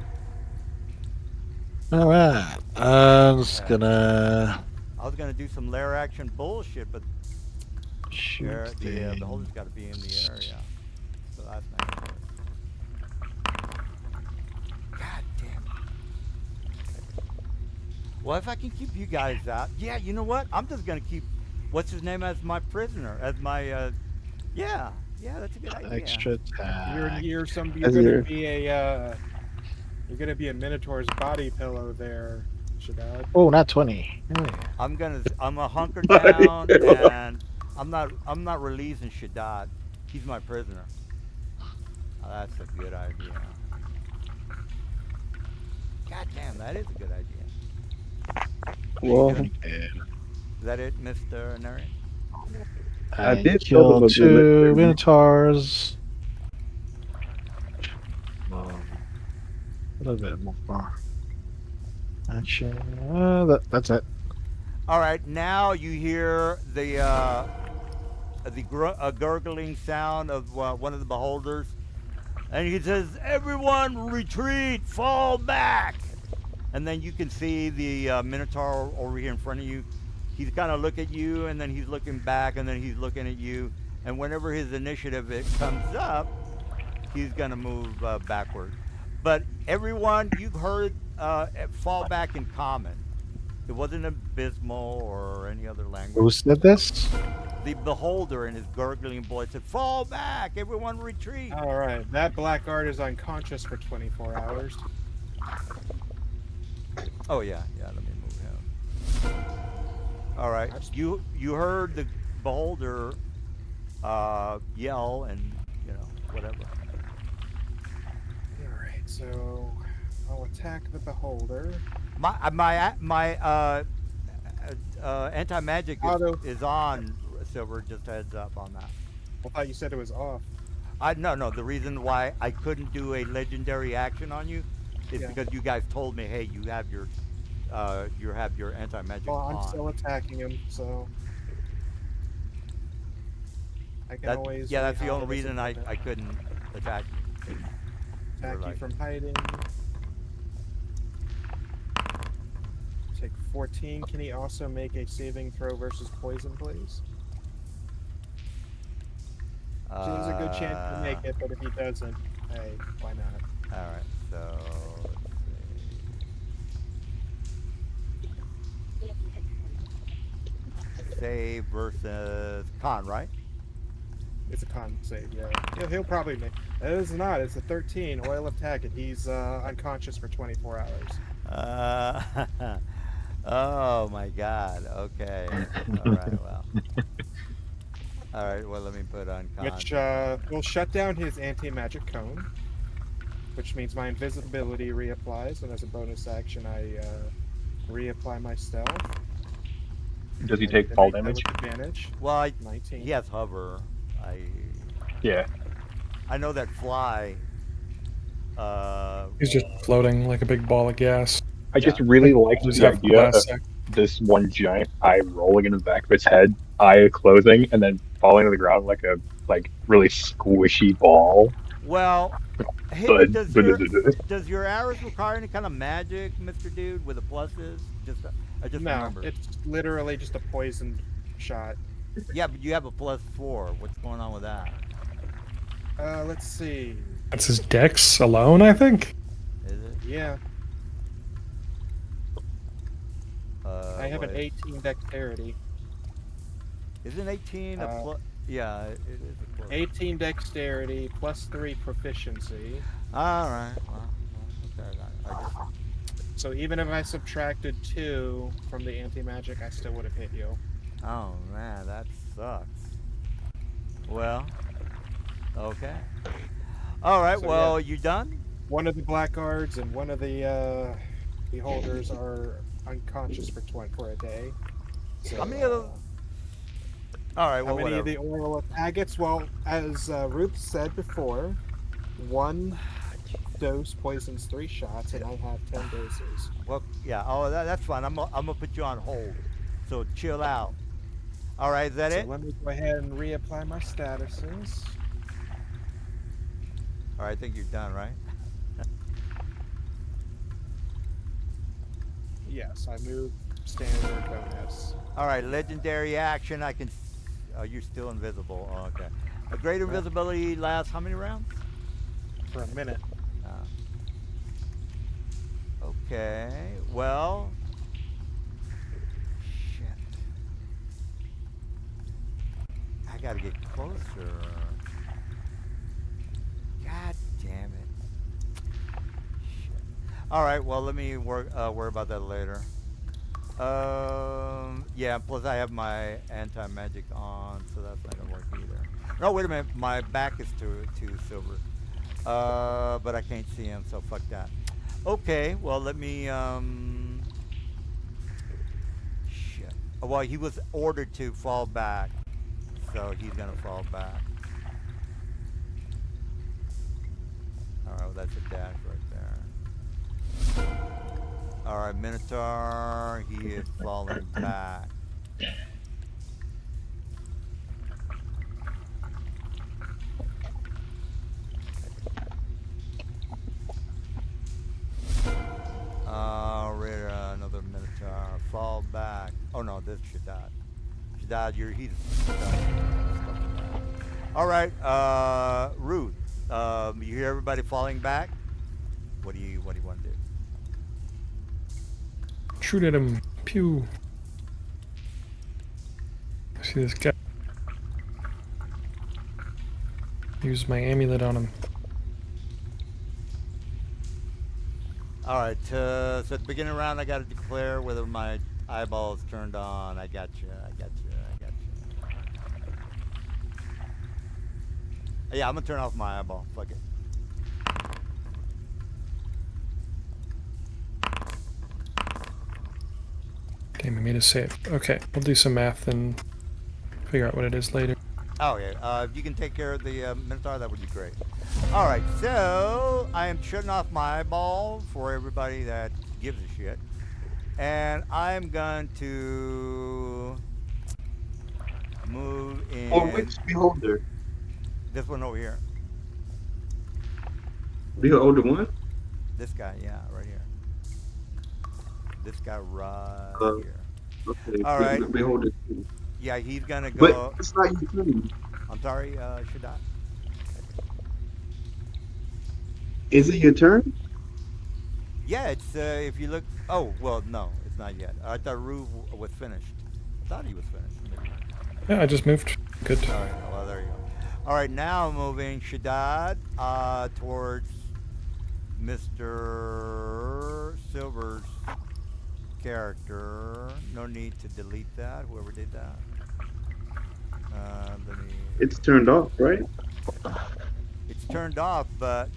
All right. I'm just gonna I was gonna do some lair action bullshit, but shoot the beholder's got to be in the area, so that's not gonna work. God damn it. Well, if I can keep you guys out, yeah. You know what? I'm just gonna keep what's his name as my prisoner, as my yeah, yeah. That's a good idea. Extra attack. You're As gonna your be a you're gonna be a Minotaur's body pillow there, Shaddad. Oh, not 20. Yeah. I'm gonna hunker Body down, pillow. and I'm not releasing Shaddad. He's my prisoner. Oh, that's a good idea. God damn, that is a good idea. well, Is that it, Mr. Neri? I And did tell them kill of your 2 legendary. Minotaurs. A little bit more action. That's it. All right, now you hear the gurgling sound of one of the beholders, and he says, "Everyone retreat, fall back." And then you can see the Minotaur over here in front of you. He's kind of looking at you, and then he's looking back, and then he's looking at you. And whenever his initiative it comes up, he's gonna move backward. But everyone, you've heard fall back in common. It wasn't abysmal or any other language. Who said this? The beholder in his gurgling voice said, "Fall back! Everyone retreat!" All right, that blackguard is unconscious for 24 hours. Oh yeah, yeah. Let me move him. All right, you heard the beholder yell and whatever. All right, so I'll attack the beholder. My anti magic is on, Silver. Just a heads up on that. I thought you said it was off. No. The reason why I couldn't do a legendary action on you is Yeah. because you guys told me, hey, you have your anti magic Well, on. I'm still attacking him, so I can always. That's the rehide only as a reason I weapon. couldn't attack you. Attack you like- from hiding. Take 14. Can he also make a saving throw versus poison, please? There's a good chance he'll make it, but if he doesn't, hey, why not? All right, so let's see. Save versus con, right? It's a con save, yeah. He'll probably make. It is not. It's a 13. Oil of Taggart. He's unconscious for 24 hours. Oh my God. Okay. All right. Well. All right. Well, let me put on con. Which will shut down his anti-magic cone. Which means my invisibility reapplies, and as a bonus action, I reapply my stealth. Does he And take I fall make that damage? with advantage. Well, 19. he has hover. Yeah. I know that fly. He's just floating like a big ball of gas. I just really like Just the have idea of last sec. this one giant eye rolling into the back of its head, eye closing, and then falling to the ground like a really squishy ball. Well, hey, But does your arrows require any kind of magic, Mr. Dude, with the pluses? I just No, remembered. it's literally just a poisoned shot. Yeah, but you have a +4. What's going on with that? Let's see. That's his dex alone, I think. Is it? Yeah, I have what an 18 dexterity. Isn't 18 a Uh, plus? Yeah, it is a plus. 18 dexterity plus 3 proficiency. All right. Well, okay. I just, So even if I subtracted 2 from the anti-magic, I still would have hit you. oh man, that sucks. Well, okay. All right. So, well, you done? One of the blackguards and one of the beholders are unconscious for a day. So, How many of those? All right. How Well, many whatever. of the oral agates? Well, as Ruth said before, 1 dose poisons 3 shots, and I have 10 doses. Well, yeah. Oh, that's fine. I'm gonna put you on hold. So chill out. All right. Is that So it? let me go ahead and reapply my statuses. All right. I think you're done, right? Yes, I move standard bonus. All right. Legendary action. I can. Oh, you're still invisible. Oh, okay. A great invisibility lasts how many rounds? For a minute. Okay. Well, gotta get closer. God damn it. Shit. All right, well, let me worry about that later. Yeah, plus I have my anti-magic on, so that's not gonna work either. No, wait a minute, my back is to silver. But I can't see him, so fuck that. Okay, well, let me, shit. Well, he was ordered to fall back, so he's gonna fall back. Alright, well, that's a dash right there. Alright, Minotaur, he is falling back. Another Minotaur, fall back. Oh no, this Shaddad. Shaddad, he's stuck. Alright, Ruth, you hear everybody falling back? What do you want to do? Shoot at him. Pew. I see this guy. Use my amulet on him. Alright, so at the beginning of the round, I got to declare whether my eyeball is turned on. I got you. Yeah, I'm going to turn off my eyeball. Fuck it. Damn, I made a save. Okay, I'll do some math and figure out what it is later. Oh, yeah. If you can take care of the Minotaur, that would be great. Alright, so I am shutting off my eyeball for everybody that gives a shit. And I'm going to move in. Oh, which beholder? This one over here. Beholder one? This guy, yeah, right here. This guy right here. Okay. All right. Beholder two. Yeah, he's gonna go. But it's not your turn. I'm sorry, Shaddad. Is it your turn? Yeah, it's if you look. Oh, well, no, it's not yet. I thought Rue was finished. I thought he was finished. Maybe. Yeah, I just moved. Good. All right, well, there you go. All right, now moving Shaddad towards Mr. Silver's character. No need to delete that. Whoever did that. It's turned off, right? It's turned off, but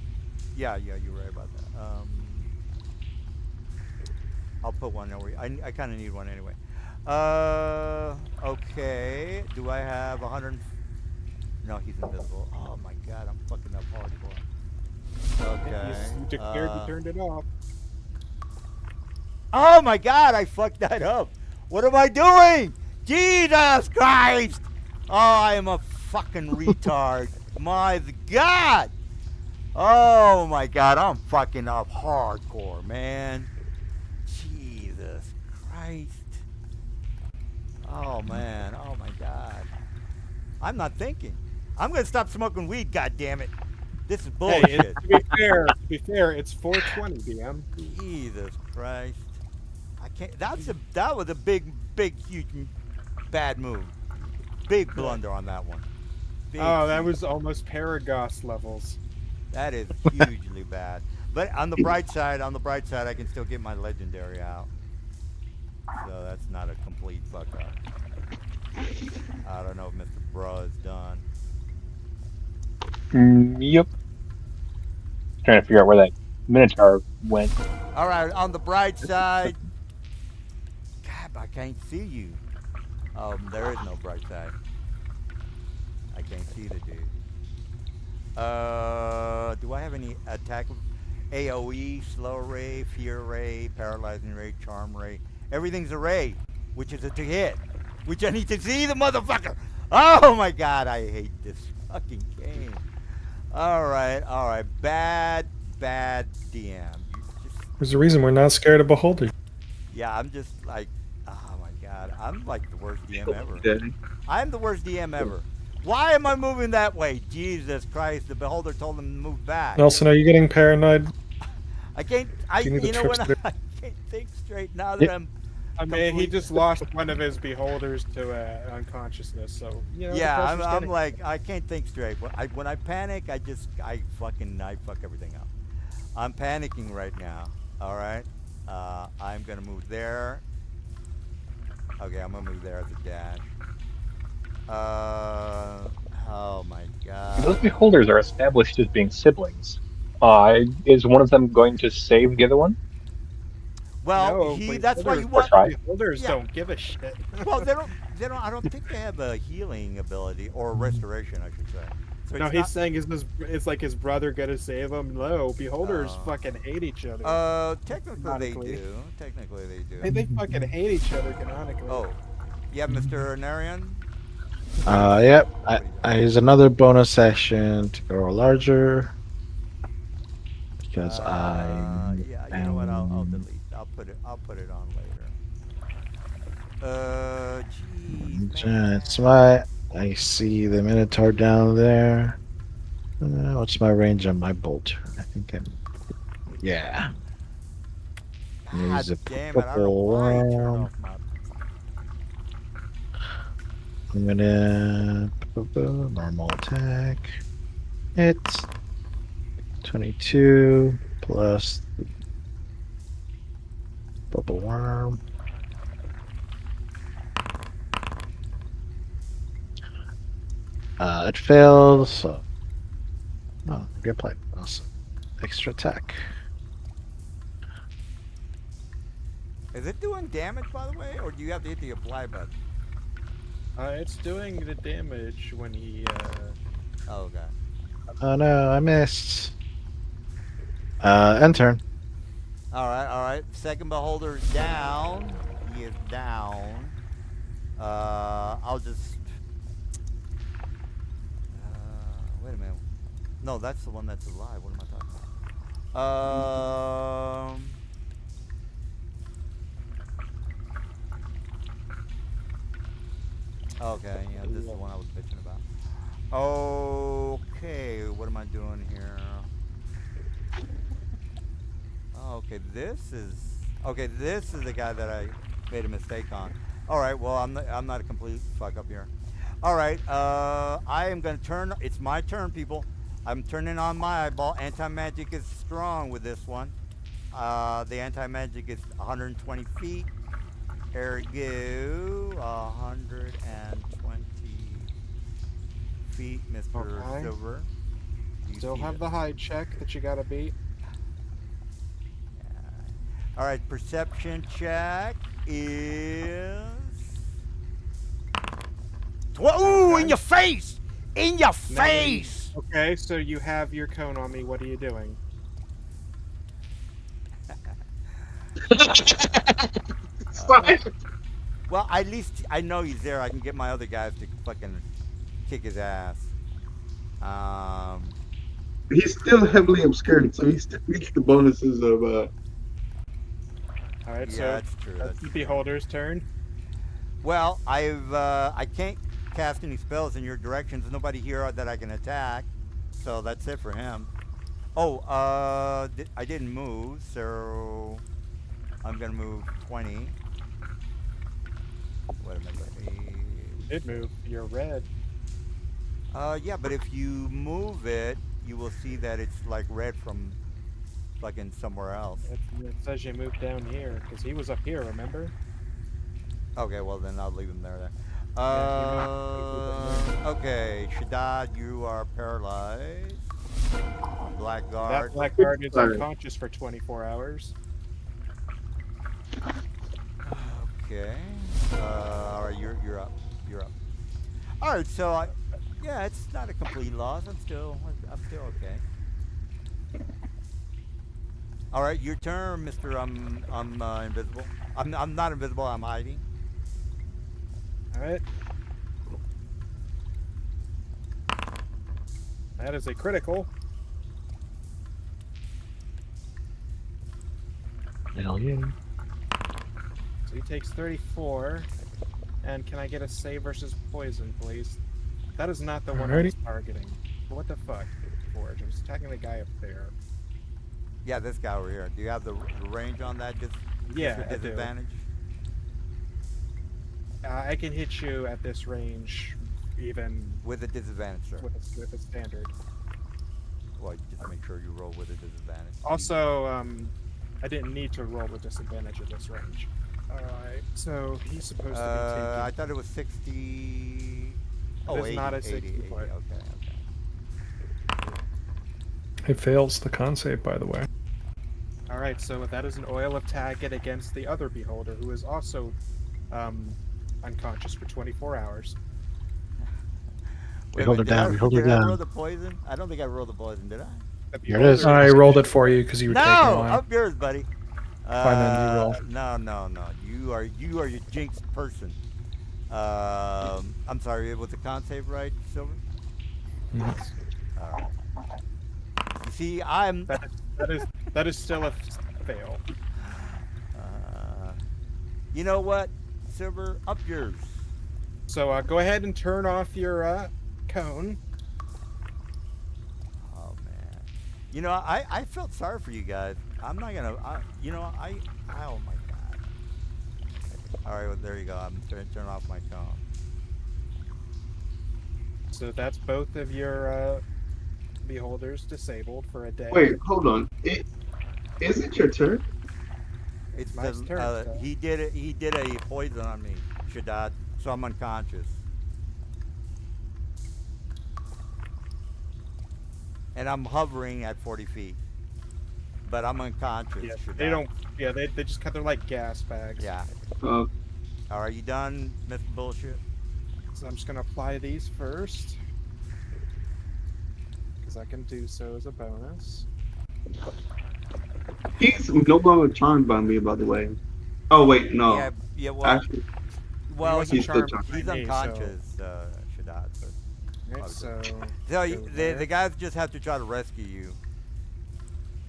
yeah, you're right about that. I'll put one over here. I kind of need one anyway. Okay. Do I have 100? No, he's invisible. Oh my god, I'm fucking up hardcore. Okay. You declared you turned it off. Oh my god, I fucked that up. What am I doing? Jesus Christ! Oh, I am a fucking retard. My god! Oh my god, I'm fucking up hardcore, man. Jesus Christ. Oh man, oh my god. I'm not thinking. I'm gonna stop smoking weed, god damn it. This is bullshit. Hey, to be fair, it's 420, DM. Jesus Christ. I can't. That was a big, huge, bad move. Big blunder on that one. Big, that was almost Paragos levels. That is hugely bad. But on the bright side, I can still get my legendary out. So that's not a complete fuck up. I don't know if Mr. Bruh is done. Yep. Trying to figure out where that Minotaur went. All right, on the bright side. God, I can't see you. There is no bright side. I can't see the dude. Do I have any attack? AOE, slow ray, fear ray, paralyzing ray, charm ray. Everything's a ray, which is a to hit. Which I need to see the motherfucker. Oh my god, I hate this fucking game. Alright. Bad DM. There's a reason we're not scared of Beholder. Yeah, I'm just like, oh my god. I'm like the worst DM ever. I'm the worst DM ever. Why am I moving that way? Jesus Christ, the Beholder told him to move back. Nelson, are you getting paranoid? I can't, Do you need the you know when trips I can't think straight now that I'm I mean, he just lost one of his beholders to unconsciousness, so you know the Yeah, pressure's I'm getting. like I can't think straight. When I panic, I fuck everything up. I'm panicking right now. All right, I'm gonna move there. Okay, I'm gonna move there as a dash. Uh, oh my Those god. beholders are established as being siblings. Is one of them going to save the other one Well, No, that's why beholders, you or want. try? beholders Yeah. don't give a shit. Well, they don't. I don't think they have a healing ability or restoration, I should say. So No, it's he's not. saying is like his brother gonna save him? No, beholders Uh, fucking hate each other. Technically they Canonically, do. Technically they do. they fucking hate each other canonically. Oh, yeah, Mr. Narian. Yep. What are you I use another bonus action to go larger doing? because I Yeah. You know what? I'll am. delete. I'll put it on later. Jeez, It's man. my. I see the Minotaur down there. What's my range on my bolt? I think I'm. Yeah. I'm gonna God use a damn it! I don't know purple why he turned worm. off my. I'm gonna normal attack. Hit 22 plus bubble worm. It fails. So, oh, good play. Awesome. Extra attack. Is it doing damage, by the way, or do you have to hit the apply button? It's doing the damage when he. Oh, okay. Oh no, I missed. End turn. All right, all right. Second beholder is down. He is down. I'll just. Wait a minute. No, that's the one that's alive. What am I talking about? Okay, yeah, this is the one I was bitching about. Okay, what am I doing here? Oh, okay, this is the guy that I made a mistake on. All right, well, I'm not a complete fuck up here. All right, I am gonna turn. It's my turn, people. I'm turning on my eyeball. Anti-magic is strong with this one. The anti-magic is 120 feet. Ergo, 120 feet, Mr. Okay. Silver. You Still see have it. the hide check that you gotta beat. All right, perception check is. Ooh, in your face! In your face! Okay, so you have your cone on me. What are you doing? Well, at least I know he's there. I can get my other guys to fucking kick his ass. He's still heavily obscured, so he still gets the bonuses of All right, Yeah, so that's true. that's That's the true. beholder's turn. Well, I can't cast any spells in your direction. There's nobody here that I can attack, so that's it for him. Oh, I didn't move, so I'm gonna move 20. Wait a minute, let me. You did move. You're red. Yeah, but if you move it, you will see that it's like red from fucking somewhere else. It says you moved down here because he was up here. Remember? Okay, well then I'll leave him there. Then. Yeah, Okay, Shaddad, you are paralyzed. That Blackguard. blackguard is Sorry. unconscious for 24 hours. Okay. All right, you're up. You're up. All right, so yeah, it's not a complete loss. I'm still okay. All right, your turn, Mister. I'm invisible. I'm not invisible. I'm hiding. All right. That is a critical. Hell yeah. So he takes 34. And can I get a save versus poison, please? That is not the one I was targeting. What the fuck, Forge? I was attacking the guy up there. Yeah, this guy over here. Do you have the range on that? Yeah, I do. disadvantage. I can hit you at this range, even With a disadvantage, sir. with a standard. Well, just make sure you roll with a disadvantage. Also, I didn't need to roll with disadvantage at this range. Alright, so he's supposed to be taking... I thought it was 60. Oh, It's 80, not a 80, 60 80. foot. Okay. It fails the con save, by the way. Alright, so that is an oil of target against the other beholder, who is also unconscious for 24 hours. Wait a hold minute, her down, we hold her did I down. roll the poison? I don't think I rolled the poison, did I? The Here it is. beholder I rolled it for you because you were taking a No, while. up yours, buddy. Fine, then you roll. No. You are your jinxed person. I'm sorry. It was a con save, right, Silver? Mhm. All right. You see, I'm. That is still a fail. You know what, Silver? Up yours. So go ahead and turn off your cone. Oh man. You know, I felt sorry for you guys. I'm not gonna. Oh my god. All right, well, there you go. I'm turn off my cone. So that's both of your beholders disabled for a day. Wait, hold on. Is it your turn? It's my turn, so. He did it. He did a poison on me, Shaddad. So I'm unconscious. And I'm hovering at 40 feet. But I'm unconscious. Yeah, Shaddad. they don't. Yeah, they just cut. They're like gas bags. Yeah. Uh, All right, you done, Mr. Bullshit? So I'm just gonna apply these first, because I can do so as a bonus. he's no longer charmed by me, by the way. Oh wait, no. Yeah. Well, Actually, wasn't he's still charmed charmed. by he's me, so- unconscious, Shaddad. So, Right, so the guys just have to try to rescue you.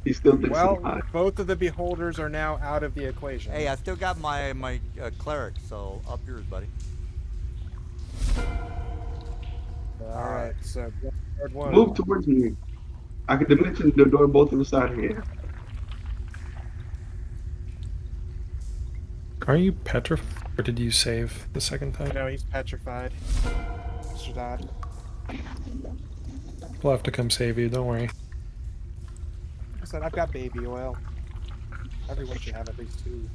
He still thinks well, I'm high. both of the beholders are now out of the equation. Hey, I still got my cleric, so up yours, buddy. All right, so third one. Move towards me. I can dimension the door both of the side here. Are you petrified, or did you save the second time? No, he's petrified. Shaddad. We'll have to come save you. Don't worry. I said I've got baby oil. Everyone should have at least 2.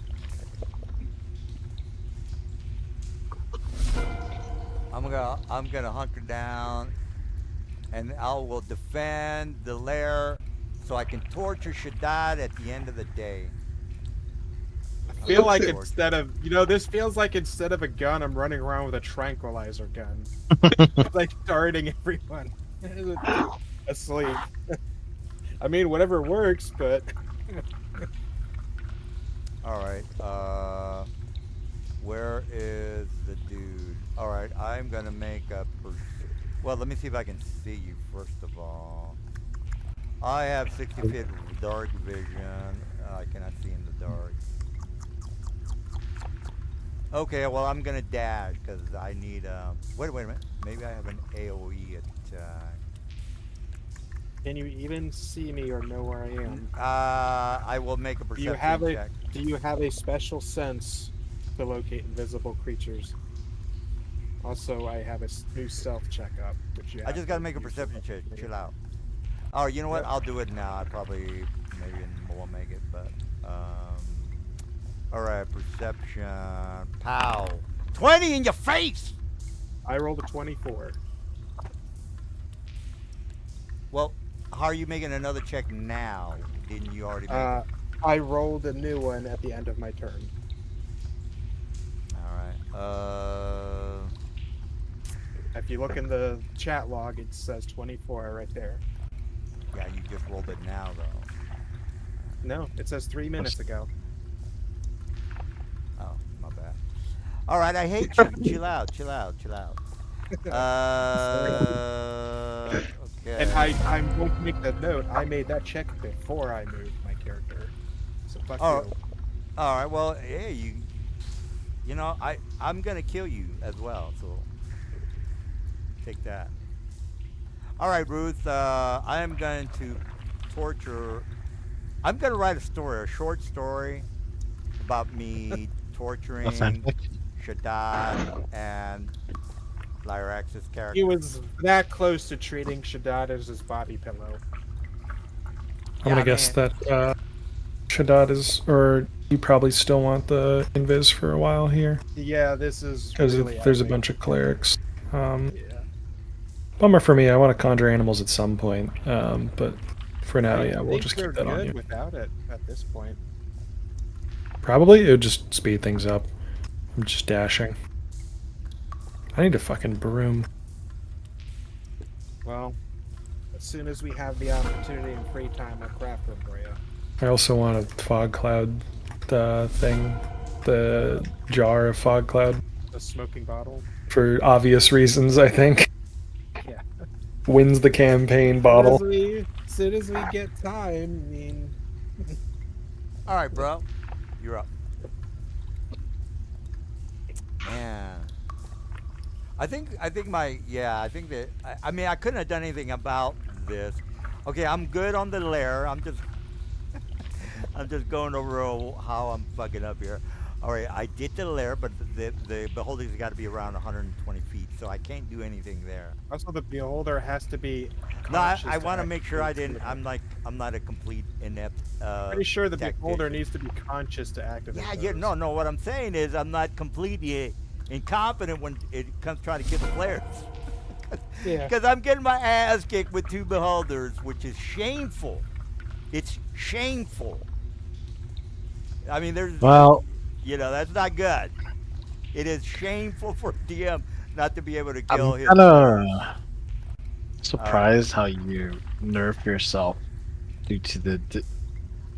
I'm gonna hunker down, and I will defend the lair, so I can torture Shaddad at the end of the day. I feel like Torture. instead of this feels like instead of a gun, I'm running around with a tranquilizer gun, like starting everyone asleep. I mean, whatever works, but All right. Where is the dude? All right. I'm gonna make a. Well, let me see if I can see you first of all. I have 60 feet dark vision. I cannot see in the dark. Okay. Well, I'm gonna dash because I need. Wait a minute. Maybe I have an AOE attack. can you even see me or know where I am? I will make a Do perception you have a check. Do you have a special sense to locate invisible creatures? Also, I have a new stealth checkup, which you I have just to gotta make a use perception check. to- Chill out. Oh, you know what? Yep. I'll do it now. I probably maybe won't make it, but all right. Perception. Pow. 20 in your face. I rolled a 24. Well, how are you making another check now? Didn't you already make it? I rolled a new one at the end of my turn. All right. If you look in the chat log, it says 24 right there. Yeah, you just rolled it now though. No, it says 3 minutes ago. Oh, my bad. All right, I hate you. Chill out. Chill out. Chill out. Okay. And I'm going to make that note. I made that check before I moved my character. So fuck Oh. you. All right. Well, yeah, you know, I'm gonna kill you as well. So take that. All right, Ruth. I am going to torture. I'm gonna write a story, a short story about me torturing Authentic. Shaddad and Lyrax's character. He was that close to treating Shaddad as his body pillow. I'm gonna guess that Shaddad is, or you probably still want the invis for a while here, Yeah, this is because really there's a epic. bunch of clerics. Yeah. Bummer for me. I want to conjure animals at some point, but for now, I yeah, we'll think just they're keep that on good you. without it at this point. Probably it would just speed things up. I'm just dashing. I need a fucking broom. Well, as soon as we have the opportunity and free time, I'll craft one for you. I also want a fog cloud thing, the jar of fog cloud, A smoking bottle. for obvious reasons, I think. Yeah. Wins the campaign As bottle. soon as we get time, I mean, All right, bro, you're up. Man, I think that I mean I couldn't have done anything about this. Okay, I'm good on the lair. I'm just I'm just going over how I'm fucking up here. All right, I did the lair, but the beholder's got to be around 120 feet, so I can't do anything there. also the beholder has to be. No, I conscious want to to make sure I activate didn't. it. I'm not a complete inept. Pretty sure the beholder tactician. needs to be conscious to activate. Yeah, those. no. What I'm saying is I'm not completely incompetent when it comes trying to get the flares. Yeah. Because I'm getting my ass kicked with two beholders, which is shameful. It's shameful. I mean, there's, Well, that's not good. It is shameful for DM not to be able to kill I'm his kind players. of surprised how you nerf yourself due to the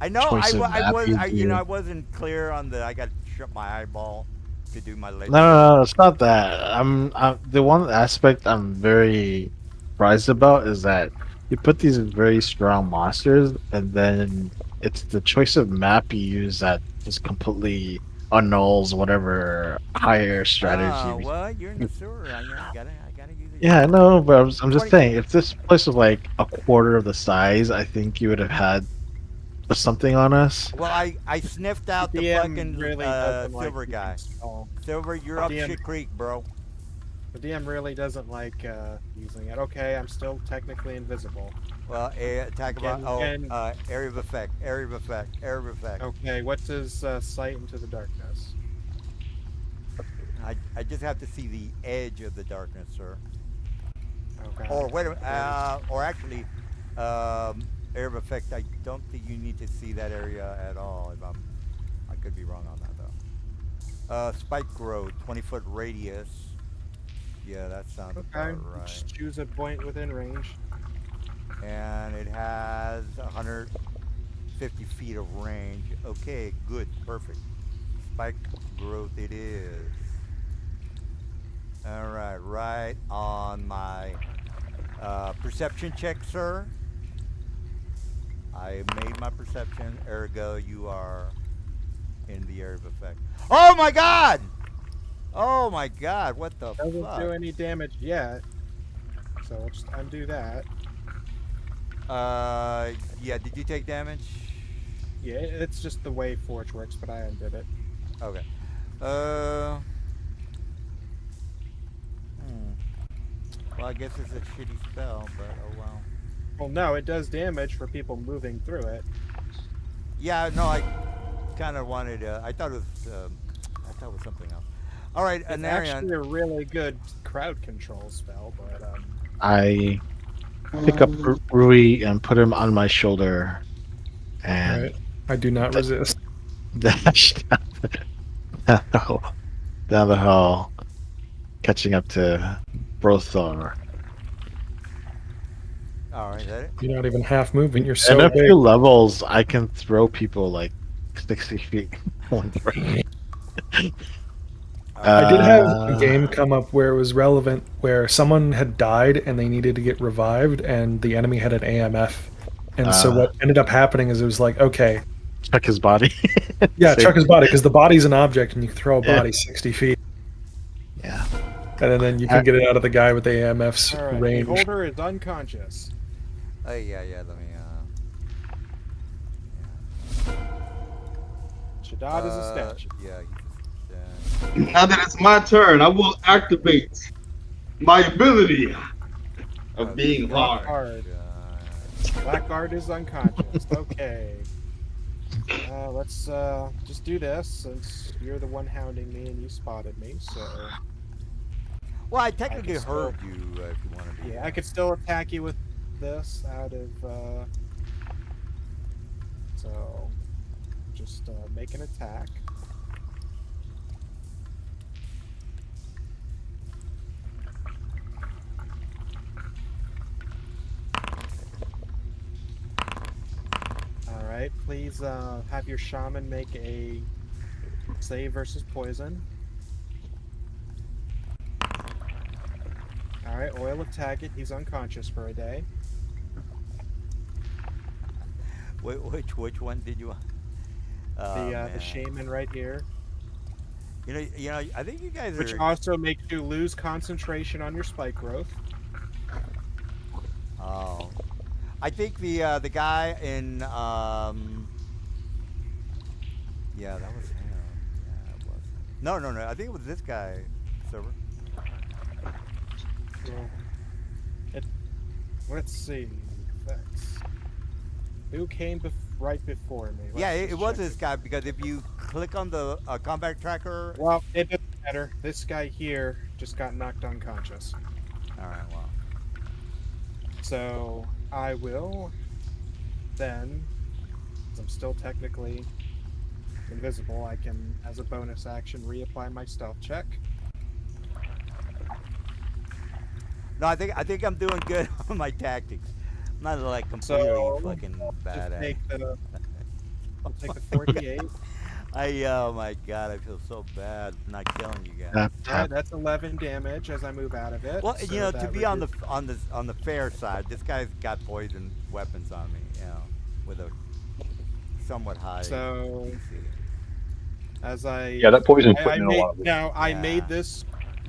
I know. choice of map you do. I wasn't clear on the. I got to shut my eyeball to do my leg. No, it's not that. I'm the one aspect I'm very surprised about is that you put these very strong monsters, and then it's the choice of map you use that just completely annuls whatever higher strategy. Well, you're in the sewer. I gotta use it. Yeah, I know, but I'm 20 just saying, if this place was like a quarter of the size, I think you would have had something on us. Well, I sniffed out the DM fucking really doesn't like silver using guy. spell. Silver, you're up DM shit creek, bro. The DM really doesn't like using it. Okay, I'm still technically invisible. Well, attack about. Again- Area of effect. Area of effect. Area of effect. Okay, what's his sight into the darkness? I just have to see the edge of the darkness, sir. Okay. Or wait a minute. Or actually, area of effect. I don't think you need to see that area at all. I could be wrong on that though. Spike growth, 20-foot radius. Yeah, that sounds Okay, about right. just choose a point within range. And it has 150 feet of range. Okay, good, perfect. Spike growth it is. All right on my perception check, sir. I made my perception, ergo you are in the area of effect. Oh my god! Oh my god, what the Doesn't fuck? do any damage yet. So I'll just undo that. Yeah, did you take damage? Yeah, it's just the way Forge works, but I undid it. Okay. Well, I guess it's a shitty spell, but oh well. Well, no, it does damage for people moving through it. Yeah, no, I kind of wanted. I thought it was something else. All right, It's Anarion. actually a really good crowd control spell, but I pick up Rui and put him on my shoulder, and Alright. I do not resist. dash down the hall, catching up to Brothor. All right, is that it? You're not even half moving. You're And so a big. few levels, I can throw people like 60 feet. One throw. I did have Uh, a game come up where it was relevant, where someone had died and they needed to get revived, and the enemy had an AMF. And so what ended up happening is it was like, okay, Check his body. yeah, Save- chuck his body, because the body's an object, and you can throw a Yeah. body 60 feet, Yeah. and then you can get it out of the guy with the AMF's all right. range. Beholder is unconscious. Oh yeah. Let me. Shaddad is a statue. Yeah. He's a Now that it's my turn, I will activate my ability of being Rock hard. hard. Blackguard is unconscious. Okay. Let's just do this since you're the one hounding me and you spotted me. So Well, I I technically can still, heard you if you want to be. yeah, I could still attack you with this out of. So just make an attack. All right, please have your shaman make a save versus poison. All right, oil of Taggart. He's unconscious for a day. Which one did you? Oh, The man. shaman right here, You know. I think you guys which are. also makes you lose concentration on your spike growth. Oh, I think the guy in yeah, that was him. Yeah, it was. No. I think it was this guy, Silver. Well, let's see. Effects. Who came right before me? Yeah, Let's it just was check this guy because if you click on the combat tracker. Well, it doesn't matter. This guy here just got knocked unconscious. All right, well. So I will then, as I'm still technically invisible, I can, as a bonus action, reapply my stealth check. No, I think I'm doing good on my tactics. I'm not like completely So fucking just bad at it. I'll take the 48. Oh my god, I feel so bad for not killing you guys. Tap, All right, tap. that's 11 damage as I move out of it. Well, so you know, to that be on reduces- the fair side, this guy's got poison weapons on me, you know, with a somewhat high So DC. as I Yeah, that poison's I putting in a made lot of work. now I Yeah. made this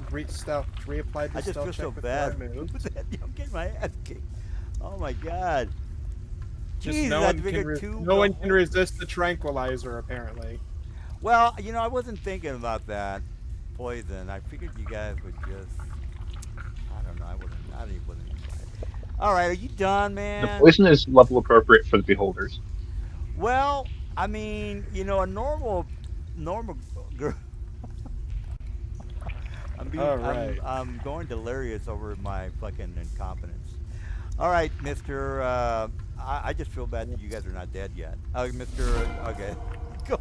reapplied I the just stealth feel check so before bad. I moved. I'm getting my ass kicked. Oh my god. Just Jesus, no I one can figured two. no one can resist the tranquilizer apparently. Well, you know, I wasn't thinking about that poison. I figured you guys would just. I don't know. I didn't wasn't excited. All right, are you done, The man? poison is level appropriate for the beholders. Well, I mean, you know, a normal girl. All right. I'm going delirious over my fucking incompetence. All right, Mister. I just feel bad that you guys are not dead yet. Oh, Mister. Okay, go.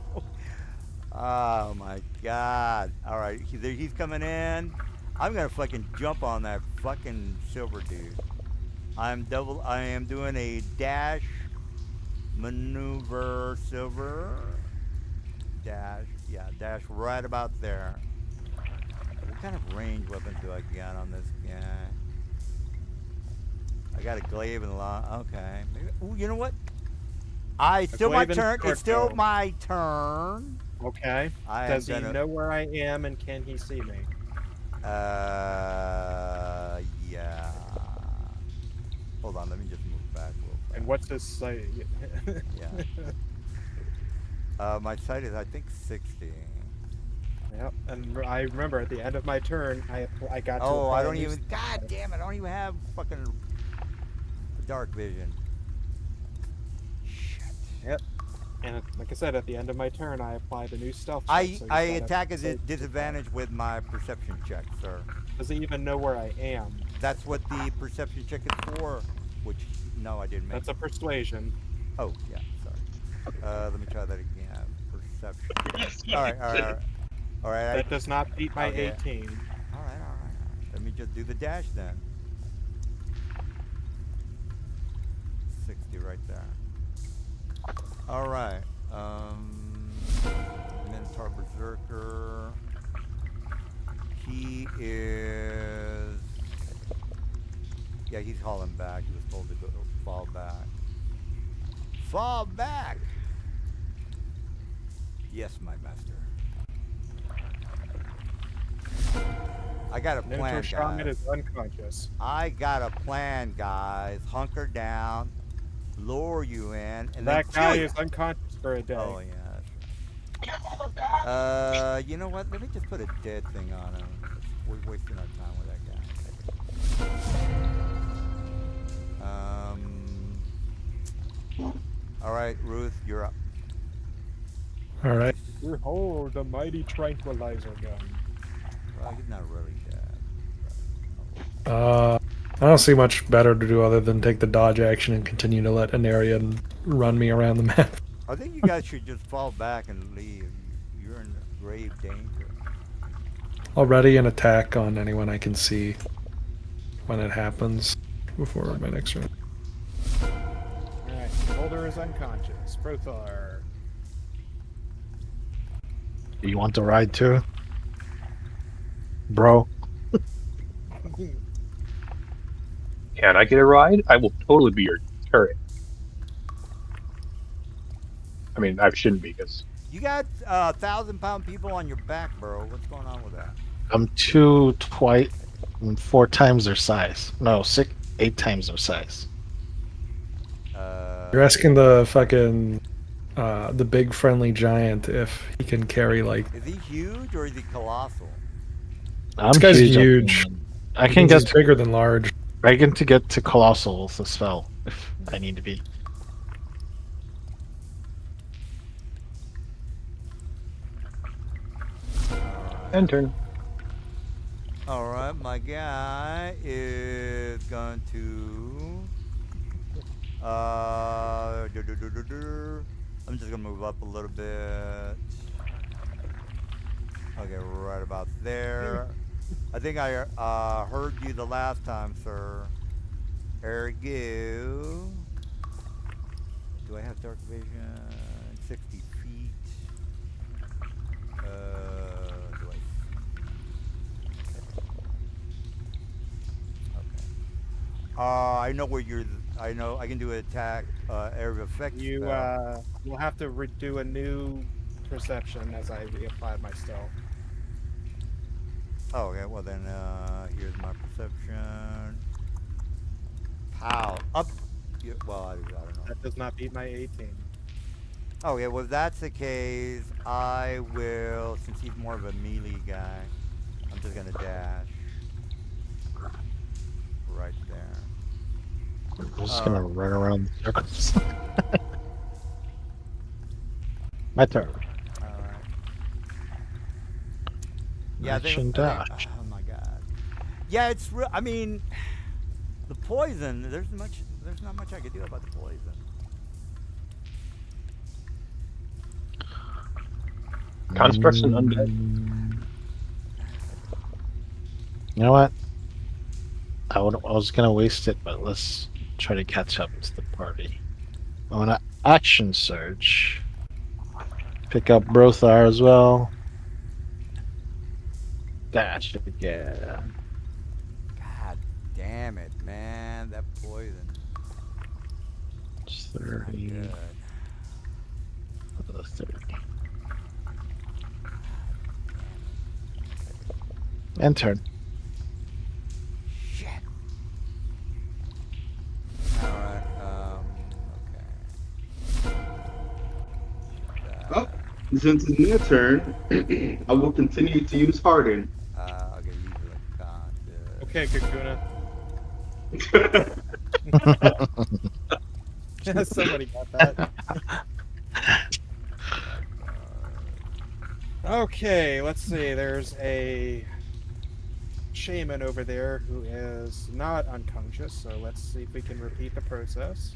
Oh my God! All right, he's coming in. I'm gonna fucking jump on that fucking silver dude. I am doing a dash maneuver silver. Dash. Yeah, dash right about there. What kind of range weapons do I got on this guy? I got a glaive and okay. Maybe. Ooh, you know what? Still my glaive and turn. short It's still bow. my turn. Okay. I am Does he gonna. know where I am and can he see me? Yeah. Hold on. Let me just move back real fast. And what's his sight? Yeah. My sight is, I think, 60. Yep. And I remember at the end of my turn, I got to. Oh, apply I a don't new even. God damn it! I don't even have fucking dark vision. Shit. Yep. And like I said, at the end of my turn, I apply the new stealth. I check, so he's I got a attack at save. disadvantage with my perception check, sir. Does he even know where I am? That's what the perception check is for. Which no, I didn't make. That's a persuasion. Oh yeah, sorry. Let me try that again. Perception. All right. That does not beat my Okay. 18. All right. Let me just do the dash then. 60 right there. All right. Minotaur Berserker. He is. Yeah, he's hauling back. He was told to go fall back. Fall back. Yes, my master. I got a plan, Minotaur Shaman guys. is unconscious. I got a plan, guys. Hunker down, lure you in, and That then guy kill you. is unconscious for a day. Oh yeah. That's right. You know what? Let me just put a dead thing on him. We're wasting our time with that guy. All right, Ruth, you're up. All right. Behold the mighty tranquilizer gun. Well, he's not really dead. I don't see much better to do other than take the dodge action and continue to let Anarian run me around the map. I think you guys should just fall back and leave. You're in grave danger. I'll ready an attack on anyone I can see when it happens before my next round. Alright, Boulder is unconscious. Prothar. You want to ride too? Bro. Can I get a ride? I will totally be your turret. I mean, I shouldn't be because You got 1,000-pound people on your back, bro. What's going on with that? I'm 4 times their size. No, 8 times their size. You're asking the fucking the big friendly giant if he can carry like. Is he huge or is he colossal? I'm This guy's huge. huge. I can He's get bigger than large. I can to get to colossal with a spell if I need to be. end turn. All right, my guy is going to. I'm just gonna move up a little bit. Okay, right about there. I think I heard you the last time, sir. There we go. Do I have dark vision? 60 feet. Do I? Okay. I know where you're. I know I can do an attack area of effect. You spell. will have to do a new perception as I reapplied my stealth. Oh, okay. Well then, here's my perception. Pow! Up. Well, I don't know. That does not beat my 18. Okay, well, if that's the case, I will, since he's more of a melee guy, I'm just gonna dash. Right there. I'm just gonna run around in circles. My turn. Alright. Yeah, Action dash. oh my god. Yeah, it's real. I mean, the poison, there's not much I could do about the poison. Constructs and undead. You know what? I was gonna waste it, but let's try to catch up to the party. I'm gonna action surge. Pick up Brothar as well. Dash again. God damn it, man. That poison. 30. Good. 30. And turn. Shit. Alright, okay. Oh, since it's my turn, I will continue to use Harden. Okay, use the con. Okay, Kakuna. Somebody got that. Okay, let's see. There's a shaman over there who is not unconscious, so let's see if we can repeat the process.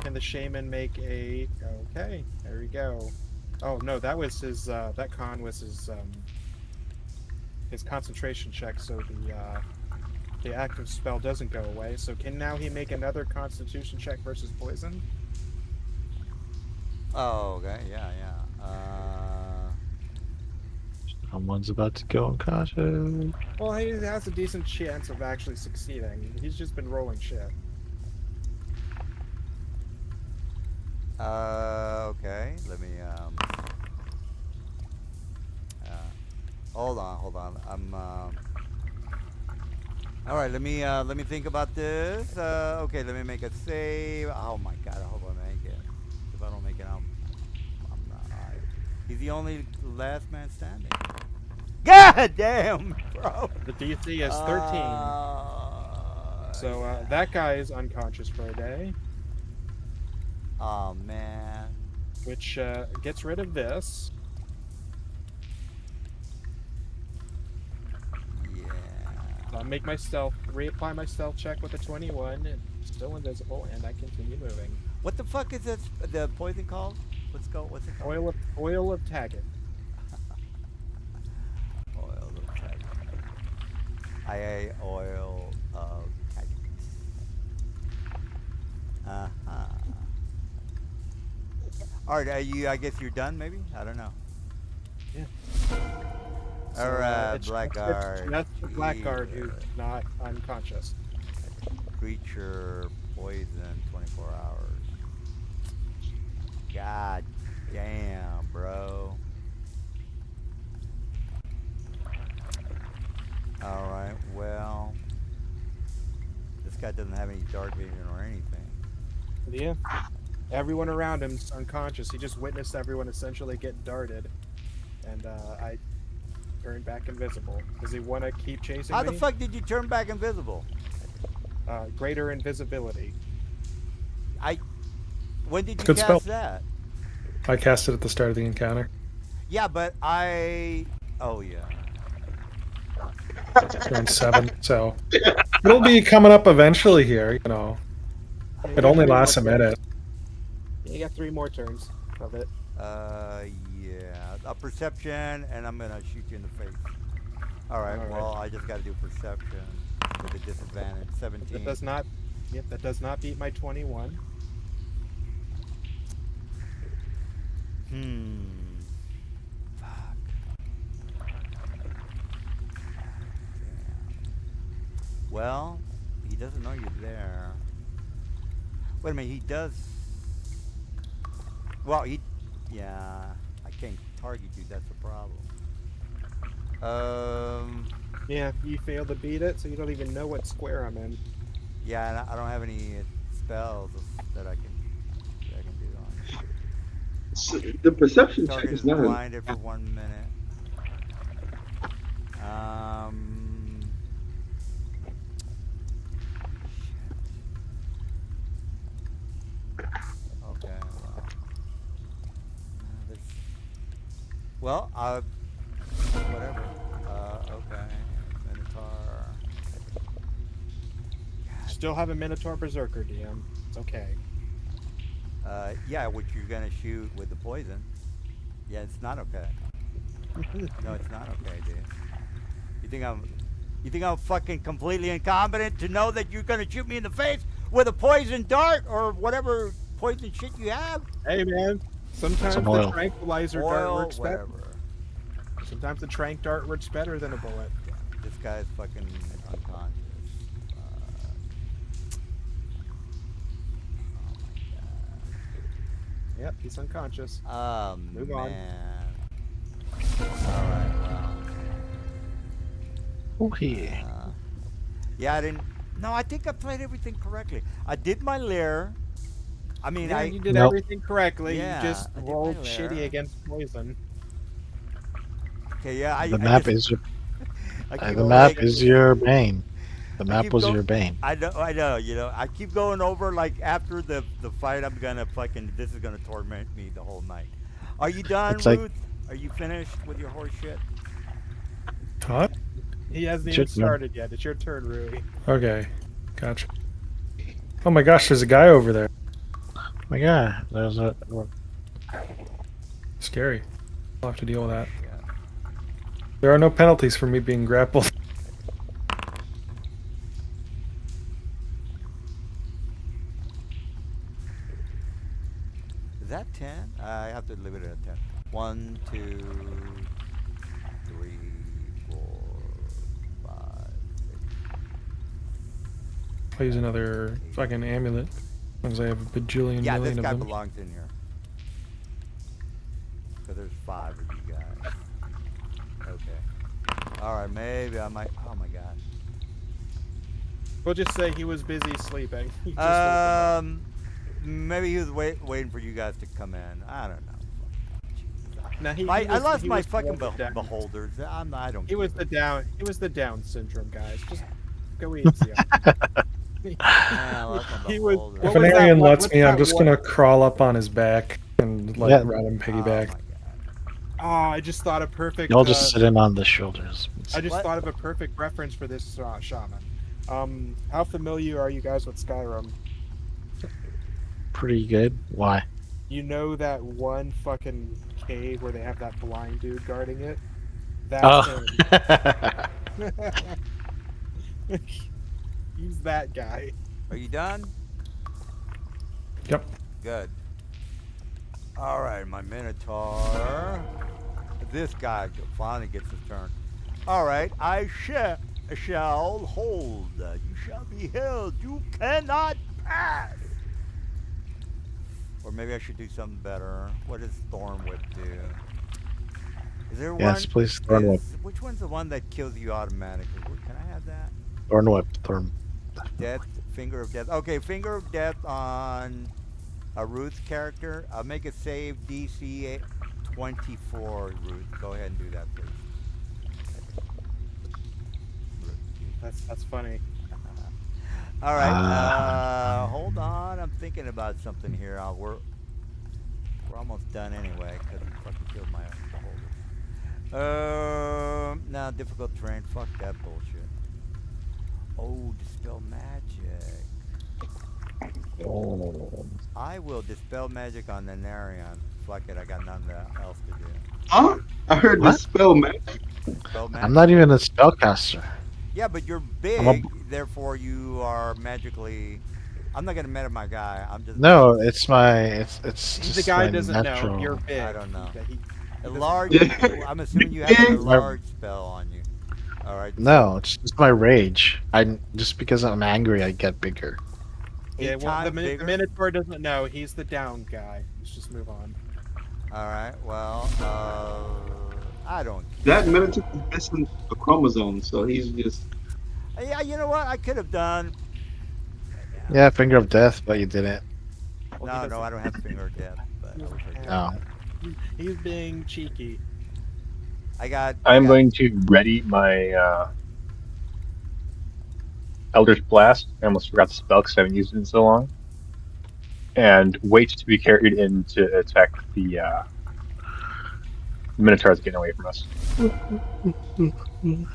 Can the shaman make a... Okay, there we go. Oh, no, that was his, that con was his concentration check, so the active spell doesn't go away. So can now he make another constitution check versus poison? Oh, okay, yeah. Someone's about to go unconscious. Well, he has a decent chance of actually succeeding. He's just been rolling shit. Okay, let me, hold on. All right, let me think about this. Okay, let me make a save. Oh my god, I hope I make it. If I don't make it, I'm not. He's the only last man standing. God damn, bro. The DC is 13. So yeah. that guy is unconscious for a day, Oh man. which gets rid of this. Yeah. So I'll make my stealth, reapply my stealth check with a 21, and still invisible, and I continue moving. What the fuck is this? The poison called? What's it called? Oil of Taggart. Oil of Taggart. IA oil of Taggart. Uh-huh. Alright, I guess you're done maybe? I don't know. Yeah. Alright, It's Blackguard. That's the Blackguard who's not unconscious. Creature poison 24 hours. God damn, bro. Alright, well. This guy doesn't have any dark vision or anything. Yeah. Everyone around him's unconscious. He just witnessed everyone essentially get darted. And I turned back invisible. Does he want to keep chasing How me? the fuck did you turn back invisible? Greater invisibility. When did you Good cast spell. that? I cast it at the start of the encounter. Yeah, but oh yeah. Turn 7, so it'll be coming up eventually here. You know, Yeah, it only lasts a minute. You got 3 more turns of it. Yeah. A perception, and I'm gonna shoot you in the face. All right. All right. Well, I just got to do perception with a disadvantage. 17. That does not. Yep, that does not beat my 21. Fuck. Damn. Well, he doesn't know you're there. Wait a minute. He does. Well, yeah. I can't target you. That's a problem. Yeah, you failed to beat it, so you don't even know what square I'm in. Yeah, and I don't have any spells that I can do on you. So the perception check Target is is not. blinded for 1 minute. Okay. Well, whatever. Okay. Minotaur. Still have a Minotaur Berserker, DM. It's okay. Yeah, which you're gonna shoot with the poison. Yeah, it's not okay. No, it's not okay, dude. You think I'm fucking completely incompetent to know that you're gonna shoot me in the face with a poison dart or whatever poison shit you have? Hey, man. Sometimes Some the oil. tranquilizer dart Oil, works better. whatever. Sometimes the trank dart works better than a bullet. This guy's fucking unconscious. Yep, he's unconscious. Oh Move on. man. Alright, well. Oh, yeah. Yeah, I didn't. No, I think I played everything correctly. I did my lair. I mean, Yeah, I. you did Nope. everything correctly. Yeah, You just I did my rolled lair. shitty against poison. Okay, yeah, The I map just, is your, I keep the map like- is your bane. The I map keep was go- your bane. I know, you know. I keep going over like after the fight. I'm gonna fucking. This is gonna torment me the whole night. Are you done, It's like- Ruth? Are you finished with your horse shit? Huh? He hasn't It's even your turn. started yet. It's your turn, Rui. Okay, gotcha. Oh my gosh, there's a guy over there. Oh my god, there's a. Scary. I'll have to deal with that. Yeah. There are no penalties for me being grappled. Is that 10? I have to leave it at 10. 1, 2, 3, 4, 5, 6. I'll use another fucking amulet. As long as I have a bajillion Yeah, this million of guy them. belongs in here. Because there's 5 of you guys. Okay. Alright, maybe I might. Oh my god. We'll just say he was busy sleeping. He just woke up. Maybe he was waiting for you guys to come in. I don't know. No, I lost he my was the fucking one with Down. beholders. I don't. He was give the a- down. He was the Down syndrome, guys. Just go easy on him. Yeah, I lost my He was- beholders. If What an was that Aryan one- lets what's me, I'm that just one- gonna crawl up on his back and like Yeah. ride him Oh piggyback. my god. Oh, I just thought a perfect. Y'all just sit in on the shoulders. I just What? thought of a perfect reference for this shaman. How familiar are you guys with Skyrim? Pretty good. Why? You know that one fucking cave where they have that blind dude guarding it? That's Oh. him. He's that guy. Are you done? Yep. Good. All right, my Minotaur. This guy finally gets his turn. All right, I shall hold. You shall be held. You cannot pass. Or maybe I should do something better. What does Thorn Whip do? Is there one? Yes, please. Thorn Whip. Which one's the one that kills you automatically? Can I have that? Thorn Whip. Thorn. Death, Finger of Death. Okay, Finger of Death on a Ruth's character. I'll make a save DC 24, Ruth. Go ahead and do that, please. That's funny. All right. Hold on. I'm thinking about something here. We're almost done anyway because he fucking killed my beholder. Now difficult terrain. Fuck that bullshit. Oh, dispel magic. Oh. I will dispel magic on the Narion. Fuck it. I got nothing else to do. Huh? I heard What? the spell magic. Dispel magic. I'm not even a spellcaster. Yeah, but you're big, therefore you are magically. I'm not gonna meta my guy. I'm just. No, it's my. It's The just guy my doesn't natural. know. You're big. I don't know. He A doesn't large. Yeah. I'm assuming you have a Yeah. large spell on you. All right. No, it's just my rage. I just because I'm angry, I get bigger. Yeah, Eight well, the times the bigger? Minotaur doesn't know. He's the down guy. Let's just move on. All right. Well, I don't. That Minotaur is missing a chromosome, so he's just. Yeah, you know what? I could have done. Yeah, finger of death, but you didn't. Well, he No, I don't have finger of death, but I wish I did. Oh. He's being cheeky. I got. I'm going to ready my Elder's Blast. I almost forgot the spell because I haven't used it in so long. And wait to be carried in to attack the Minotaurs getting away from us. All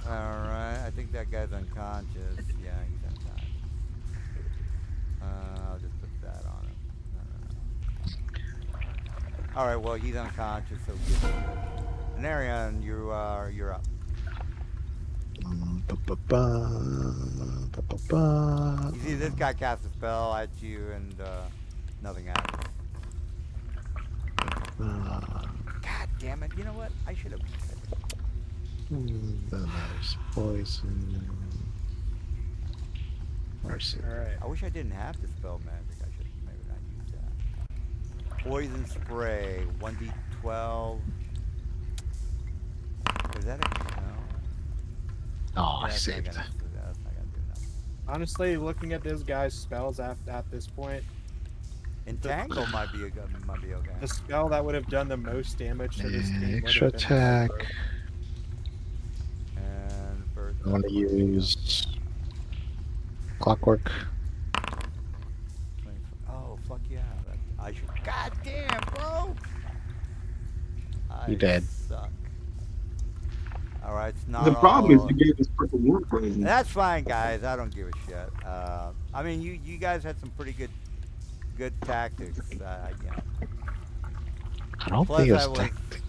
right. I think that guy's unconscious. Yeah, he's unconscious. I'll just put that on him. No. All right. Well, he's unconscious, so get Narion, you're up. You see, this guy casts a spell at you, and nothing happens. God damn it! You know what? I should have. There's poison. Mercy. All right. I wish I didn't have to spell magic. I should maybe not use that. Poison spray, 1d12. Is that a no? Oh, I That's not saved. gonna do that. That's not gonna do nothing. Honestly, looking at this guy's spells at this point, Entangle might be okay. the spell that would have done the most damage to this team would Extra have been attack. And first, I want to use clockwork. Oh fuck yeah! I should. God damn, bro! You I dead. Suck. All right, it's not. The problem is all- you gave us purple war poison. That's fine, guys. I don't give a shit. I mean, you guys had some pretty good tactics. I don't Plus think it I was was- tactic.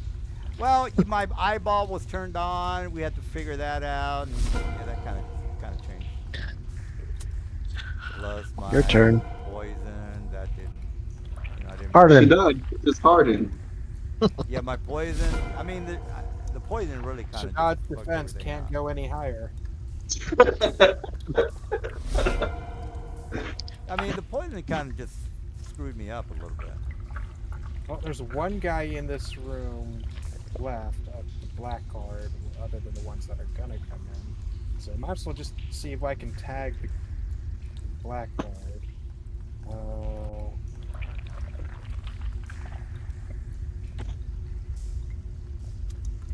Well, my eyeball was turned on. We had to figure that out, and yeah, that kind of changed. Plus my Your turn. poison. That didn't. I didn't. She Harden. died. It's hardened. Yeah, my poison. I mean, the poison really kind of. God's defense can't go any higher. I mean, the poison kind of just screwed me up a little bit. Well, there's one guy in this room left, the black card, other than the ones that are gonna come in. So I might as well just see if I can tag Blackguard. Oh.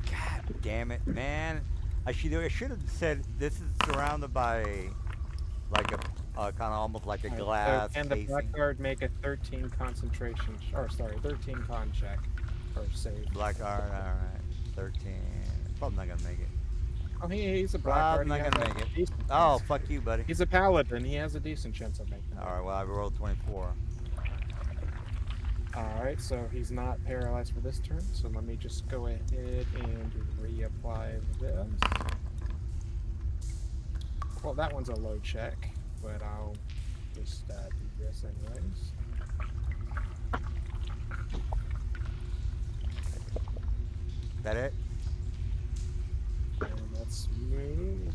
God damn it, man! I should have said this is surrounded by like a kind of almost like a Alright, glass so can the casing. Blackguard make a 13 concentration, or sorry, 13 con check, or save? Blackguard, all right, 13. Probably not gonna make it. Oh, he's a Probably Blackguard. not he gonna has make a it. decent Oh, chance. fuck you, buddy. He's a Paladin. He has a decent chance of making it. All right, well I rolled 24. Alright, so he's not paralyzed for this turn, so let me just go ahead and reapply this. Well, that one's a low check, but I'll just do this anyways. That it? And let's move.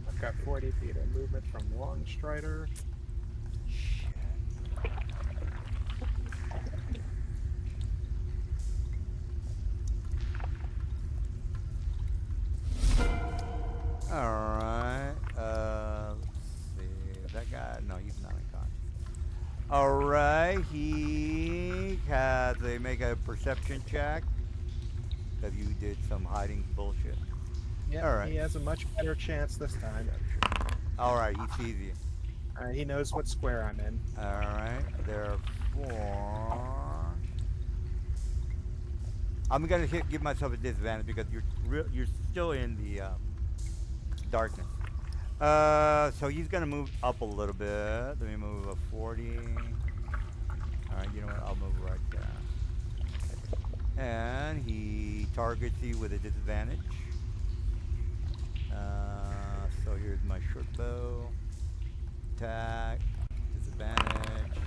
I've got 40 feet of movement from Long Strider. Alright, let's see. That guy, no, he's not unconscious. Alright, he has a make a perception check. Because you did some hiding bullshit. Yeah, Alright. he has a much better chance this time. Alright, he sees you. He knows what square I'm in. Alright, therefore... I'm gonna give myself a disadvantage because you're still in the darkness. So he's gonna move up a little bit. Let me move a 40. Alright, you know what? I'll move right there. And he targets you with a disadvantage. So here's my short bow. Attack. Disadvantage.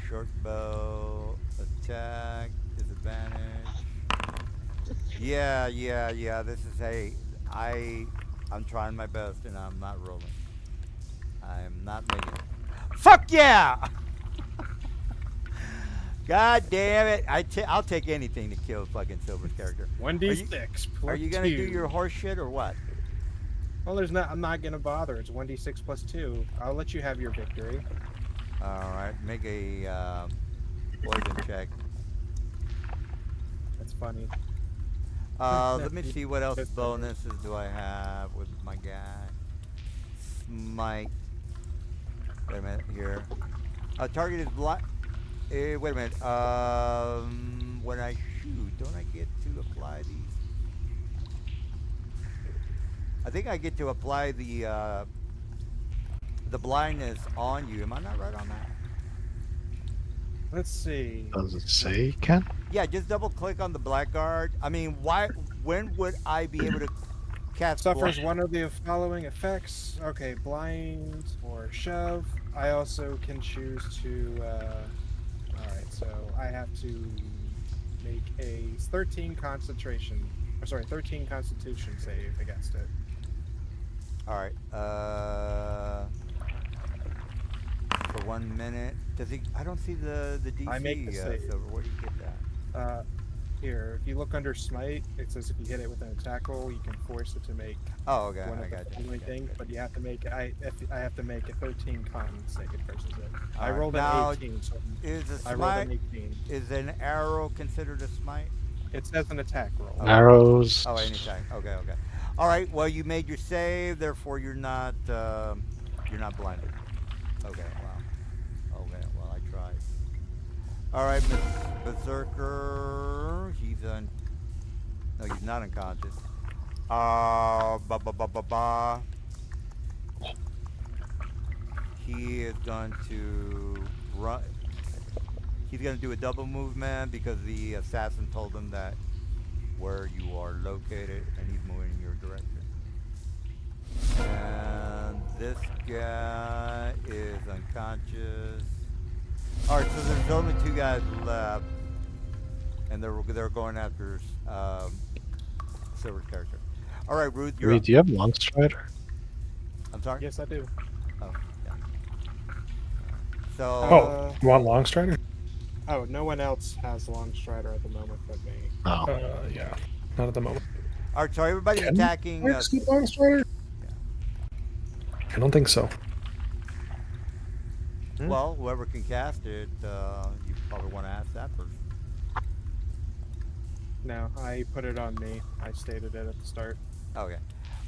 Short bow. Attack. Disadvantage. Yeah. This is I'm trying my best and I'm not rolling. I am not making it. Fuck yeah! God damn it! I'll take anything to kill fucking Silver's character. 1d6. Are you gonna do your horse shit or what? Well, I'm not gonna bother. It's 1d6 plus 2. I'll let you have your victory. All right, make a poison check. That's funny. Let me see what else bonuses do I have with my guy. Smite. Wait a minute here. Target is block. Wait a minute. When I shoot, don't I get to apply these? I think I get to apply the blindness on you. Am I not right on that? Let's see. Does it say, Ken? Yeah, just double click on the blackguard. I mean, when would I be able to cast Suffers blind? one of the following effects. Okay, blind or shove. I also can choose to. Alright, so I have to make a 13 concentration. Or sorry, 13 constitution save against it. Alright, for 1 minute. Does he? I don't see the DC. I make the save. So where do you get that? Here, if you look under smite, it says if you hit it with an attack roll, you can force it to make Oh, okay. one I of got the you. following things, but you have to make I have to make a 13 con save versus it. I Alright, rolled now, an 18, so Is a I rolled smite? an 18. Is an arrow considered a smite? It says an attack roll. Oh. Arrows. Oh, any attack. Okay. All right. Well, you made your save, therefore you're not blinded. Okay. Wow. Okay. Well, I tried. All right, Berserker. He's no, he's not unconscious. He is going to run. He's going to do a double movement because the assassin told him that where you are located, and he's moving in your direction. And this guy is unconscious. All right, so there's only 2 guys left, and they're going after Silver's character. All right, Ruth, you're Wait, up. do you have Long Strider? I'm sorry. Yes, I do. Oh, yeah. So. Oh, you want Long Strider? Oh, no one else has Long Strider at the moment but me. Oh. Yeah, not at the moment. All right, so everybody's Can attacking. Long Strider? I don't think so. Well, whoever can cast it, you probably want to ask that person. No, I put it on me. I stated it at the start. Okay.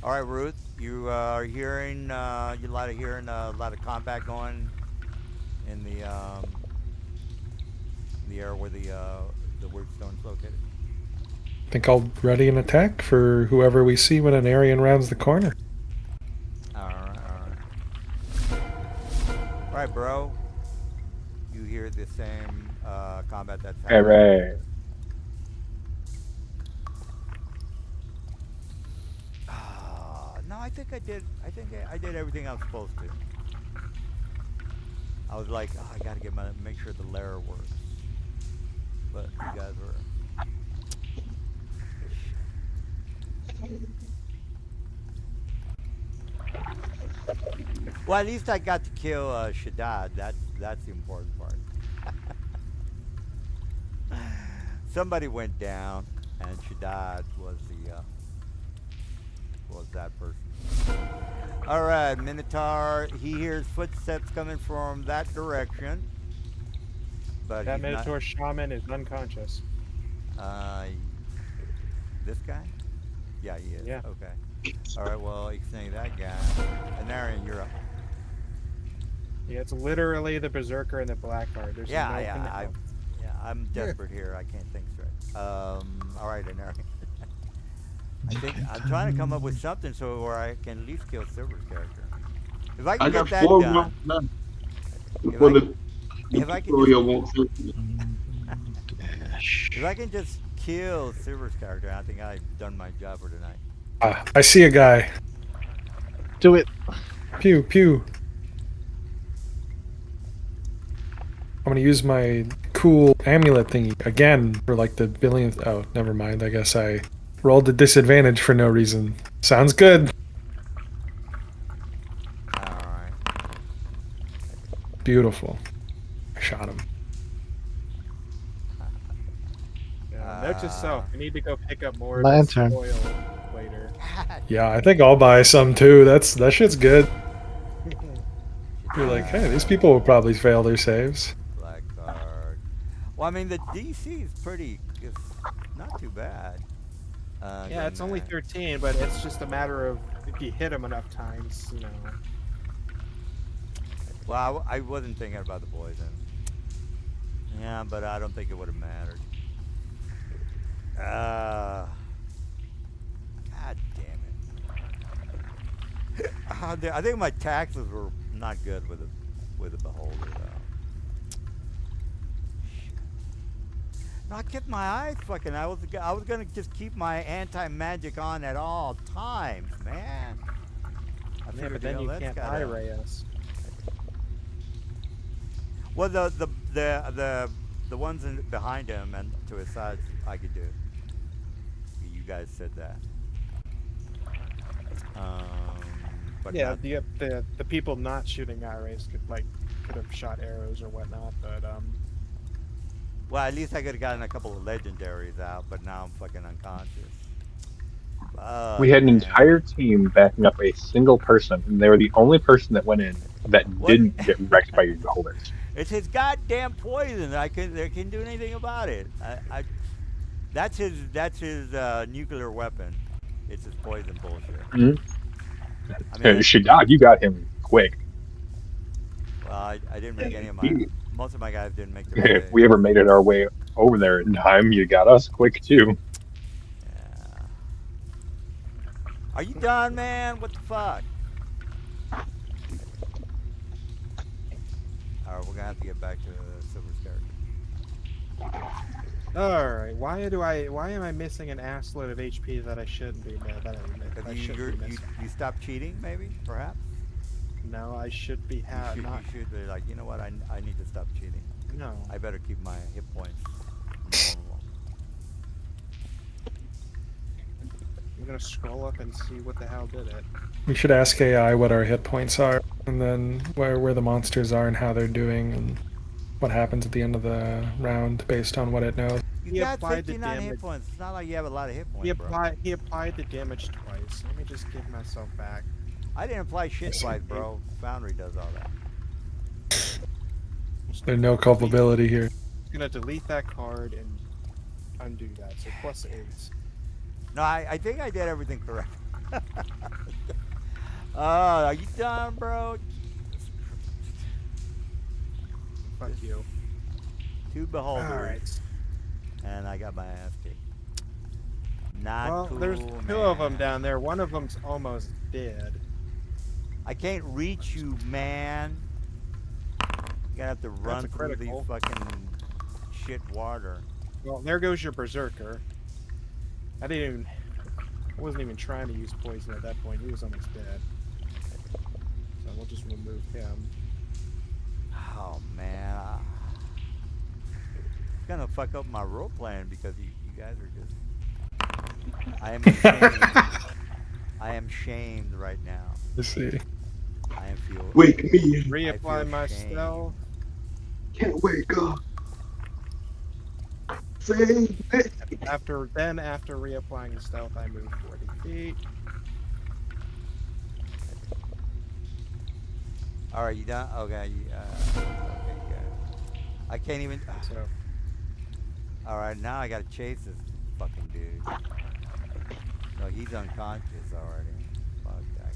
All right, Ruth, you are hearing, you hearing a lot of combat going in the area where the word stone's located. I think I'll ready an attack for whoever we see when an Aryan rounds the corner. All right, all right. All right, bro. You hear the same combat that's happening. Hooray. No, I think I did. I did everything I was supposed to. I was like, oh, I gotta make sure the layer works. But you guys were. Well, at least I got to kill Shaddad. That's the important part. Somebody went down, and Shaddad was that person. All right, Minotaur. He hears footsteps coming from that direction, but That he's not- Minotaur shaman is unconscious. This guy? Yeah, he is. Yeah. Okay. All right. Well, extending that guy. And Arian, you're up. Yeah, it's literally the Berserker and the Blackguard. There's Yeah, no yeah. I'm desperate here. I can't think straight. All right, and Arian. I think I'm trying to come up with something so where I can at least kill Silver's character. If I can I get got that 4 done. months left If before I- the if I can tutorial won't take me. If I can just kill Silver's character, I think I've done my job for tonight. I see a guy. Do it. Pew, pew. I'm gonna use my cool amulet thingy again for like the billionth. Oh, never mind. I guess I rolled a disadvantage for no reason. Sounds good. Alright. Beautiful. I shot him. Note to self: we need to go pick up more Lantern. of this oil later. Yeah, I think I'll buy some too. That shit's good. You're like, hey, these people will probably fail their saves. Black card. Well, I mean, the DC is not too bad. Yeah, it's only 13, but it's just a matter of if you hit him enough times, you know. Well, I wasn't thinking about the poison. Yeah, but I don't think it would have mattered. God damn it. I think my taxes were not good with the beholder though. No, I kept my eyes fucking. I was gonna just keep my anti-magic on at all times, man. I Yeah, figured, but then you that's can't gotta- eye-ray us. Well, the ones behind him and to his sides, I could do. You guys said that. But Yeah, not, the people not shooting eye-rays could have shot arrows or whatnot, but well, at least I could have gotten a couple of legendaries out, but now I'm fucking unconscious. We had an Man. entire team backing up a single person, and they were the only person that went in that What? didn't get wrecked by your beholders. It's his goddamn poison. They can't do anything about it. That's his nuclear weapon. It's his poison bullshit. Mhm. I mean, Shaddad, you got him quick. well, I didn't make any of my. Most of my guys didn't make the. If we ever made it our way over there in time, you got us quick too. Yeah. Are you done, man? What the fuck? Alright, we're gonna have to get back to Silver's character. alright. Why am I missing an assload of HP that I shouldn't be that I Have should be missing? you stopped cheating, maybe? Perhaps? No, I should be You not. should be like, you know what? I need to stop cheating. No. I better keep my hit points normal. I'm gonna scroll up and see what the hell did it. We should ask AI what our hit points are, and then where the monsters are and how they're doing, and what happens at the end of the round based on what it knows. You He got applied the 59 hit damage. points. It's not like you have a lot of hit points, He bro. applied the damage twice. Let me just give myself back. I didn't apply shit twice, bro. Foundry does all that. There's no culpability here. Gonna delete that card and undo that. So +8. No, I think I did everything correct. Are you done, bro? Fuck you. Two beholders. All right. And I got my ass kicked. Not Well, cool, there's man. two of them down there. One of them's almost dead. I can't reach you, man. You're gonna have to run a through the critical. fucking shit water. Well, there goes your berserker. I wasn't even trying to use poison at that point. He was almost dead. So we'll just remove him. Oh man, it's gonna fuck up my role playing because you guys are just. I am ashamed. I am shamed right now. Let's see. I am feel. Wake me up. Reapply my shame. spell. Can't wake up. Save it. After reapplying stealth, I move 40 feet. All right, you done? Okay, okay, good. I can't even. So All right, now I gotta chase this fucking dude. No, he's unconscious already. Fuck that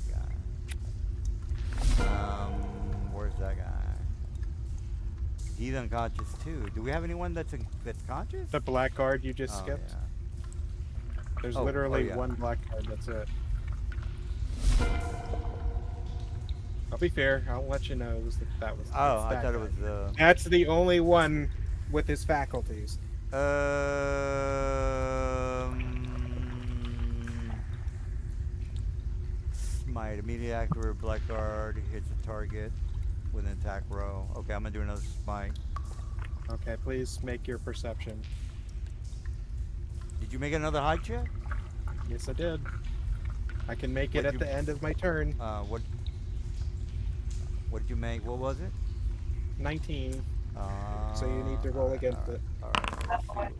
guy. Where's that guy? He's unconscious too. Do we have anyone that's conscious? the black card you just Oh, skipped. yeah. There's Oh, literally yeah. one black card. That's it. I'll be fair. I'll let you know that was. Oh, I that thought it guy. was That's the only one with his faculties. Smite. Immediate accurate black guard hits a target with an attack row. Okay, I'm gonna do another smite. Okay, please make your perception. Did you make another high check? Yes, I did. I can make it What'd at you- the end of my turn. What did you make? What was it? 19. So you need to roll against it. Alright.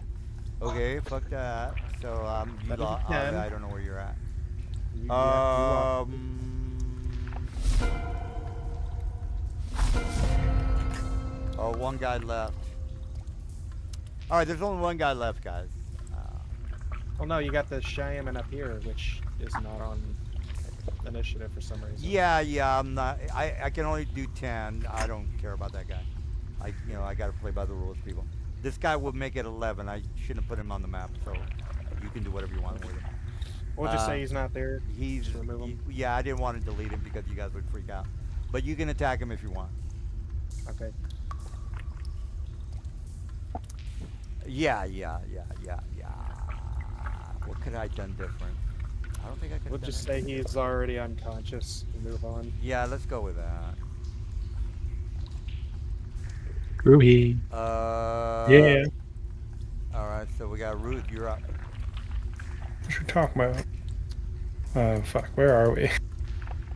Okay, fuck that. So you That is a lost. 10. I don't know where you're at. You lost. Oh, one guy left. All right, there's only one guy left, guys. Well, no, you got the Shaman up here, which is not on initiative for some reason. Yeah, I'm not. I can only do 10. I don't care about that guy. I got to play by the rules, people. This guy will make it 11. I shouldn't have put him on the map, so you can do whatever you want with him. We'll just say he's not there. He's Just remove him. yeah. I didn't want to delete him because you guys would freak out. But you can attack him if you want. Okay. Yeah. What could I have done different? I don't think I could. We'll just say he's already unconscious and move on. Yeah, let's go with that. Groovy. Yeah. All right, so we got Ruth. You're up. What you talking about? Fuck. Where are we?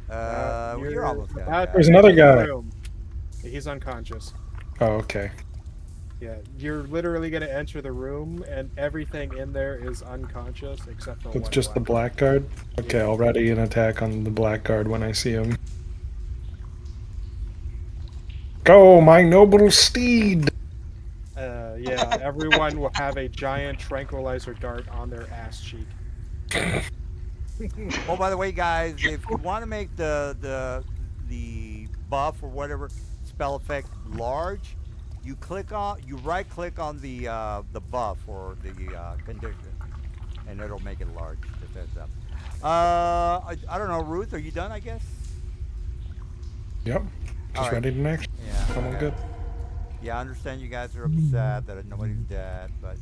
You're almost done. about guys. There's another in the guy. room. He's unconscious. Oh, okay. Yeah, you're literally gonna enter the room, and everything in there is unconscious except for So it's one just the black guard? Okay, I'll ready an attack on the black guard when I see him. Go, my noble steed! Yeah, everyone will have a giant tranquilizer dart on their ass cheek. Oh, by the way, guys, if you want to make the buff or whatever spell effect large, you right click on the buff or the condition, and it'll make it large. Just heads up. I don't know, Ruth, are you done? I guess. Yep. Just Alright. ready to next. Yeah. I'm all okay. good. Yeah, I understand you guys are upset that nobody's dead, but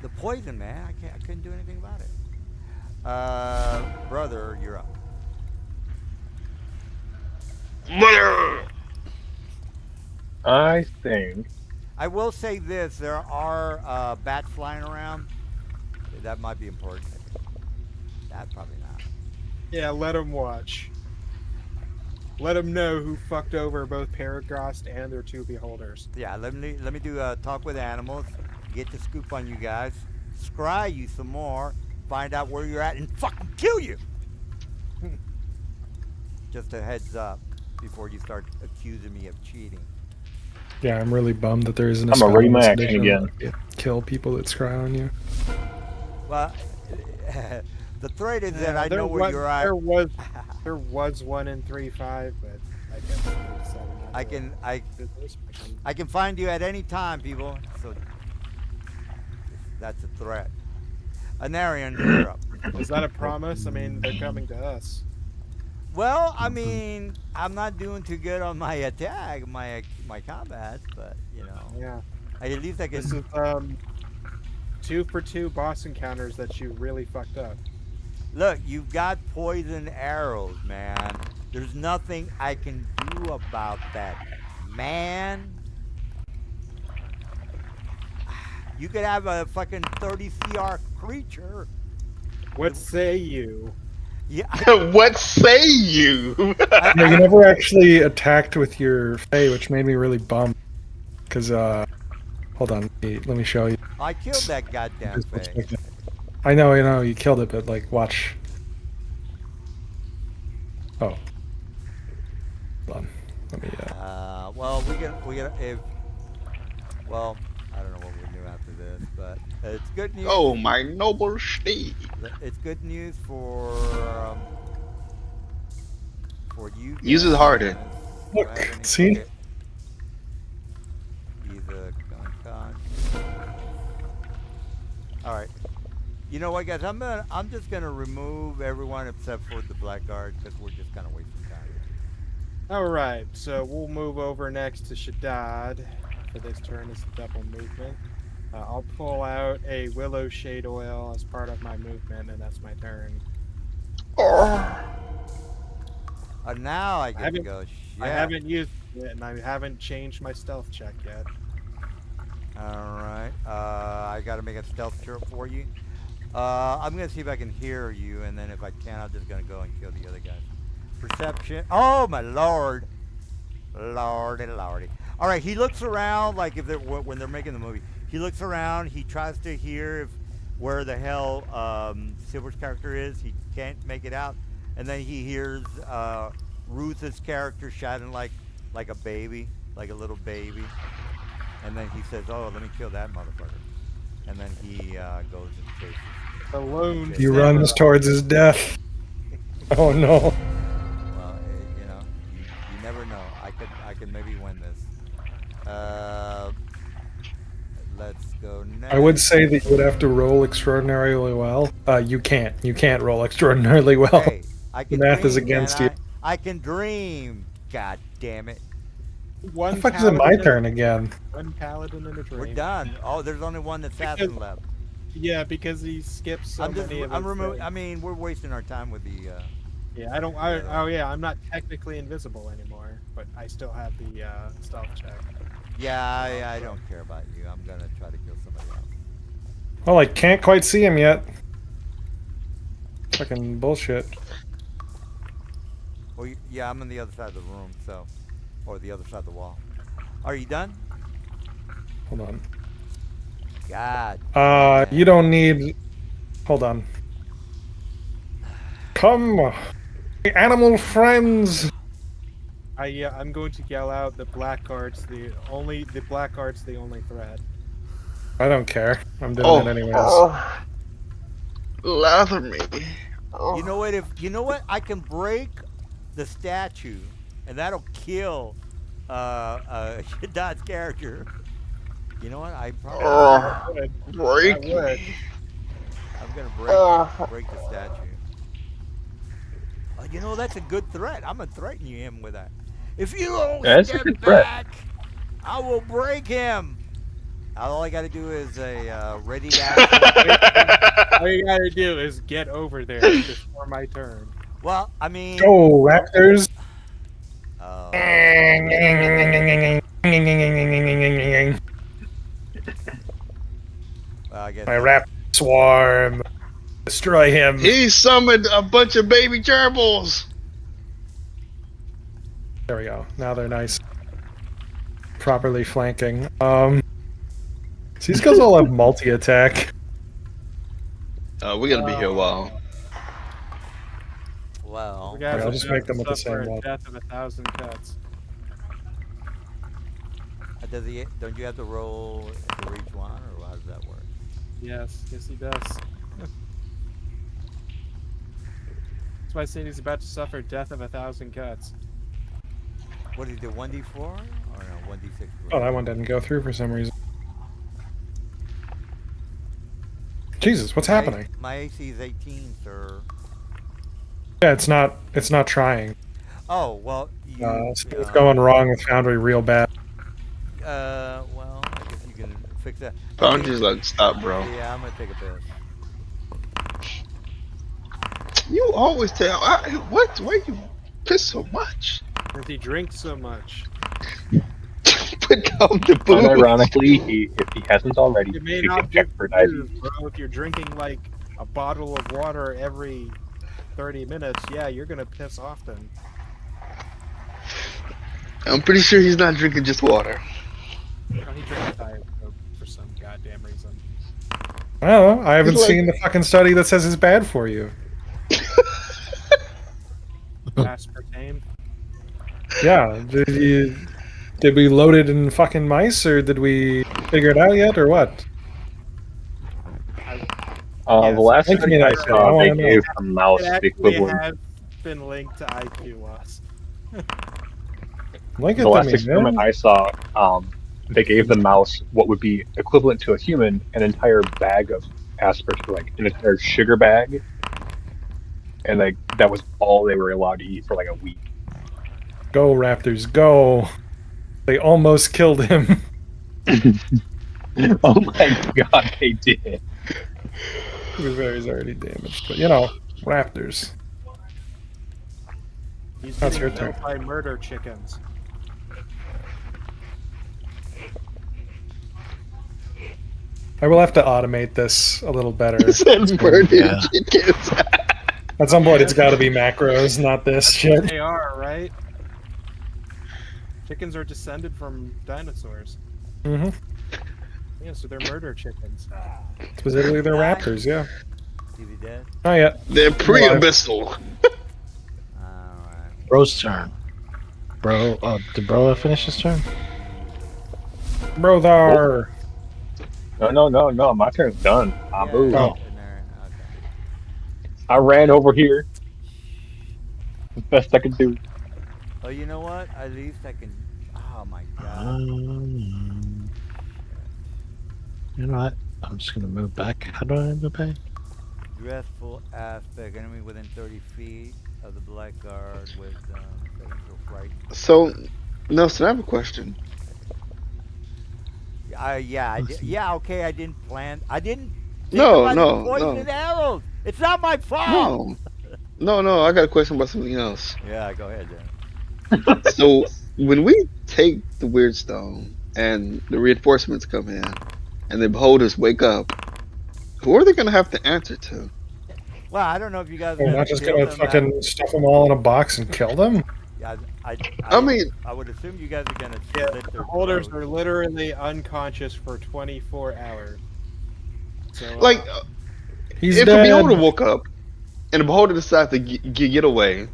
the poison, man, I couldn't do anything about it. Brother, you're up. Mother! I think I will say this: there are bats flying around. That might be important. That probably not. Yeah, let him watch. Let him know who fucked over both Paragrost and their two beholders. Yeah, let me do a talk with animals. Get the scoop on you guys. Scry you some more. Find out where you're at and fucking kill you. Just a heads up. before you start accusing me of cheating. Yeah, I'm really bummed that there isn't a I'm spell already in this my action edition again. that kill people that scry on you. Well, the threat is that I there know where you're at. There was one in 3.5, but I guess they decided not I to can do this. I can find you at any time, people. So that's a threat. Anarian, you're up. Is that a promise? I mean, they're coming to us. Well, I mean, I'm not doing too good on my attack, my combat, but you know, Yeah. at least I can. This is 2 for 2 boss encounters that you really fucked up. Look, you've got poison arrows, man. There's nothing I can do about that, man. You could have a fucking 30 CR creature. What say you? Yeah, What say you? Yeah, you never actually attacked with your Fae, which made me really bummed. Because, hold on, let me show you. I killed that goddamn thing. I know, you killed it, but, like, watch. Oh. Hold on. Let me, Well, we get if. Well, I don't know what we'll do after this, but it's good news. Oh, my noble steed. It's good news for you. Use his hardened. Look, see? He's a con. All right. You know what, guys? I'm just gonna remove everyone except for the black guard because we're just kind of wasting time. Alright, so we'll move over next to Shaddad. For this turn, it's a double movement. I'll pull out a Willow Shade Oil as part of my movement, and that's my turn. Now I get to go. I haven't used it, and I haven't changed my stealth check yet. All right. I got to make a stealth check for you. I'm going to see if I can hear you, and then if I can, I'm just going to go and kill the other guys. Perception. Oh, my lord. Lordy. All right, he looks around like if they're when they're making the movie. He looks around. He tries to hear where the hell Silver's character is. He can't make it out. And then he hears Ruth's character shouting like a baby, like a little baby. And then he says, "Oh, let me kill that motherfucker." And then he goes and chases. Alone. He runs towards his death. Oh no. Well, you know, you never know. I could maybe win this. Let's go next. I would say that you would have to roll extraordinarily well. You can't. You can't roll extraordinarily well. Hey, I can The math dream, is against can you. I can dream. God damn it. One The fuck is it my paladin- turn again? One paladin and a dream. We're done. Oh, there's only one assassin left. Yeah, because he skips so many of his things. I mean, we're wasting our time with the. Yeah, I don't. I'm not technically invisible anymore, but I still have the stealth check. Yeah, I don't care about you. I'm gonna try to kill somebody else. Well, I can't quite see him yet. Fucking bullshit. Well, yeah, I'm on the other side of the room, so, or the other side of the wall. Are you done? Hold on. God. You don't need. Hold on. Come, animal friends. I'm going to yell out the blackguard's the only threat. I don't care. I'm doing it anyways. Lather me. You know what? You know what? I can break the statue, and that'll kill Shaddad's character. You know what? I probably Break That would. me. I'm gonna break the statue. You know, that's a good threat. I'm gonna threaten him with that. If you don't That's a step good threat. back, I will break him. All I gotta do is a ready to. All you gotta do is get over there before my turn. Well, I mean. Go, Raptors. Oh. Well, I guess. My rap swarm. Destroy him. He summoned a bunch of baby gerbils. There we go. Now they're nice. Properly flanking. These guys all have multi-attack. We're gonna be here a while. well, The guys I'll are just about make them to with the suffer same a one. death of 1,000 cuts. don't you have to roll for each one, or how does that work? Yes, he does. That's why I said he's about to suffer death of 1,000 cuts. What is it, 1d4 or no, 1d6? Oh, that one didn't go through for some reason. Jesus, what's happening? My AC is 18, sir. Yeah, it's not trying. Oh, well, It's going wrong with Foundry real bad. Well, I guess you can fix that. Foundry's like, stop, bro. Yeah, I'm gonna take a piss. You always tell. What? Why you piss so much? Because he drinks so much. Put down the booze. Unironically, if he hasn't already, You may he not can do check for booze, diabetes. bro. If you're drinking like a bottle of water every 30 minutes, yeah, you're gonna piss often. I'm pretty sure he's not drinking just water. No, he drinks Diet Coke for some goddamn reason. I don't know. I haven't It's like- seen the fucking study that says it's bad for you. Aspartame. Yeah. Did we load it in fucking mice, or did we figure it out yet, or what? The last Link study me I that shit. I saw, they wanna know. gave a mouse It the actually equivalent. has been linked to IQ loss. Link it The to last me, experiment man. I saw, they gave the mouse what would be equivalent to a human, an entire bag of aspartame, like an entire sugar bag, and like that was all they were allowed to eat for like a week. Go Raptors, go! They almost killed him. Oh my god, they did. He's already damaged, but you know, Raptors. He's That's getting your killed turn. by murder chickens. I will have to automate this a little better. He said murder Yeah. chickens. At some point, it's got to be macros, not this shit. They are, right? Chickens are descended from dinosaurs. hmm Yeah, so they're murder chickens. Specifically, they're Raptors, yeah. Is he dead? Not yet. They're pre-abyssal. Alright. Bro's turn. Bro, did Bro finish his turn? Brothar! No, my turn's done. I moved. Oh. in there, okay. I ran over here. The best I could do. Oh, you know what? At least I can. Oh my god. You know what? I'm just gonna move back. How do I move back? Dreadful aspect. Enemy within 30 feet of the black guard with potential fright. So, Nelson, I have a question. Yeah, okay. I didn't plan. I didn't. think No, about no, the poisoned arrows. It's not my fault. No. I got a question about something else. Yeah, go ahead then. So, when we take the weird stone and the reinforcements come in, and the beholders wake up, who are they gonna have to answer to? Well, I don't know if you guys. We're not just gonna fucking stuff them all in a box and kill them? I mean, I would assume you guys are gonna Yeah, slit the their holders throats. are literally unconscious for 24 hours. So, like, He's if dead. a beholder woke up and the beholder decides to get away,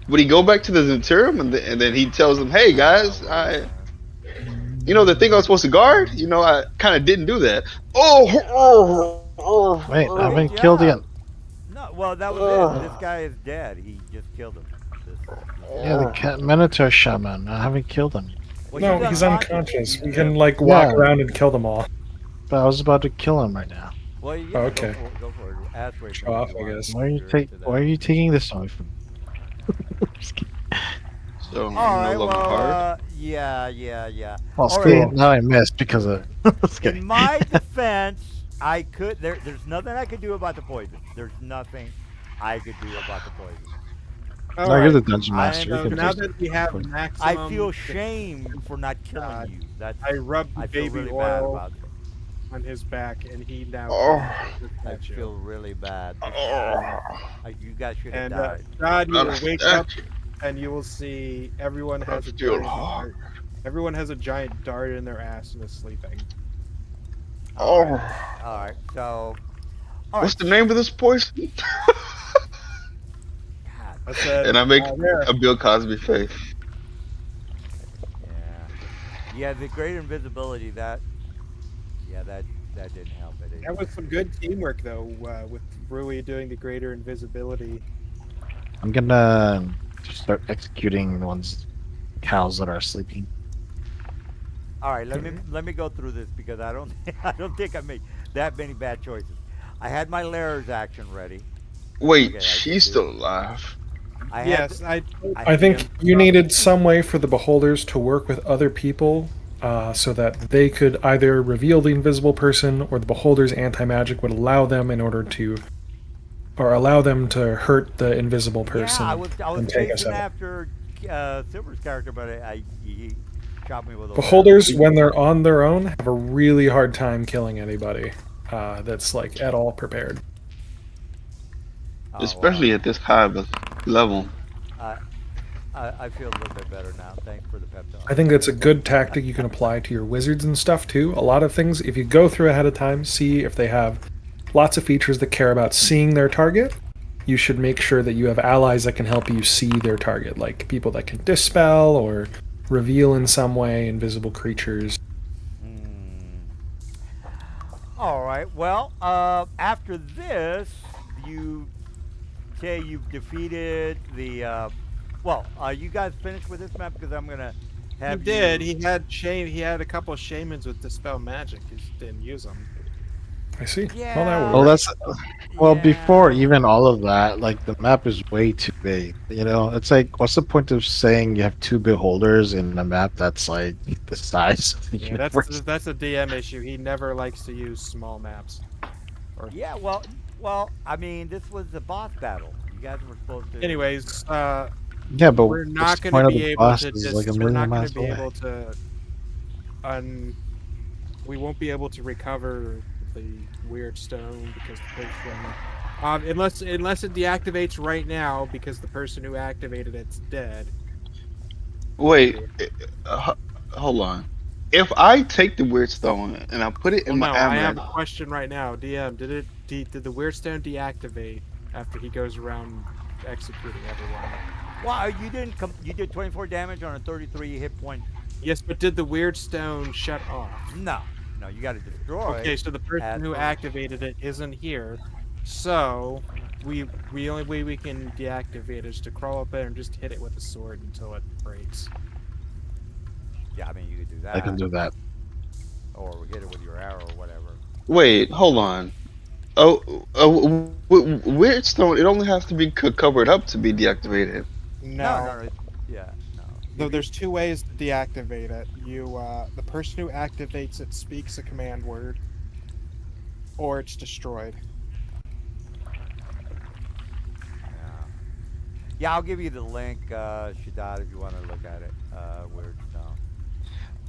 would he go back to the Zenturium and then he tells them, "Hey guys, the thing I was supposed to guard, I kind of didn't do that." Wait, I've been Good killed job. again. No, well, that was it. This guy is dead. He just killed him. Yeah, the cat Minotaur shaman. I haven't killed him. Well, No, he's unconscious. We can, like, walk Yeah. around and kill them all. But I was about to kill him right now. Well, yeah, Okay. Go for it. Ask Ray Show off, I guess. Why are you taking this away from me? Just kidding. So, All right. no love Well, hard. yeah. Well, All see, right. now I missed because of. Just In kidding. my defense, I could. There's nothing I could do about the poison. There's nothing I could do about the poison. No, you're the dungeon I master. know, You can now just- that we have maximum, I feel shame for not killing God. you. That's I rubbed I feel baby really bad oil about it. on his back, and he now. I feel really bad. You guys should have And died. God, you Not will a wake up statue. and you will see everyone has a feel giant hard. dart. Everyone has a giant dart in their ass and is sleeping. All right. So. All What's right. the name of this poison? God I said, And I make there. a Bill Cosby face. Yeah, the great invisibility that didn't help it That either. was some good teamwork, though, with Rui doing the greater invisibility. I'm gonna just start executing the ones cows that are sleeping. All right, let me go through this because I don't I don't think I made that many bad choices. I had my Lairs action ready. Wait, Okay, I did she's do. still alive. I had Yes, I told I I DM think you stop. needed some way for the beholders to work with other people so that they could either reveal the invisible person or the beholder's anti magic would allow them in order to, or allow them to hurt the invisible yeah, I person was and take us chasing out. after Silver's character, but he shot me with those arrows. Beholders, when they're on their own, have a really hard time killing anybody that's like at all prepared. Oh well, Especially at this high of a level. I, I feel a little bit better now. Thanks for the pep I talk. think that's a good tactic you can apply to your wizards and stuff too. A lot of things, if you go through ahead of time, see if they have lots of features that care about seeing their target, you should make sure that you have allies that can help you see their target, like people that can dispel or reveal in some way invisible creatures. Hmm. All right. Well, after this, you say you've defeated the. Well, you guys finished with this map because I'm gonna He have did. you. He had a couple of shamans with dispel magic. He just didn't use them. I see. Well, that Yeah. would Well, work. that's well before Yeah. even all of that. Like the map is way too big. You know, it's like what's the point of saying you have two beholders in a map that's like the size of the Yeah, universe? that's a DM issue. He never likes to use small maps. Or Yeah. Well. I mean, this was the boss battle. You guys were supposed to. anyways, Yeah, but we're what's not the going point to of be the able boss to is like a we're million not going to miles be away. able to we won't be able to recover the weird stone because the person unless it deactivates right now because the person who activated it's dead. Wait, hold on. If I take the weird stone and I put it Well, in my no, I have amulet, a question right now. DM, did the weird stone deactivate after he goes around executing everyone? Well, you didn't. You did 24 damage on a 33 hit point. Yes, but did the weird stone shut off? No. No, you got to destroy. Okay, so the person at who first. activated it isn't here. So we only way we can deactivate is to crawl up there and just hit it with a sword until it breaks. Yeah, I mean, you could do that. I can do that. Or hit it with your arrow or whatever. wait, hold on. Weird stone. It only has to be covered up to be deactivated. No. Yeah, no. Though there's two ways to deactivate it. The person who activates it speaks a command word, or it's destroyed. Yeah, I'll give you the link, Shaddad, if you want to look at it. Weird stone.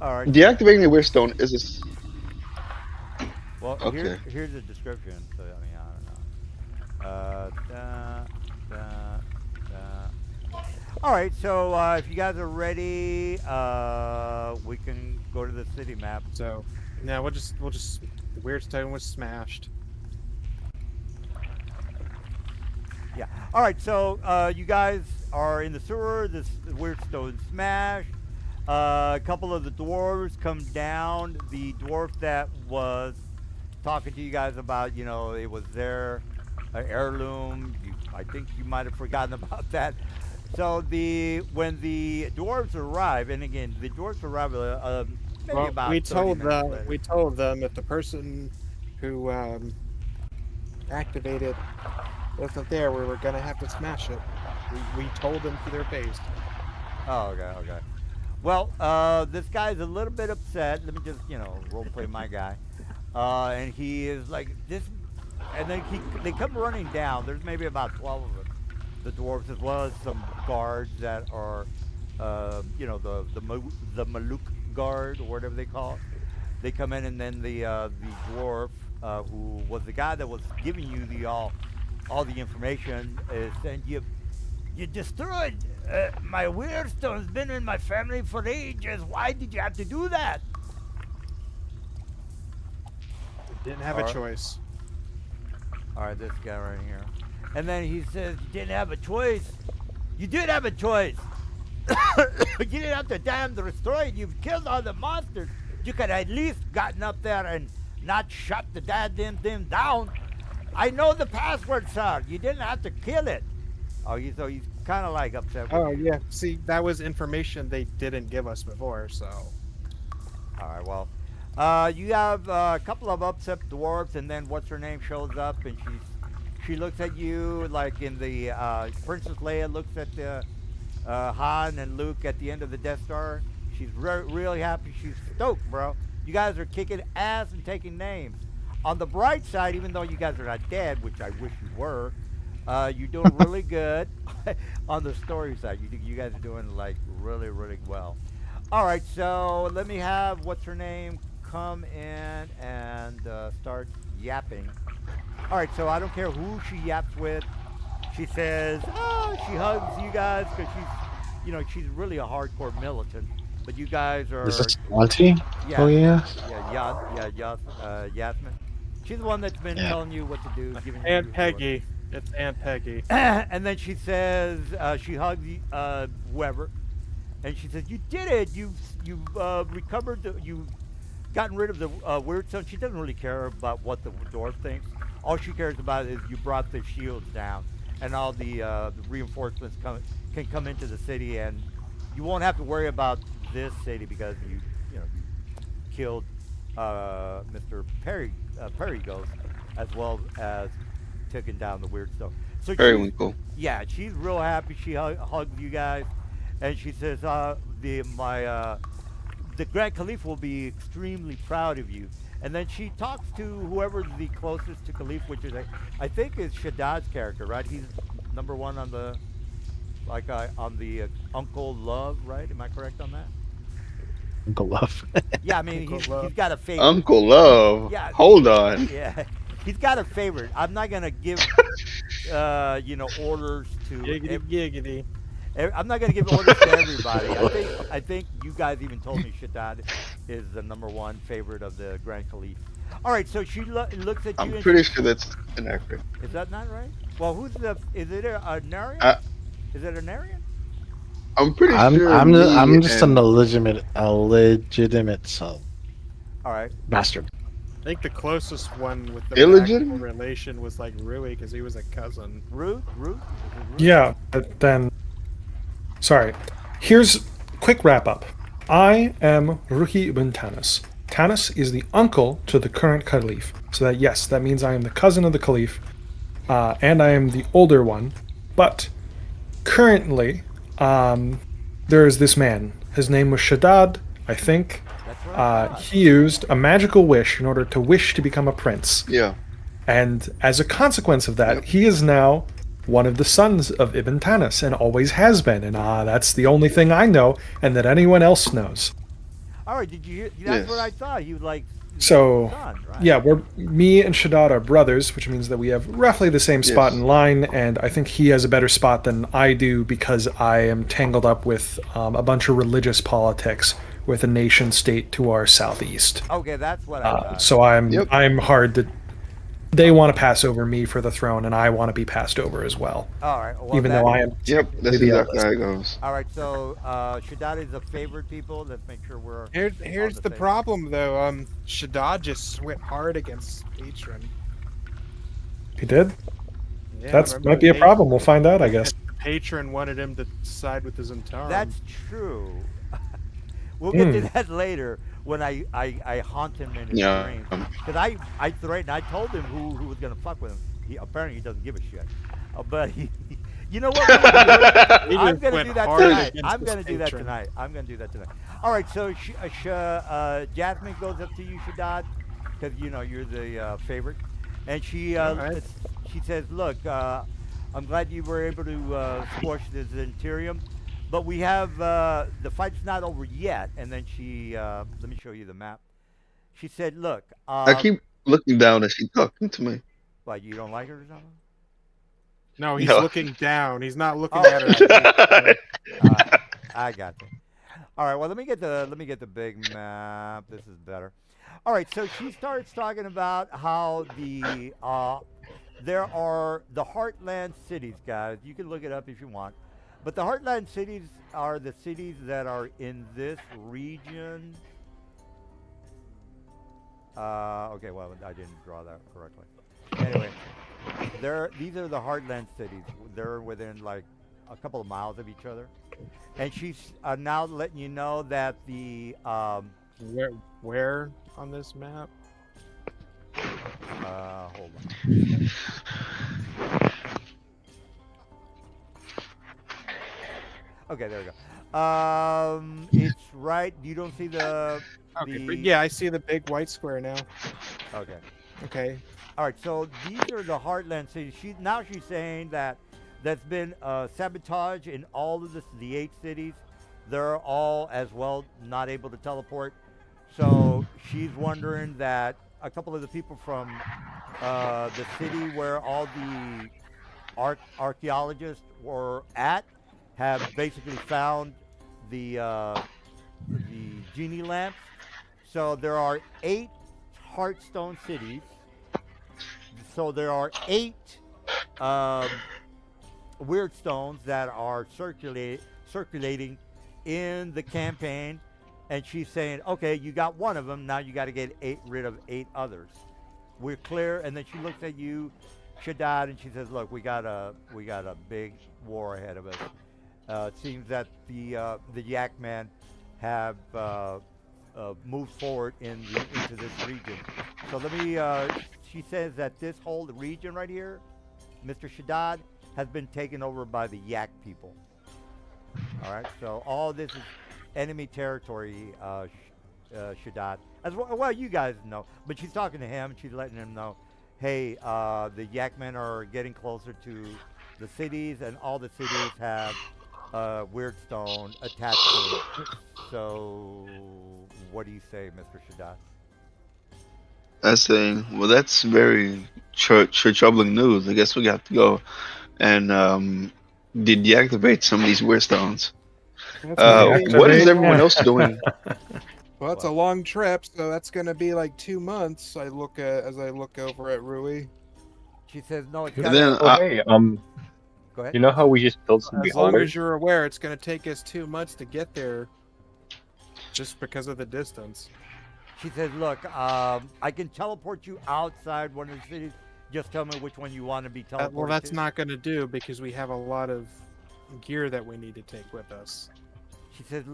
All right. Deactivating the weird stone is a Well, okay. here's the description. So I mean, I don't know. All right. So if you guys are ready, we can go to the city map. So now we'll just the weird stone was smashed. Yeah. All right. So you guys are in the sewer. This weird stone smashed. A couple of the dwarves come down. The dwarf that was talking to you guys about, it was their heirloom. I think you might have forgotten about that. So when the dwarves arrive, and again, the dwarves arrive maybe Well, about we 30 told minutes them later. we told them if the person who activated wasn't there, we were gonna have to smash it. We told them to their face. Oh, okay. Well, this guy's a little bit upset. Let me just, role play my guy. And he is like this, and then they come running down. There's maybe about 12 of them, the dwarves, as well as some guards that are, the Maluk guard or whatever they call it. They come in, and then the dwarf, who was the guy that was giving you all the information, is saying you destroyed my weird stone's been in my family for ages. Why did you have to do that? Didn't have a choice. All right, this guy right here. And then he says, you didn't have a choice. You did have a choice. You didn't have to damn destroy it. You've killed all the monsters. You could at least gotten up there and not shut the goddamn thing down. I know the password, sir. You didn't have to kill it. Oh, so he's kind of like upset with Oh you. yeah. See, that was information they didn't give us before, so. All right, well, you have a couple of upset dwarves, and then what's her name shows up, and she looks at you like in the Princess Leia looks at the Han and Luke at the end of the Death Star. She's really happy. She's stoked, bro. You guys are kicking ass and taking names. On the bright side, even though you guys are not dead, which I wish you were, you're doing really good. On the story side, you guys are doing like really, really well. All right, so let me have what's her name come in and start yapping. All right, so I don't care who she yaps with. She says, oh, she hugs you guys because she's really a hardcore militant. But you guys are, Is this Monty? yeah, Oh yeah. Yasmin. She's the one that's been Yeah. telling you what to do, giving you Aunt Peggy. It's Aunt Peggy. and then she says, she hugs whoever, and she says, "You did it. You've recovered. You've gotten rid of the weird stuff." She doesn't really care about what the dwarf thinks. All she cares about is you brought the shields down, and all the reinforcements can come into the city, and you won't have to worry about this city because you killed Mr. Perry Ghost, as well as taking down the weird stuff. So Periwinkle. yeah, she's real happy. She hugged you guys, and she says, the Grand Caliph will be extremely proud of you." And then she talks to whoever's the closest to Caliph, which is I think is Shaddad's character, right? He's number one on the Uncle Love, right? Am I correct on that? Uncle Love. Yeah, I mean Uncle he's Love. got a favorite. Uncle Love. Yeah. Hold on. Yeah, he's got a favorite. I'm not gonna give orders to. Giggity, giggity. I'm not gonna give orders to everybody. I think you guys even told me Shaddad is the number one favorite of the Grand Caliph. All right, so she looks at you. I'm and pretty sure that's inaccurate. Is that not right? Well, is it a Narian? Uh, Is it a Narian? I'm pretty I'm sure. I'm just and- an illegitimate son. All right. Bastard. I think the closest one with the Illegitimate? actual relation was like Rui, because he was a cousin. Ruth? Is it Ruth? Yeah, but then. Sorry. Here's quick wrap up. I am Ruhi ibn Tanis. Tanis is the uncle to the current Caliph. So that, yes, that means I am the cousin of the Caliph, and I am the older one. But currently, there is this man. His name was Shaddad, I think. That's right. He used a magical wish in order to wish to become a prince. Yeah. And as a consequence of that, he is now one of the sons of Ibn Tanis and always has been. And that's the only thing I know and that anyone else knows. All right. Did you hear? That's Yes. what I thought. You like. So, Son, right? yeah, me and Shaddad are brothers, which means that we have roughly the same spot Yes. in line. And I think he has a better spot than I do because I am tangled up with a bunch of religious politics with a nation state to our southeast. Okay, that's what I thought. So I'm Yep. hard to. They want to pass over me for the throne, and I want to be passed over as well. All right. Well, Even though I am. Yep. That's Maybe exactly I'll how it goes. All right. So Shaddad is a favorite people. Let's make sure we're. Here's the the same. problem though. Shaddad just went hard against Patron. He did. Yeah, That remember might be a Patron- problem. We'll find out, I guess. Patron wanted him to side with his Zentarum. That's true. We'll get to Hmm. that later when I haunt him in his Yeah. dreams. Because I threatened. I told him who was gonna fuck with him. Apparently he doesn't give a shit. But you know what? He I'm just gonna went do that hard tonight. against I'm his gonna do that patron. tonight. I'm gonna do that tonight. All right. So Jasmine goes up to you, Shaddad, because you're the favorite, and she Alright. she says, "Look, I'm glad you were able to squash the Zenturium, but we have the fight's not over yet." And then she let me show you the map. She said, "Look, I keep looking down as she's talking to me. why you don't like her or something?" No, he's No. looking down. He's not looking Oh. at her. I got you. All right. Well, let me get the big map. This is better. All right. So she starts talking about how there are the Heartland cities, guys. You can look it up if you want. But the Heartland cities are the cities that are in this region. Okay, well, I didn't draw that correctly. Anyway, these are the Heartland cities. They're within like a couple of miles of each other. And she's now letting you know that the Where on this map? hold on. Okay, there we go. It's right. You don't see the Okay, the. yeah, I see the big white square now. Okay. Okay. All right. So these are the Heartland cities. She's saying that that's been sabotage in all of the 8 cities. They're all as well not able to teleport. So she's wondering that a couple of the people from the city where all the archaeologists were at have basically found the genie lamps. So there are 8 Heartstone cities. So there are 8 weird stones that are circulating in the campaign, and she's saying, "Okay, you got one of them. Now you got to get rid of 8 others." We're clear. And then she looks at you, Shaddad, and she says, "Look, we got a big war ahead of us. It seems that the Yak Man have moved forward into this region. So let me." She says that this whole region right here, Mr. Shaddad, has been taken over by the Yak people. All right. So all this is enemy territory, Shaddad. As well, you guys know. But she's talking to him. She's letting him know, hey, the Yak Men are getting closer to the cities, and all the cities have weird stone attached to it. So, what do you say, Mr. Shaddad? I say, well, that's very troubling news. I guess we got to go and deactivate some of these weird stones. That's gonna be- What is Deactivate? everyone else doing? Well, it's a long trip, so that's gonna be like 2 months. As I look over at Rui. She says, no, it's And got then, to. Oh, hey, Go ahead. you know how we just built some As long pillars? as you're aware, it's gonna take us 2 months to get there, just because of the distance. She says, look, I can teleport you outside one of the cities. Just tell me which one you want to be teleported Well, that's to. not gonna do because we have a lot of gear that we need to take with us. She says,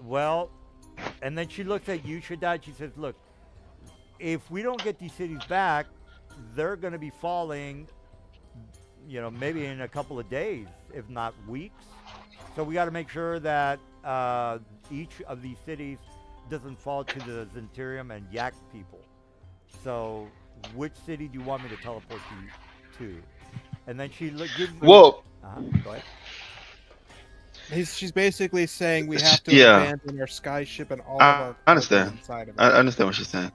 well, and then she looks at you, Shaddad. She says, look, if we don't get these cities back, they're going to be falling, maybe in a couple of days, if not weeks. So we got to make sure that each of these cities doesn't fall to the Zentirium and Yak people. So which city do you want me to teleport you to? And then she gives you... well, Go ahead. She's basically saying we have to Yeah. abandon our skyship and all of I our understand. cargo inside of it. I understand what she's saying.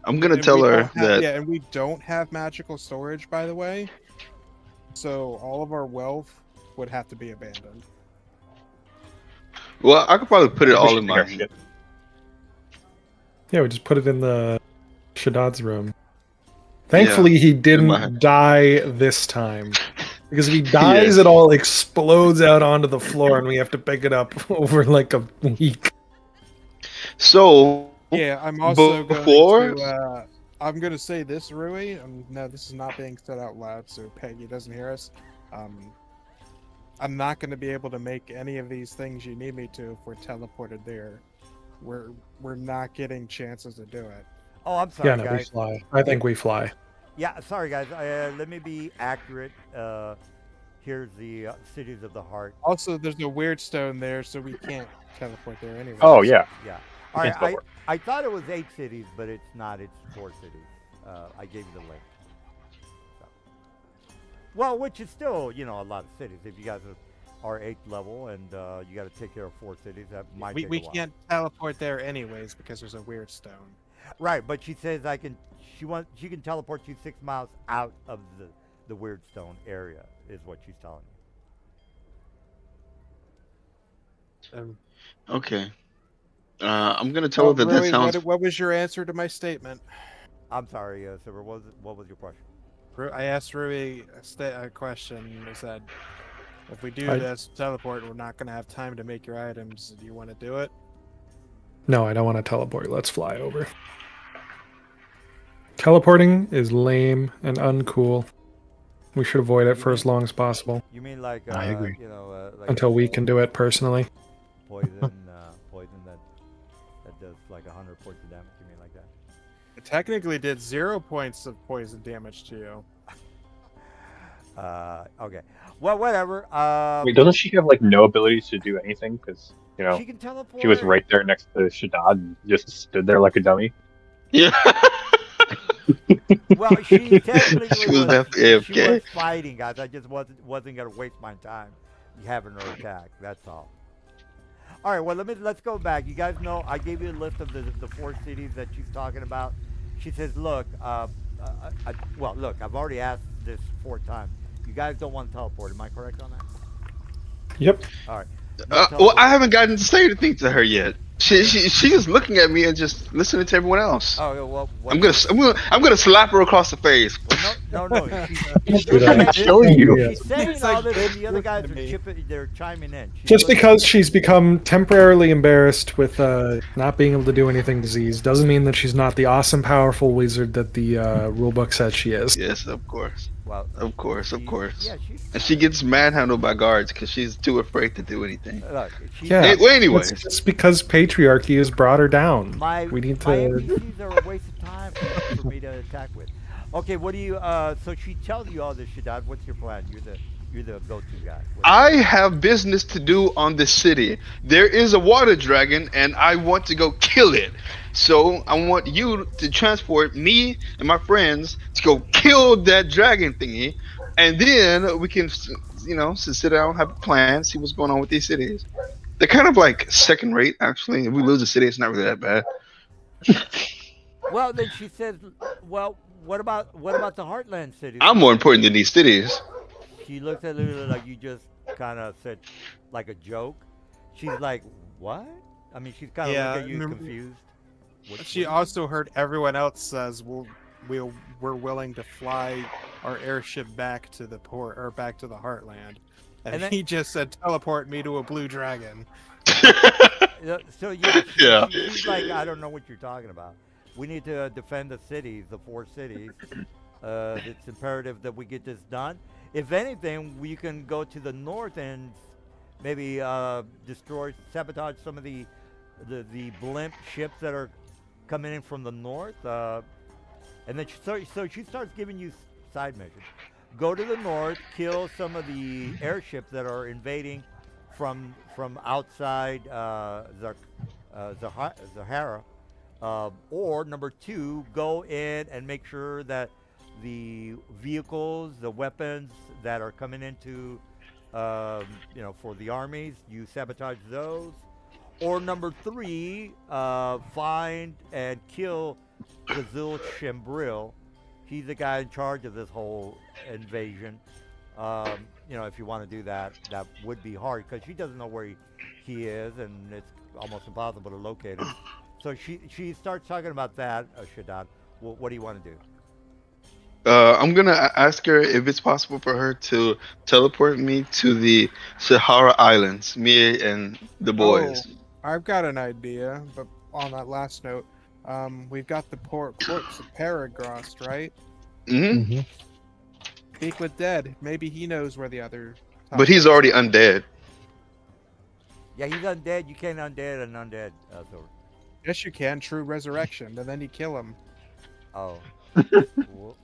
I'm gonna And tell we her don't have- that. Yeah, and we don't have magical storage, by the way. So all of our wealth would have to be abandoned. Well, I could probably put it We all should in bring our my. ship. Yeah, we just put it in the Shaddad's room. Thankfully, he my- didn't die this time. Because if he dies, it all explodes out onto the floor, and we have to pick it up over like a week. So Yeah, I'm also before- going to. I'm going to say this, Rui. No, this is not being said out loud, so Peggy doesn't hear us. I'm not going to be able to make any of these things you need me to if we're teleported there. We're not getting chances to do it. Oh, I'm sorry, Yeah, no, we guys. fly. I think we fly. Yeah, sorry, guys. Let me be accurate. Here's the cities of the heart. Also, there's a weird stone there, so we can't teleport there anyway. Oh, yeah. Yeah. We All can right. still work. I thought it was 8 cities, but it's not. It's 4 cities. I gave you the link. So. Well, which is still, a lot of cities. If you guys are 8th level and you got to take care of 4 cities, that might take We a while. can't teleport there anyways because there's a weird stone. Right, but she says she can teleport you 6 miles out of the weird stone area, is what she's telling you. Okay. I'm gonna tell her that Rui, sounds. what was your answer to my statement? I'm sorry, Silver. What was your question? I asked Rui a question. I said, If we do this teleport, we're not going to have time to make your items. Do you want to do it? No, I don't want to teleport. Let's fly over. Teleporting is lame and uncool. We should avoid it for as long as possible. You mean like I agree. you know, like Until we can do it personally. poison, poison that does like 100 points of damage. You mean like that? It technically did 0 points of poison damage to you. Okay. Well, whatever. Wait, doesn't she have like no ability to do anything? Because She can teleport. she was right there next to Shaddad and just stood there like a dummy. Yeah. Well, she technically She was AFK. She was fighting, guys. I just wasn't gonna waste my time having her attack. That's all. All right. Well, let's go back. You guys know I gave you a list of the 4 cities that she's talking about. She says, look, well, look, I've already asked this 4 times. You guys don't want to teleport. Am I correct on that? Yep. All right. Well, I haven't gotten to say anything to her yet. She is looking at me and just listening to everyone else. Oh, well, I'm gonna slap her across the face. Well, no. I'm showing you. She's saying all this, and the other guys are they're chiming in. Just because she's become temporarily embarrassed with not being able to do anything disease doesn't mean that she's not the awesome, powerful wizard that the rulebook says she is. Yes, of course. Well, Of course. Yeah, And she gets manhandled by guards because she's too afraid to do anything. look, Yeah. Hey, well, anyways, It's just because patriarchy has brought her down. We need my to. NPCs are a waste of time for me to attack with. Okay, what do you? So she tells you all this, Shaddad. What's your plan? You're the go-to guy. I have business to do on this city. There is a water dragon, and I want to go kill it. So I want you to transport me and my friends to go kill that dragon thingy, and then we can, sit down, have a plan, see what's going on with these cities. They're kind of like second rate, actually. If we lose a city, it's not really that bad. Well, then she says, well, what about the Heartland cities? I'm more important than these cities. She looks at Lulu like you just kind of said like a joke. She's like, what? I mean, she's kind of looking at you confused. She also heard everyone else says we're willing to fly our airship back to the port or back to the Heartland, and then, he just said teleport me to a blue dragon. So yeah, Yeah. she's like, I don't know what you're talking about. We need to defend the cities, the 4 cities. It's imperative that we get this done. If anything, we can go to the north and maybe sabotage some of the blimp ships that are coming in from the north. And then so she starts giving you side missions. Go to the north, kill some of the airships that are invading from outside Zahara. Or number 2, go in and make sure that the vehicles, the weapons that are coming into, for the armies, you sabotage those. Or number 3, find and kill Gazil Shembril. He's the guy in charge of this whole invasion. If you want to do that, that would be hard because she doesn't know where he is, and it's almost impossible to locate him. So she starts talking about that, Shaddad. What do you want to do? I'm gonna ask her if it's possible for her to teleport me to the Sahara Islands, me and the boys. Oh, I've got an idea, but on that last note, we've got the corpse of Paragrost, right? Mm-hmm. Speak with Dead. Maybe he knows where the other. But he's already undead. Yeah, he's undead. You can't undead an undead. Yes, you can. True resurrection, and then you kill him. Oh. Well,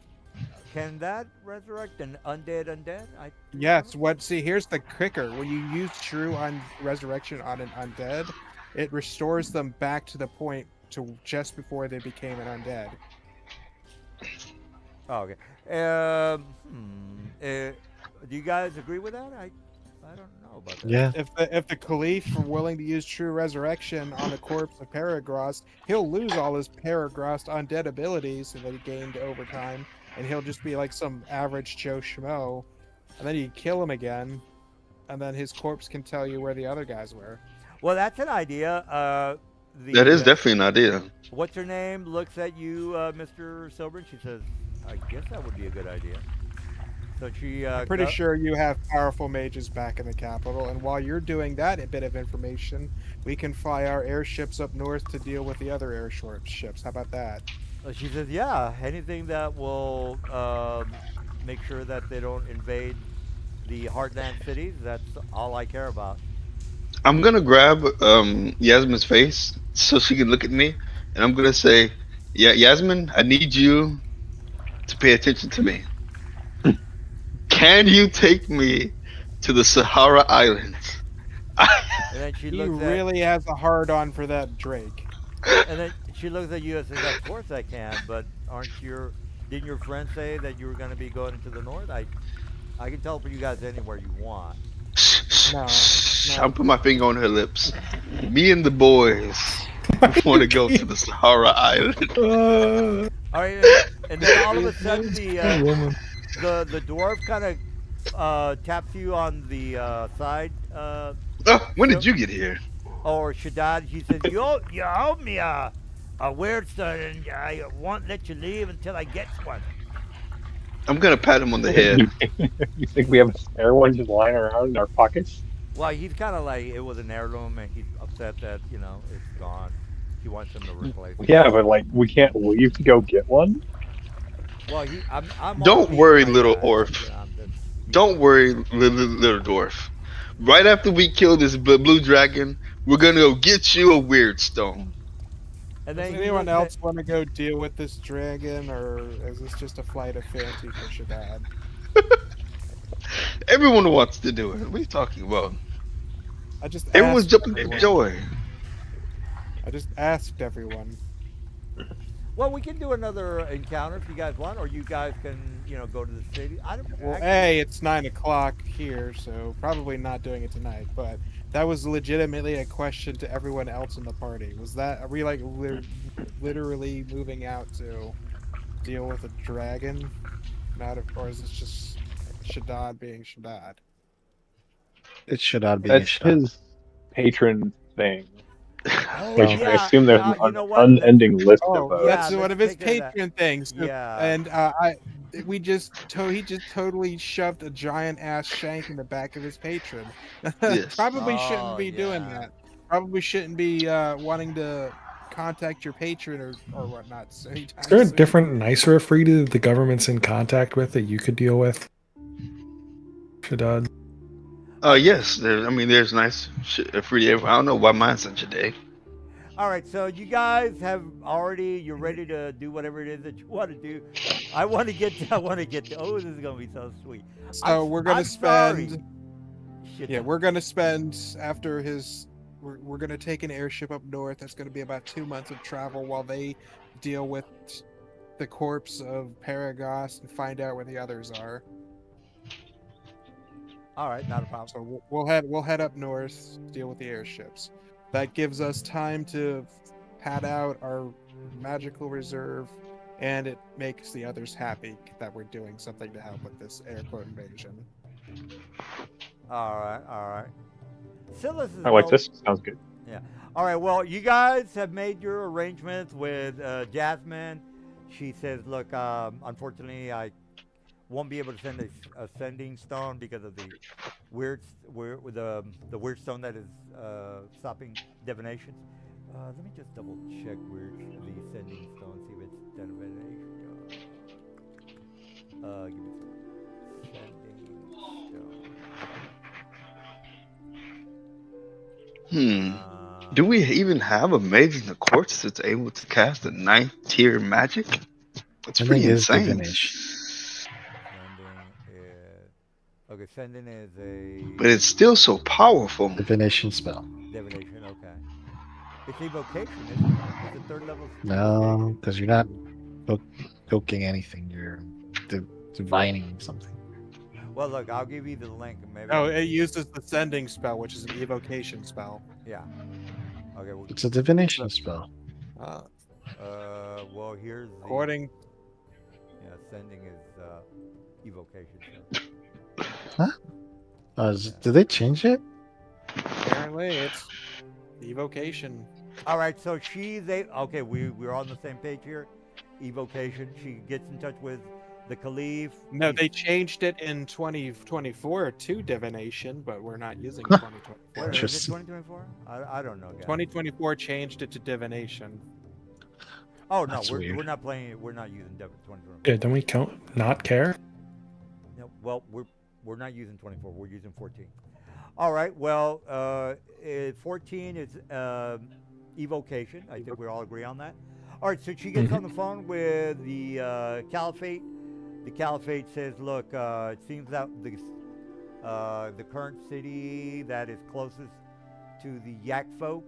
can that resurrect an undead? Yes. See, here's the kicker. When you use true resurrection on an undead, it restores them back to the point to just before they became an undead. Oh, okay. Do you guys agree with that? I don't know about that. Yeah. If the Caliph are willing to use true resurrection on the corpse of Paragrost, he'll lose all his Paragrost undead abilities that he gained over time, and he'll just be like some average Joe Schmo. And then you kill him again, and then his corpse can tell you where the other guys were. Well, that's an idea. That is definitely an idea. What's her name? Looks at you, Mr. Silver. She says, "I guess that would be a good idea." So she. I'm pretty sure you have powerful mages back in the capital, and while you're doing that a bit of information, we can fly our airships up north to deal with the other airships. How about that? She says, "Yeah, anything that will make sure that they don't invade the heartland cities. That's all I care about." I'm gonna grab Yasmin's face so she can look at me, and I'm gonna say, "Yeah, Yasmin, I need you to pay attention to me. Can you take me to the Sahara Islands?" And then she He looks at, really has a hard on for that Drake. and then she looks at you and says, "Of course I can, but didn't your friend say that you were going to be going into the north? I can teleport you guys anywhere you want." No, I'll put my finger on her lips. Me and the boys want to go to the Sahara Island. All right, and then all of a sudden the dwarf kind of taps you on the side. Oh, when did you get here? Or Shaddad, he says, you owe me a weird stone, and I won't let you leave until I get one. I'm gonna pat him on the head. You think we have a spare one just lying around in our pockets? Well, he's kind of like, it was an heirloom, and he's upset that, it's gone. He wants him to replace it. Yeah, but like we can't leave to go get one. Well, I'm Don't all worry, like little that. orf. I'm just, Don't worry, little dwarf. Right after we kill this blue dragon, we're gonna go get you a weird stone. And Does then anyone else want to go deal with this dragon, or is this just a flight of fancy for Shaddad? Everyone wants to do it. What are you talking about? I just Everyone's asked jumping for everyone. joy. I just asked everyone. Well, we can do another encounter if you guys want, or you guys can, go to the city. Well, hey, it's 9 o'clock here, so probably not doing it tonight. But that was legitimately a question to everyone else in the party. Are we like literally moving out to deal with a dragon? Or is this just Shaddad being Shaddad? It should not be. That's his patron thing. Oh, Which yeah. I assume there's you an know what? unending list Oh, of. yeah, that's one let's of his take care of that. patron things. So- Yeah. And he just totally shoved a giant ass shank in the back of his patron. Yes. Probably Oh, shouldn't be doing yeah. that. Probably shouldn't be wanting to contact your patron or whatnot. Is there a different nicer Afridi that the government's in contact with that you could deal with? Shaddad. Yes. There's nice free. I don't know why mine's such a day. All right, so you guys you're ready to do whatever it is that you want to do. I want to get to, oh, this is going to be so sweet. So we're gonna I'm sorry. spend. Shit. Yeah, we're gonna spend after his. We're gonna take an airship up north. That's gonna be about 2 months of travel while they deal with the corpse of Paragos and find out where the others are. All right, not a problem. So we'll head up north, deal with the airships. That gives us time to pad out our magical reserve, and it makes the others happy that we're doing something to help with this air quote invasion. All right. Silas is I like this. Sounds good. Yeah. All right. Well, you guys have made your arrangements with Jasmine. She says, "Look, unfortunately, I won't be able to send a sending stone because of the weird stone that is stopping divination." Let me just double check where the sending stone, see if it's divination. Give me some sending stone. Do we even have a mage in the courts that's able to cast a 9th tier magic? That's I pretty think it's insane. divination. Sending is a But it's still so powerful. Divination spell. divination. Okay, it's evocation, isn't it? It's a third level. No, because you're not poking anything. You're divining something. Well, look, I'll give you the link. Maybe. Oh, it uses the sending spell, which is an evocation spell. Yeah. Okay. Well, It's a divination spell. well, here's the. According, Sending is evocation. Did they change it? apparently, it's evocation. All right. So we're on the same page here. Evocation. She gets in touch with The Caliph. No, they changed it in 2024 to divination, but we're not using 2024. Wait, is it Interesting. 2024? I don't know, guys. 2024 changed it to divination. Oh no, That's we're weird. not playing. We're not using 2024. Yeah, don't we not care? No, well, we're not using 24. We're using 14. All right. Well, 14 is evocation. I think we all agree on that. All right. So she gets on the phone with the Caliphate. The Caliphate says, "Look, it seems that the current city that is closest to the Yak folk."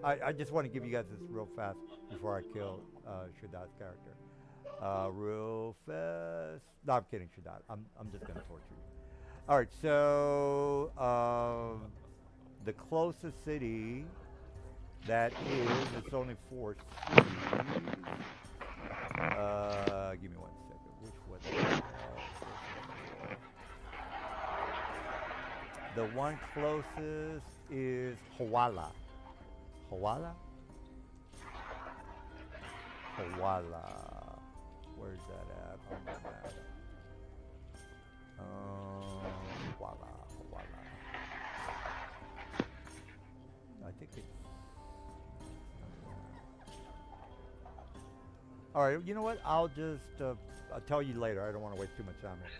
I just want to give you guys this real fast before I kill Shaddad's character. Real fast. No, I'm kidding, Shaddad. I'm just gonna torture you. All right. So the closest city that is. It's only 4 cities. Give me 1 second. Which one? The one closest is Hawala. Hawala? Hawala. Where's that at? On the map. Hawala. Hawala. I think it's. All right. You know what? I'll just. I'll tell you later. I don't want to waste too much time here.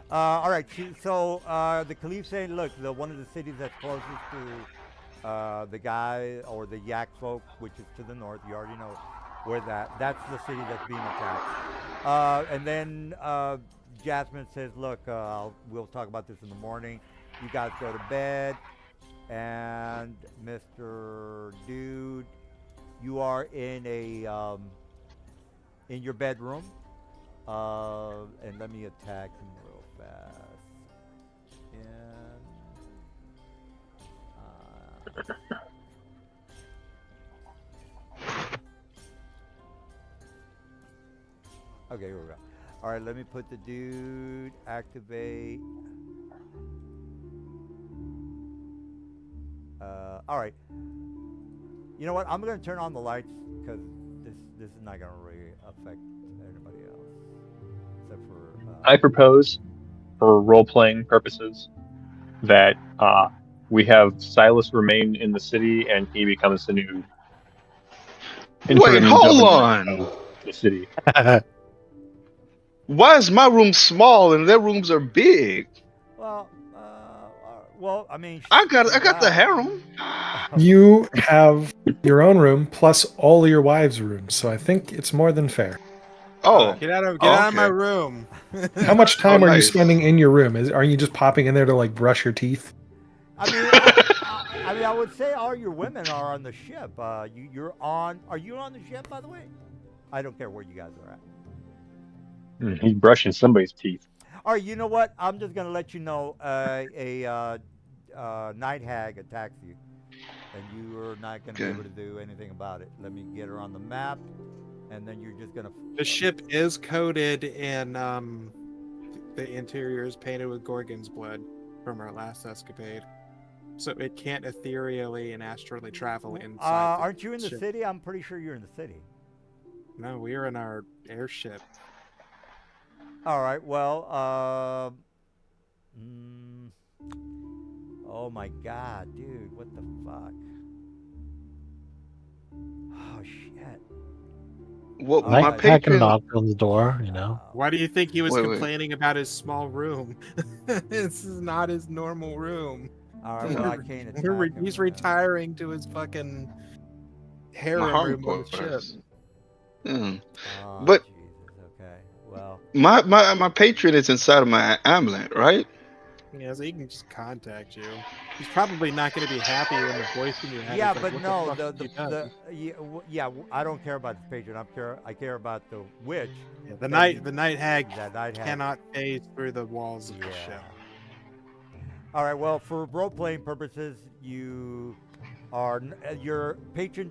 All right. So the Caliph saying, look, one of the cities that's closest to the guy or the Yak folk, which is to the north. You already know where that's the city that's being attacked. And then Jasmine says, look, we'll talk about this in the morning. You guys go to bed. And Mr. Dude, you are in in your bedroom. And let me attack him real fast. Okay, here we go. All right, let me put the dude, activate. All right. You know what? I'm going to turn on the lights because this is not going to really affect anybody else. Except for... I propose, for role-playing purposes, that we have Silas remain in the city and he becomes the new Wait, hold governor on. of the city. Why is my room small and their rooms are big? Well, I mean, I got the harem. You have your own room plus all your wives' rooms, so I think it's more than fair. Oh, Get out of okay. my room. How much time are you nice. spending in your room? Are you just popping in there to like brush your teeth? I mean, I would say all your women are on the ship. You're on. Are you on the ship, by the way? I don't care where you guys are at. He's brushing somebody's teeth. All right, you know what? I'm just gonna let you know. A night hag attacks you, and you are not gonna be able to do anything about it. Let me get her on the map, and then you're just gonna. The ship is coated in the interior is painted with Gorgon's blood from our last escapade, so it can't ethereally and astrally travel inside. Aren't you in the city? I'm pretty sure you're in the city. No, we are in our airship. All right. Well. Oh my God, dude! What the fuck? Oh shit! Well, I my can patron. knock on the door, you know. Why do you think he was Wait. complaining about his small room? This is not his normal room. All right. Well, I can't attack him. He's retiring to his fucking harem harem room on the ship. quarters. Mm. Oh, But- Jesus. Okay. Well. My patron is inside of my amulet, right? Yeah, so he can just contact you. He's probably not going to be happy when the voice in your head. Yeah, is like, but "What no, fuck have you done?" I don't care about the patron. I care about the witch. Yeah, the night hag That night hag. cannot phase through the walls of the Yeah. ship. All right. Well, for role playing purposes, your patron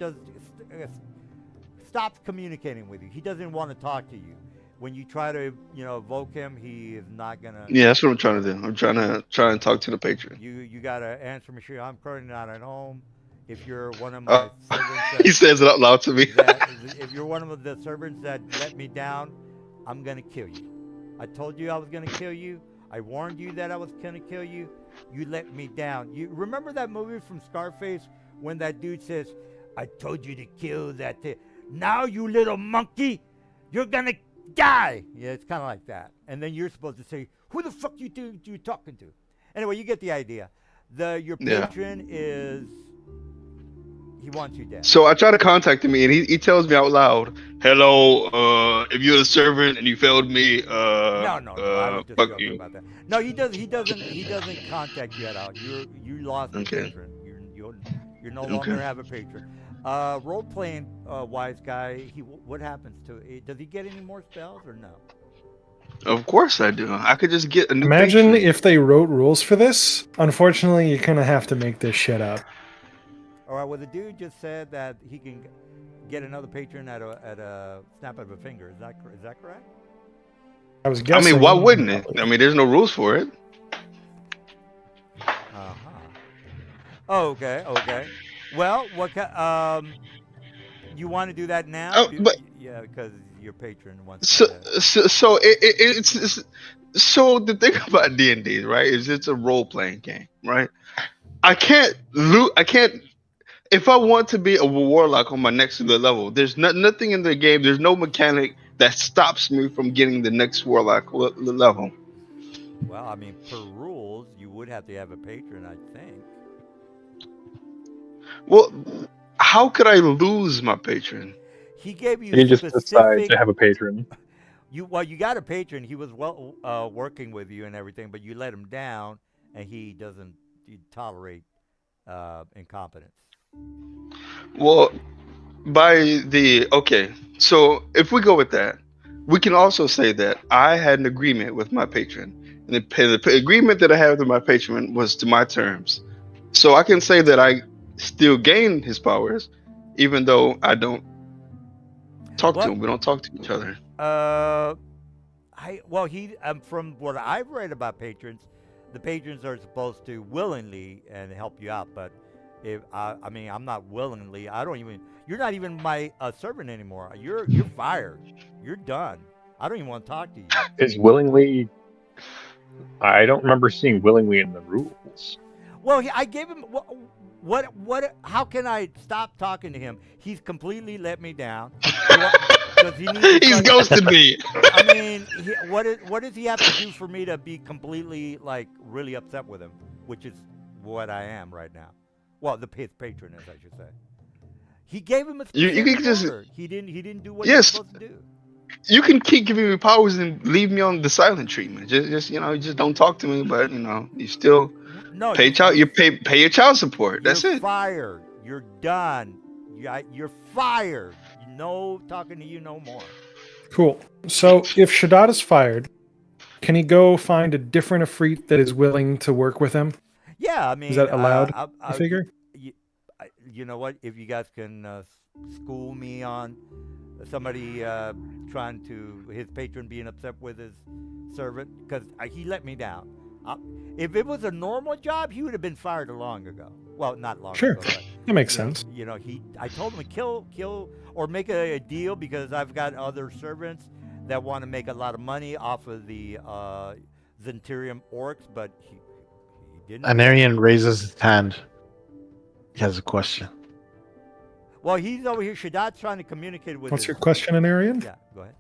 stops communicating with you. He doesn't want to talk to you. When you try to evoke him, he is not gonna. Yeah, that's what I'm trying to do. I'm trying to talk to the patron. You gotta answer machine. I'm currently not at home. If you're one of my servants, He says it out loud to me. if you're one of the servants that let me down, I'm gonna kill you. I told you I was gonna kill you. I warned you that I was gonna kill you. You let me down. You remember that movie from Scarface when that dude says, "I told you to kill that thing. Now you little monkey, you're gonna die." Yeah, it's kind of like that. And then you're supposed to say, "Who the fuck you talking to?" Anyway, you get the idea. Your Yeah. patron is he wants you dead. So I try to contact him, and he tells me out loud, "Hello, if you're a servant and you failed me, No. I was just fuck joking you." about that. No, he does. He doesn't contact you at all. You lost your Okay. patron. You no Okay. longer have a patron. Role playing wise guy. What happens to it? Does he get any more spells or no? Of course I do. I could just get a new Imagine patron. if they wrote rules for this. Unfortunately, you're gonna have to make this shit up. All right. Well, the dude just said that he can get another patron at a snap of a finger. Is that correct? I was I guessing. mean, why wouldn't it? I mean, there's no rules for it. Uh huh. Oh, okay. Well, you want to do that now? But Yeah, because your patron wants so to. so it's so the thing about D&D, right, is it's a role playing game, right? I can't loot. I can't. If I want to be a warlock on my next level, there's nothing in the game. There's no mechanic that stops me from getting the next warlock level. Well, I mean, per rules, you would have to have a patron, I think. Well, how could I lose my patron? He gave you You just decide specific. to have a patron. You got a patron. He was working with you and everything, but you let him down, and he doesn't tolerate incompetence. Well, by the okay, so if we go with that, we can also say that I had an agreement with my patron, and the agreement that I had with my patron was to my terms. So I can say that I still gain his powers, even though I don't talk to Well, him. We don't talk to each other. he from what I've read about patrons, the patrons are supposed to willingly and help you out. But if I mean, I'm not willingly. I don't even. You're not even my servant anymore. You're fired. You're done. I don't even want to talk to you. Is willingly. I don't remember seeing willingly in the rules. Well, I gave him what? How can I stop talking to him? He's completely let me down. Does he need to He's start- ghosted me. I mean, what does he have to do for me to be completely like really upset with him? Which is what I am right now. Well, his patron is, I should say. He gave him a You specific can just order. He didn't do what he was yes. supposed to do. You can keep giving me powers and leave me on the silent treatment. Just you just don't talk to me, but you still No, pay child. You pay your child support. you're That's it. fired. You're done. You're fired. No talking to you no more. Cool. So if Shaddad is fired, can he go find a different Ifrit that is willing to work with him? Yeah, I mean, Is that allowed? I I figure. you know what? If you guys can school me on somebody trying to his patron being upset with his servant because he let me down. If it was a normal job, he would have been fired long ago. Well, not long Sure. ago. But, That makes sense. I told him to kill or make a deal because I've got other servants that want to make a lot of money off of the Zenturium orcs, but he didn't. Anarian raises his hand. He has a question. Well, he's over here. Shaddad's trying to communicate with. What's your question, Anarian? Yeah, go ahead.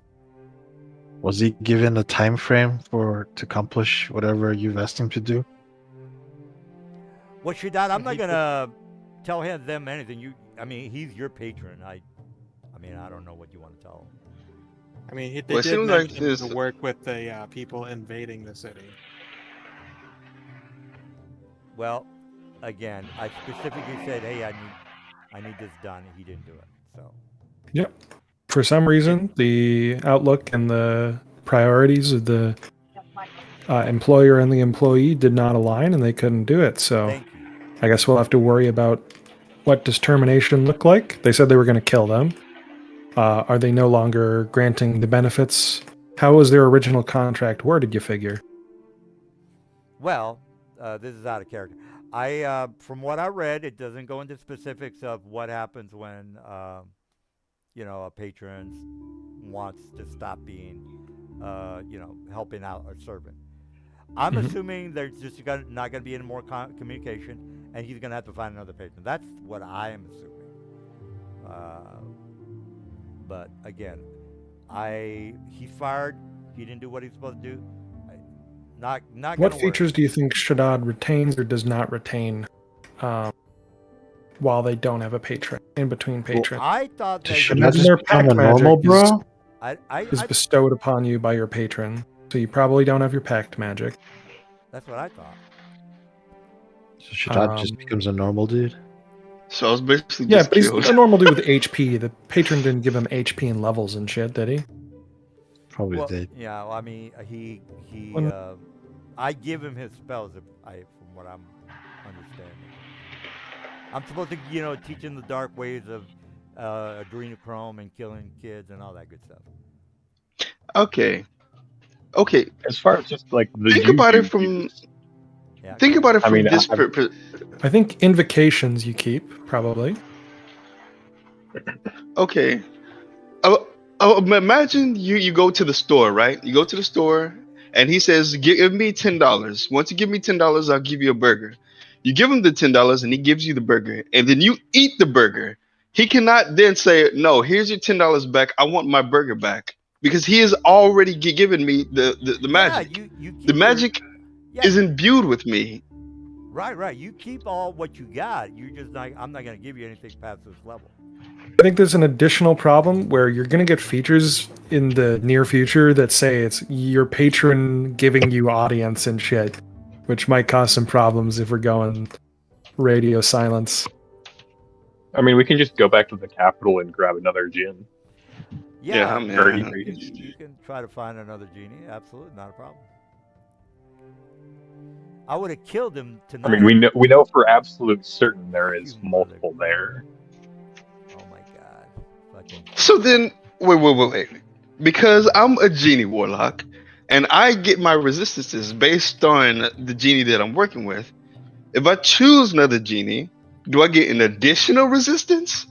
Was he given a time frame to accomplish whatever you've asked him to do? Well, Shaddad, I'm not gonna tell them anything. He's your patron. I mean, I don't know what you want to tell him. I mean, they Well, it did seems like mention this- to work with the people invading the city. Well, again, I specifically said, "Hey, I need this done." He didn't do it. So Yep. For some reason, the outlook and the priorities of the employer and the employee did not align, and they couldn't do it. So thank you. I guess we'll have to worry about what does termination look like. They said they were going to kill them. Are they no longer granting the benefits? How was their original contract worded, you figure? Well, this is out of character. From what I read, it doesn't go into specifics of what happens when a patron wants to stop being, helping out a servant. I'm Mhm. assuming there's just not going to be any more communication, and he's going to have to find another patron. That's what I am assuming. But again, he's fired. He didn't do what he's supposed to do. Not What gonna features work. do you think Shaddad retains or does not retain while they don't have a patron, in between patrons? I thought that Should I Imagine just their become a pact normal, magic is, bro? is bestowed upon you by your patron, so you probably don't have your pact magic. that's what I thought. So Shaddad just Um, becomes a normal dude? So I was basically Yeah, just but he's killed. a normal dude with HP. The patron didn't give him HP and levels and shit, did he? Probably Well, did. yeah. Well, I mean, When- I give him his spells. From what I'm understanding, I'm supposed to, teach him the dark ways of adrenochrome and killing kids and all that good stuff. Okay. As far as just like the Think about it juju from use, Yeah. think about it I from mean, this. I think invocations you keep, probably. Okay. Imagine you go to the store, right? You go to the store, and he says, "Give me $10. Once you give me $10, I'll give you a burger." You give him the $10, and he gives you the burger, and then you eat the burger. He cannot then say, "No, here's your $10 back. I want my burger back," because he has already given me the magic. You keep The magic yeah, is imbued with me. right. You keep all what you got. You're just not. I'm not going to give you anything past this level. I think there's an additional problem where you're going to get features in the near future that say it's your patron giving you audience and shit, which might cause some problems if we're going radio silence. I mean, we can just go back to the capital and grab another gin. Yeah, you man. you can try to find another genie. Absolutely, not a problem. I would have killed him tonight. I mean, we know for absolute certain there is multiple there. Oh my god. Fucking. So then, wait. Because I'm a genie warlock, and I get my resistances based on the genie that I'm working with. If I choose another genie, do I get an additional resistance?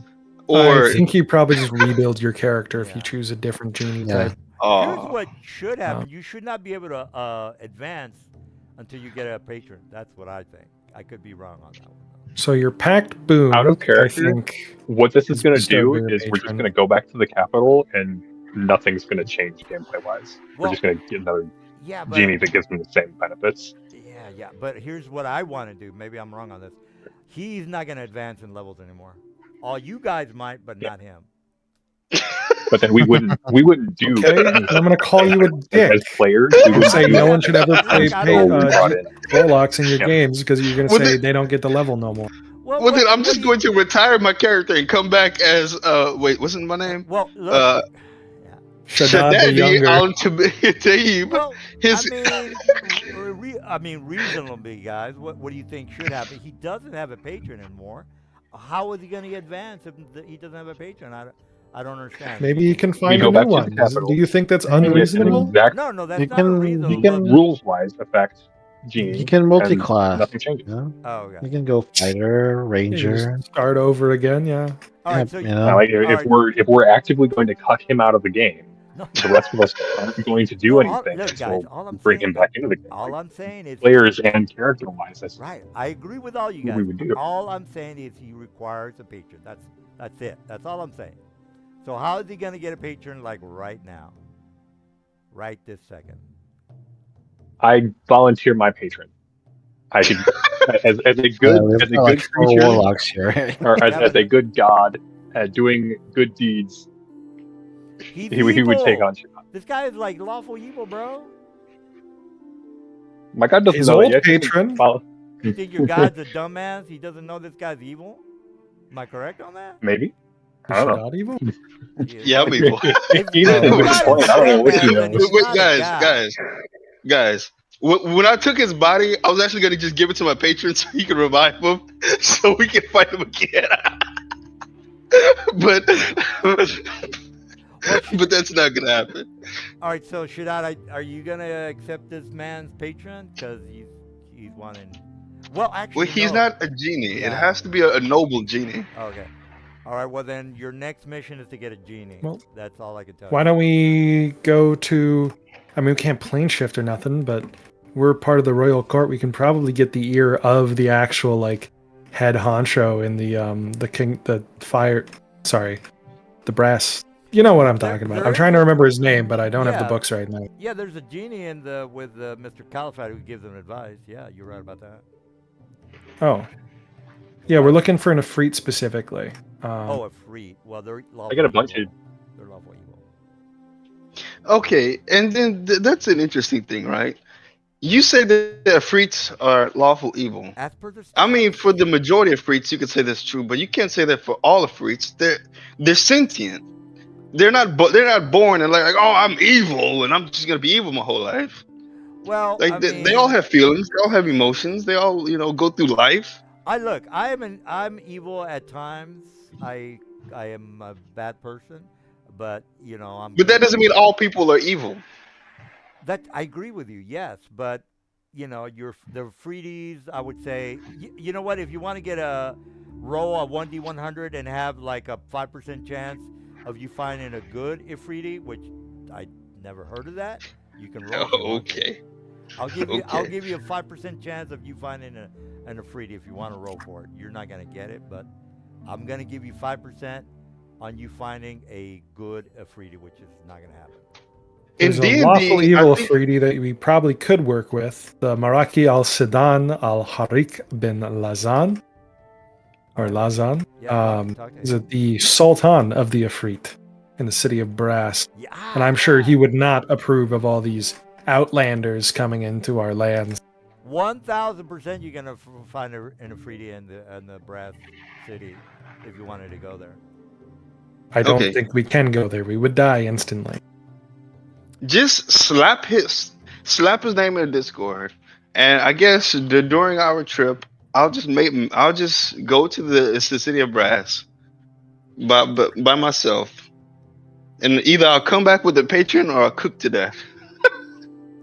Or I think you probably just rebuild your character if Yeah. you choose a different genie Yeah. type. Here's what should happen. You should not be able to advance until you get a patron. That's what I think. I could be wrong on that one. So your pact boon, Out of I character, think, what this is going to bestowed do by your is we're just patron. going to go back to the capital and nothing's going to change gameplay wise. Well, We're just going to get another Yeah, but genie that gives them the same benefits. yeah. But here's what I want to do. Maybe I'm wrong on this. He's not going to advance in levels anymore. All you guys might, but not him. But then we wouldn't do Okay, I'm going to call you a dick. as players. We You're would saying Yeah, no one should ever play I don't brought in. warlocks in your Yeah. games because you're going to Well, say then- they don't get the level no more. well, then I'm just going to retire my character and come back as wait, wasn't my name? Well, look. Shaddad the Shadadi Younger. on Taib. Well, His I mean, reasonably, guys. What do you think should happen? He doesn't have a patron anymore. How is he going to advance if he doesn't have a patron? I don't understand. Maybe you can find go a back new to the one. capital. Do you think that's And get an unreasonable? exact No, that's You not can- unreasonable. you can- rules-wise affect genie. You can and multi-class. Nothing changes. You know? Oh, okay. You can go fighter, Yeah, ranger. you just start over again, yeah. All right, so you Now, know? like, All if we're actively going to cut him out of the game, no. the rest of us aren't going to do No, anything look, until guys, all I'm bring saying- him back into the game. All Like, I'm saying is players and character-wise, that's right. I agree with all you what guys. we would do. All I'm saying is he requires a patron. That's it. That's all I'm saying. So how is he going to get a patron like right now? Right this second. I volunteer my patron. I could, as a good We've as a got like good 4 creature, warlocks here. or Yeah, as but- a good god at doing good deeds, He's he would take evil. on Shaddad. This guy is like lawful evil, bro. My god doesn't His know old that yet. patron. Follow- You think your god's a dumbass? He doesn't know this guy's evil? Am I correct on that? Maybe. I don't know. Shaddad evil? yeah, I'm evil. Even If at your this God point, is I don't know what dumbass, you then know. he's Wait, not a god. guys. When I took his body, I was actually going to just give it to my patron so he could revive him, so we can fight him again. but that's not going to happen. All right, so Shaddad, are you gonna accept this man's patron? Because he's wanting. Well, actually, Well, he's no. not a genie. Yeah. It has to be a noble genie. Okay. All right. Well, then your next mission is to get a genie. Well, that's all I can tell Why you. don't we go to? I mean, we can't plane shift or nothing, but we're part of the royal court. We can probably get the ear of the actual like head honcho in the brass. You know what I'm talking about. there I'm is trying to a- remember his name, but I don't have the Yeah. books right now. Yeah, there's a genie in the with Mr. Califat who gives them advice. Yeah, you're right about that. Oh, yeah, we're looking for an Ifrit specifically. Oh, a free. Well, they're lawful I got a bunch evil. of. They're lawful evil. Okay, and then that's an interesting thing, right? You say that the Efreets are lawful evil. As per the I mean, for the majority of Efreets, you could say that's true, but you can't say that for all Efreets. They're sentient. They're not born and like, oh, I'm evil and I'm just gonna be evil my whole life. Well, Like they all have feelings, they all have emotions, they all go through life. I'm evil at times. I am a bad person, but I'm. But that doesn't mean all people are evil. That I agree with you. Yes, but the Freedies. I would say. You know what? If you want to get a roll a 1d100 and have like a 5% chance of you finding a good Ifriti, which I never heard of that, you can roll. Okay. I'll give you a 5% chance of you finding an Afridi if you want to roll for it. You're not gonna get it, but I'm gonna give you 5% on you finding a good Afridi, which is not gonna happen. There's a lawful evil Afridi that we probably could work with. The Maraki al-Sidan al-Harik bin Lazan. Or Lazan. Is it the Sultan of the Ifrit in the city of Brass? Yeah. And I'm sure he would not approve of all these outlanders coming into our lands. 1,000% you're gonna find an Afridi in the Brass city if you wanted to go there. I don't think we can go there. We would die instantly. Just slap his name in the Discord, and I guess during our trip, I'll just go to the city of Brass, by myself, and either I'll come back with a patron or I'll cook to death.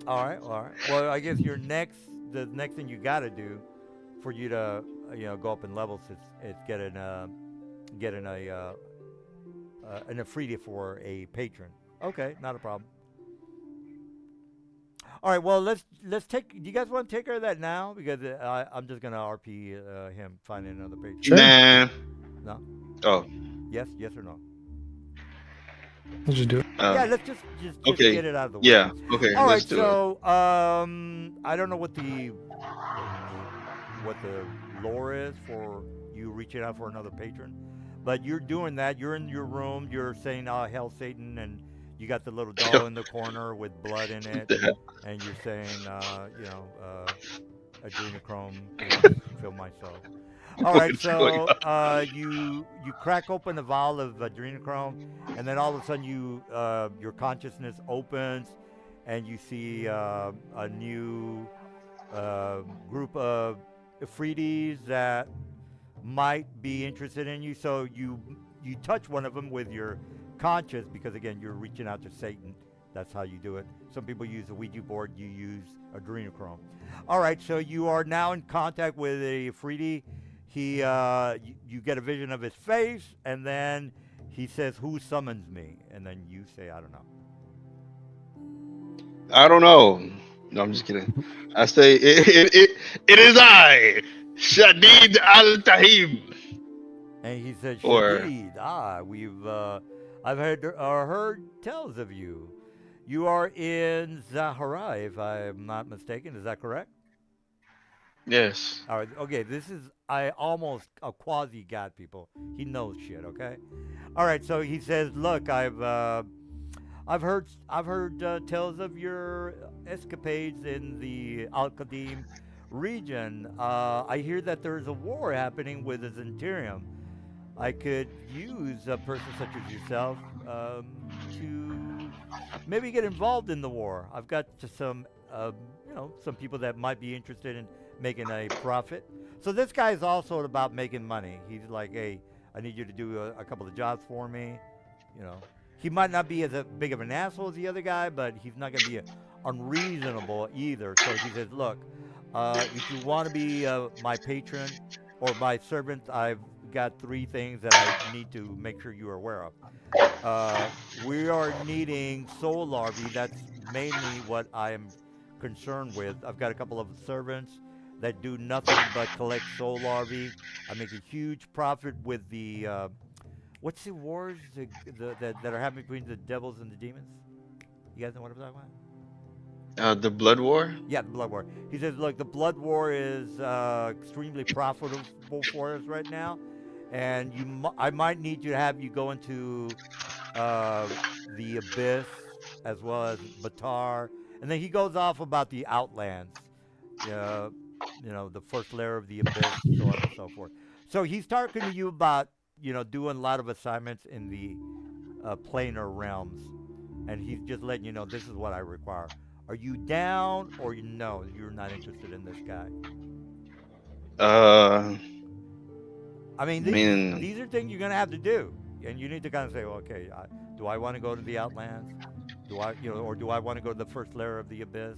All right. Well, I guess the next thing you got to do for you to go up in levels is getting an Afridi for a patron. Okay, not a problem. All right, well, let's take. Do you guys want to take care of that now? Because I'm just gonna RP him finding another patron. Sure. Nah. No. Oh. Yes or no? Let's just do it. Yeah, let's just okay. get it out of the way. Yeah. Okay. All right. Let's do So I don't know what the lore is for you reaching out for another patron, but you're doing that. You're in your room. You're saying, "Oh, hell, Satan," and you got the little doll in the corner with blood in it, and you're saying, adrenochrome, fill myself. All right, so you crack open a vial of adrenochrome, and then all of a sudden your consciousness opens, and you see a new group of Ifritis that might be interested in you. So you touch one of them with your conscious, because again you're reaching out to Satan. That's how you do it. Some people use a Ouija board. You use adrenochrome. All right, so you are now in contact with a Ifriti. You get a vision of his face, and then he says, "Who summons me?" And then you say, "I don't know." I don't know. No, I'm just kidding. I say it is I, Shadid Al-Tahib. And he said, Or- "Shadid, I've heard tales of you. You are in Zahara, if I'm not mistaken. Is that correct?" Yes. All right. Okay. This is almost a quasi god, people. He knows shit. Okay. All right. So he says, "Look, I've heard tales of your escapades in the Al-Qadim region. I hear that there's a war happening with the Zentirium. I could use a person such as yourself to maybe get involved in the war. I've got some people that might be interested in making a profit." So this guy is also about making money. He's like, "Hey, I need you to do a couple of jobs for me." He might not be as big of an asshole as the other guy, but he's not going to be unreasonable either. So he says, "Look, if you want to be my patron or my servant, I've got 3 things that I need to make sure you are aware of. We are needing soul larvae. That's mainly what I am concerned with. I've got a couple of servants that do nothing but collect soul larvae. I make a huge profit with the what's the wars that are happening between the devils and the demons? You guys know what I'm talking about? The Blood War. Yeah, the blood war. He says, look, the blood war is extremely profitable for us right now, and I might need to have you go into uh, the abyss as well as Batar, and then he goes off about the outlands, uh, the first layer of the abyss, so on and so forth. So he's talking to you about doing a lot of assignments in the planar realms, and he's just letting you know this is what I require. Are you down or no? You're not interested in this guy. I mean, I mean, these are things you're gonna have to do, and you need to kind of say, well, okay, do I want to go to the Outlands? Do I, or do I want to go to the first layer of the abyss,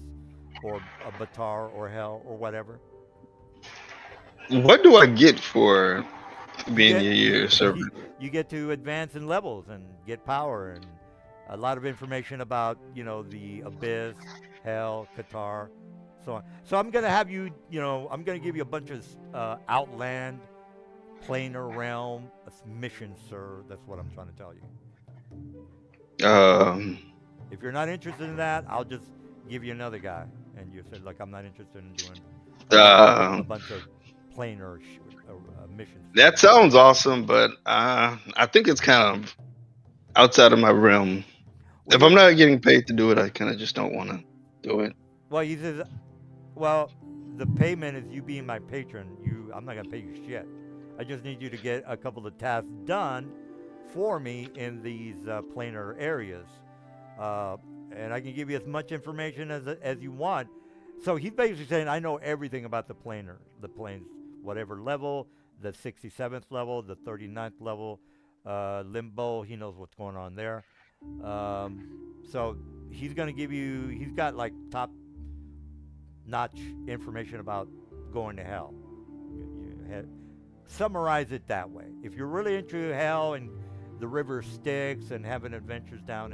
or a Batar or Hell or whatever? what do I get for You being get your servant? you get to advance in levels and get power and a lot of information about the abyss, Hell, Qatar, so on. So I'm gonna have you, I'm gonna give you a bunch of Outland, planar realm missions, sir. That's what I'm trying to tell you. If you're not interested in that, I'll just give you another guy, and you said, look, I'm not interested in doing a bunch of planar missions. That sounds awesome, but I think it's kind of outside of my realm. Well, If I'm not getting paid to do it, I kind of just don't want to do it. Well, he says, well, the payment is you being my patron. I'm not gonna pay you shit. I just need you to get a couple of tasks done for me in these planar areas, and I can give you as much information as you want. So he's basically saying, I know everything about the planes, whatever level, the 67th level, the 39th level, limbo. He knows what's going on there. So he's going to give you, he's got like top notch information about going to hell. Summarize it that way. If you're really into hell and the river Styx and having adventures down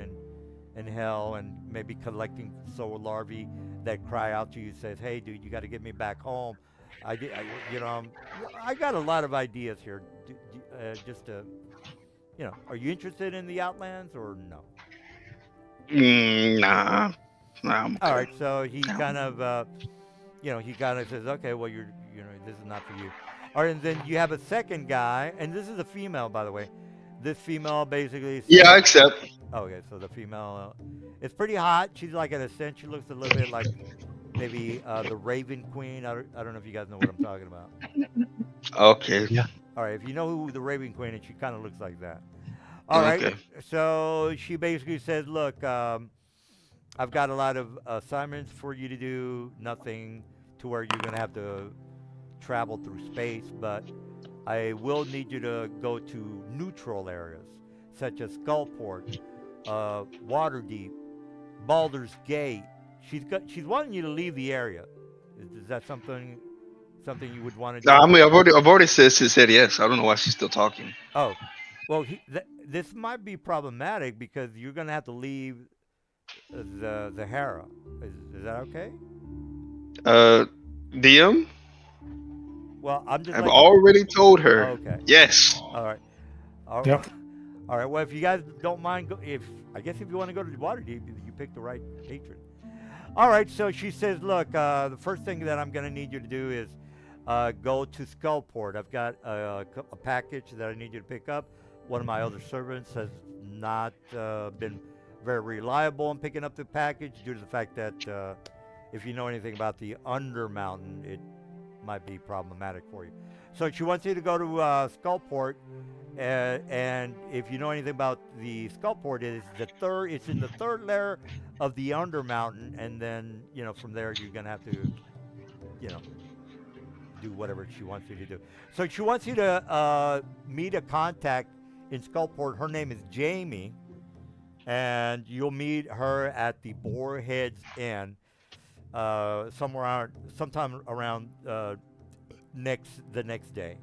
in hell and maybe collecting soul larvae that cry out to you, says, hey dude, you got to get me back home. I got a lot of ideas here. Just to, are you interested in the Outlands or no? Nah, I'm All okay. right, so he kind of, says, okay, well, this is not for you. All right, and then you have a second guy, and this is a female, by the way. This female basically. Yeah, I accept. Okay, so the female, it's pretty hot. She's like an ascent. She looks a little bit like maybe the Raven Queen. I don't know if you guys know what I'm talking about. Okay. Yeah. All right, if you know who the Raven Queen is, she kind of looks like that. All right, Okay. so she basically says, look, I've got a lot of assignments for you to do, nothing to where you're going to have to travel through space, but I will need you to go to neutral areas, such as Skullport, Waterdeep, Baldur's Gate. She's wanting you to leave the area. Is that something you would want to do? Nah, I mean, I've already said yes. I don't know why she's still talking. Oh, well, this might be problematic because you're going to have to leave the Hera. Is that okay? DM? Well, I'm just. I've already told her. Okay. Yes. All right. Yep. All right. Well, if you guys don't mind, if you want to go to Waterdeep, you picked the right patron. All right. So she says, look, the first thing that I'm going to need you to do is go to Skullport. I've got a package that I need you to pick up. One of my other servants has not been very reliable in picking up the package due to the fact that if you know anything about the Undermountain, it might be problematic for you. So she wants you to go to Skullport, and if you know anything about the Skullport, it's in the third layer of the Undermountain, and then from there you're gonna have to do whatever she wants you to do. So she wants you to meet a contact in Skullport. Her name is Jamie, and you'll meet her at the Boarhead's Inn sometime around the next day.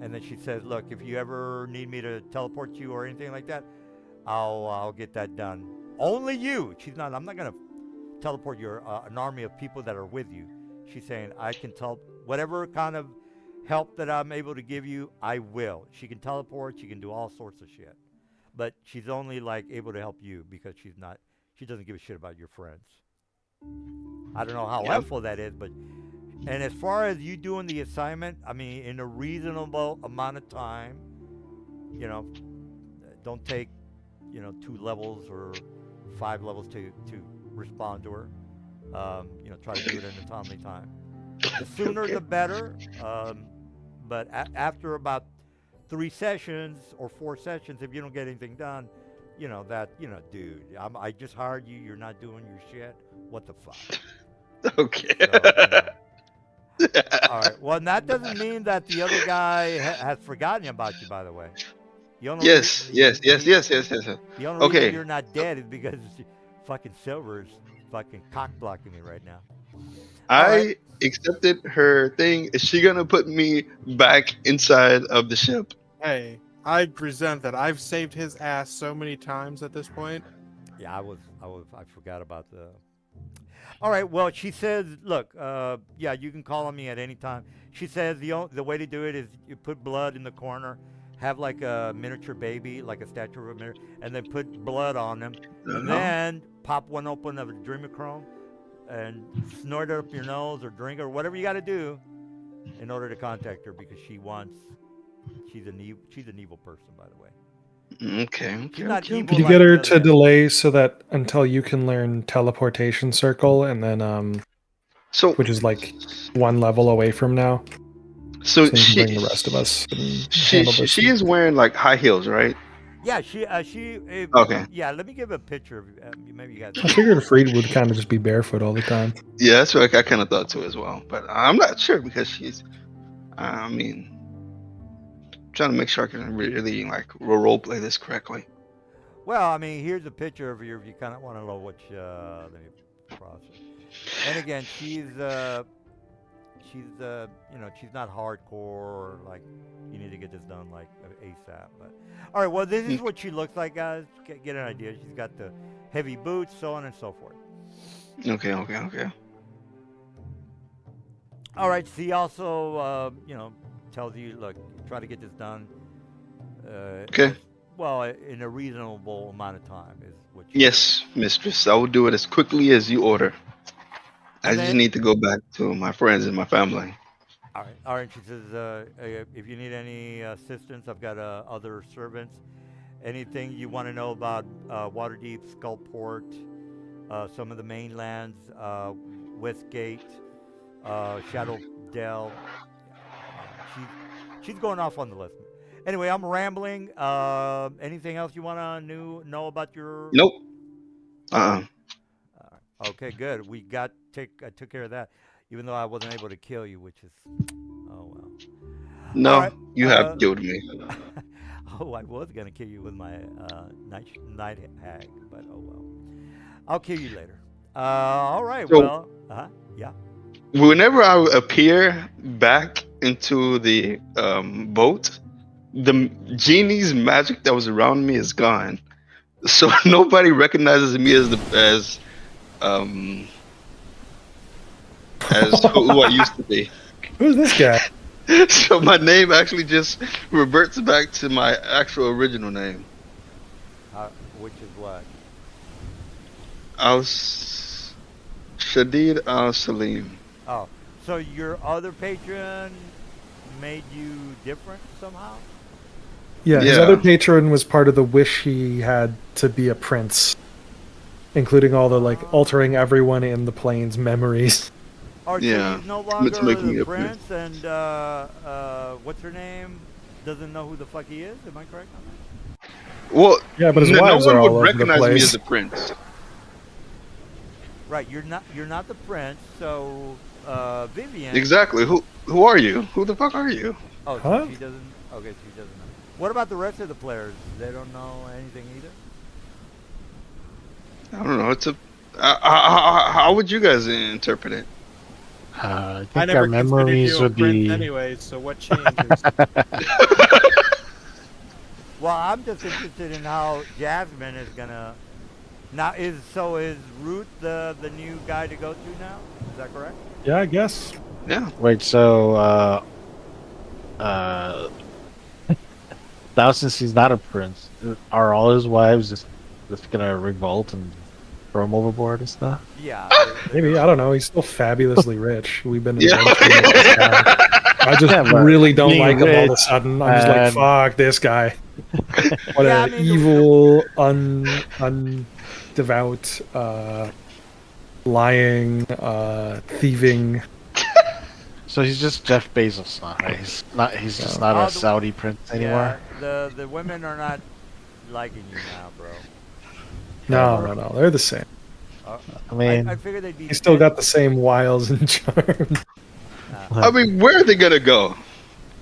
And then she says, "Look, if you ever need me to teleport you or anything like that, I'll get that done. Only you." She's not. I'm not gonna teleport your an army of people that are with you. She's saying I can tell whatever kind of help that I'm able to give you, I will. She can teleport. She can do all sorts of shit. But she's only like able to help you because she's not. She doesn't give a shit about your friends. I don't know how helpful that is, but. And as far as you doing the assignment, I mean, in a reasonable amount of time, you know, don't take, 2 levels or 5 levels to respond to her. Try to do it in a timely time. The sooner the better. But after about 3 sessions or 4 sessions, if you don't get anything done, dude, I just hired you. You're not doing your shit. What the fuck? Okay. So, all right. Well, that doesn't mean that the other guy has forgotten about you, by the way. The only Yes. reason Okay. reason you're not dead is because fucking Silver is fucking cock blocking me right now. I accepted her thing. Is she gonna put me back inside of the ship? Hey, I resent that. I've saved his ass so many times at this point. Yeah, I forgot about the. All right. Well, she says, look, yeah, you can call on me at any time. She says the way to do it is you put blood in the corner, have like a miniature baby, like a statue of a miniature, and then put blood on them, and then pop one open of a Dreamachrome, and snort it up your nose or drink it or whatever you got to do, in order to contact her because she's an evil person, by the way. Okay. She's not evil Could you like get her the to other guy. delay so that until you can learn teleportation circle, and then So which is like 1 level away from now, so so you she can bring the rest of us and she handle this. she is wearing like high heels, right? Yeah, Okay. Yeah, let me give a picture of maybe you guys. I figured Freed would kind of just be barefoot all the time. Yeah, that's what I kind of thought too as well, but I'm not sure because she's. I mean, trying to make sure I can really like role play this correctly. Well, I mean, here's a picture of her if you kind of want to know which. Let me process. And again, she's she's not hardcore or like you need to get this done like ASAP. But all right, well, this is what she looks like, guys. Get an idea. She's got the heavy boots, so on and so forth. Okay. All right. She also, tells you, look, try to get this done. Okay. Well, in a reasonable amount of time is what. Yes, mistress. I will do it as quickly as you order. I just need to go back to my friends and my family. All right. She says, if you need any assistance, I've got other servants. Anything you want to know about Waterdeep, Skullport, some of the mainlands, Westgate, Shadow Dell. She's going off on the list. Anyway, I'm rambling. Anything else you want to know about your? Nope. Okay, good. I took care of that, even though I wasn't able to kill you, which is, oh well. No, right, you have killed me. Oh, I was gonna kill you with my night hag, but oh well. I'll kill you later. All right. So- Yeah. Whenever I appear back into the boat, the genie's magic that was around me is gone, so nobody recognizes me as who I used to be. Who's this guy? So my name actually just reverts back to my actual original name. Which is what? Shadid Al-Salim. Oh, so your other patron made you different somehow? Yeah, his Yeah. other patron was part of the wish he had to be a prince, including all the altering everyone in the plane's memories. Or Yeah, so he's no it's longer making me the a prince, and what's her name? Doesn't know who the fuck he is. Am I correct on that? Well, Yeah, but his no wives one are all would over the recognize me place. as the prince. Right, you're not the prince. So Vivian. Exactly. Who are you? Who the fuck are you? Oh, so Huh? she doesn't. Okay, she doesn't know. What about the rest of the players? They don't know anything either. I don't know. It's a. How would you guys interpret it? I I think never our considered memories you a would prince be. anyways, so what changes? Well, I'm just interested in how Jasmine is gonna. Now is Root the new guy to go to now? Is that correct? Yeah, I guess. Yeah. Wait, so uh, now since he's not a prince, are all his wives just gonna revolt and throw him overboard and stuff? Yeah. Maybe, I don't know. He's still fabulously rich. We've been Yeah. adventuring with this guy. I just Yeah, but really don't being like him all of a rich sudden. I'm just like, and- fuck this guy. What Yeah, I an mean, evil, undevout, lying, thieving. So he's just Jeff Bezos now. Right? He's not. He's just not Oh, a the- Saudi prince anymore. Yeah, the women are not liking you now, bro. No. They're the same. I mean, I figured they'd be. He's still got the same wiles and charms. I mean, where are they gonna go?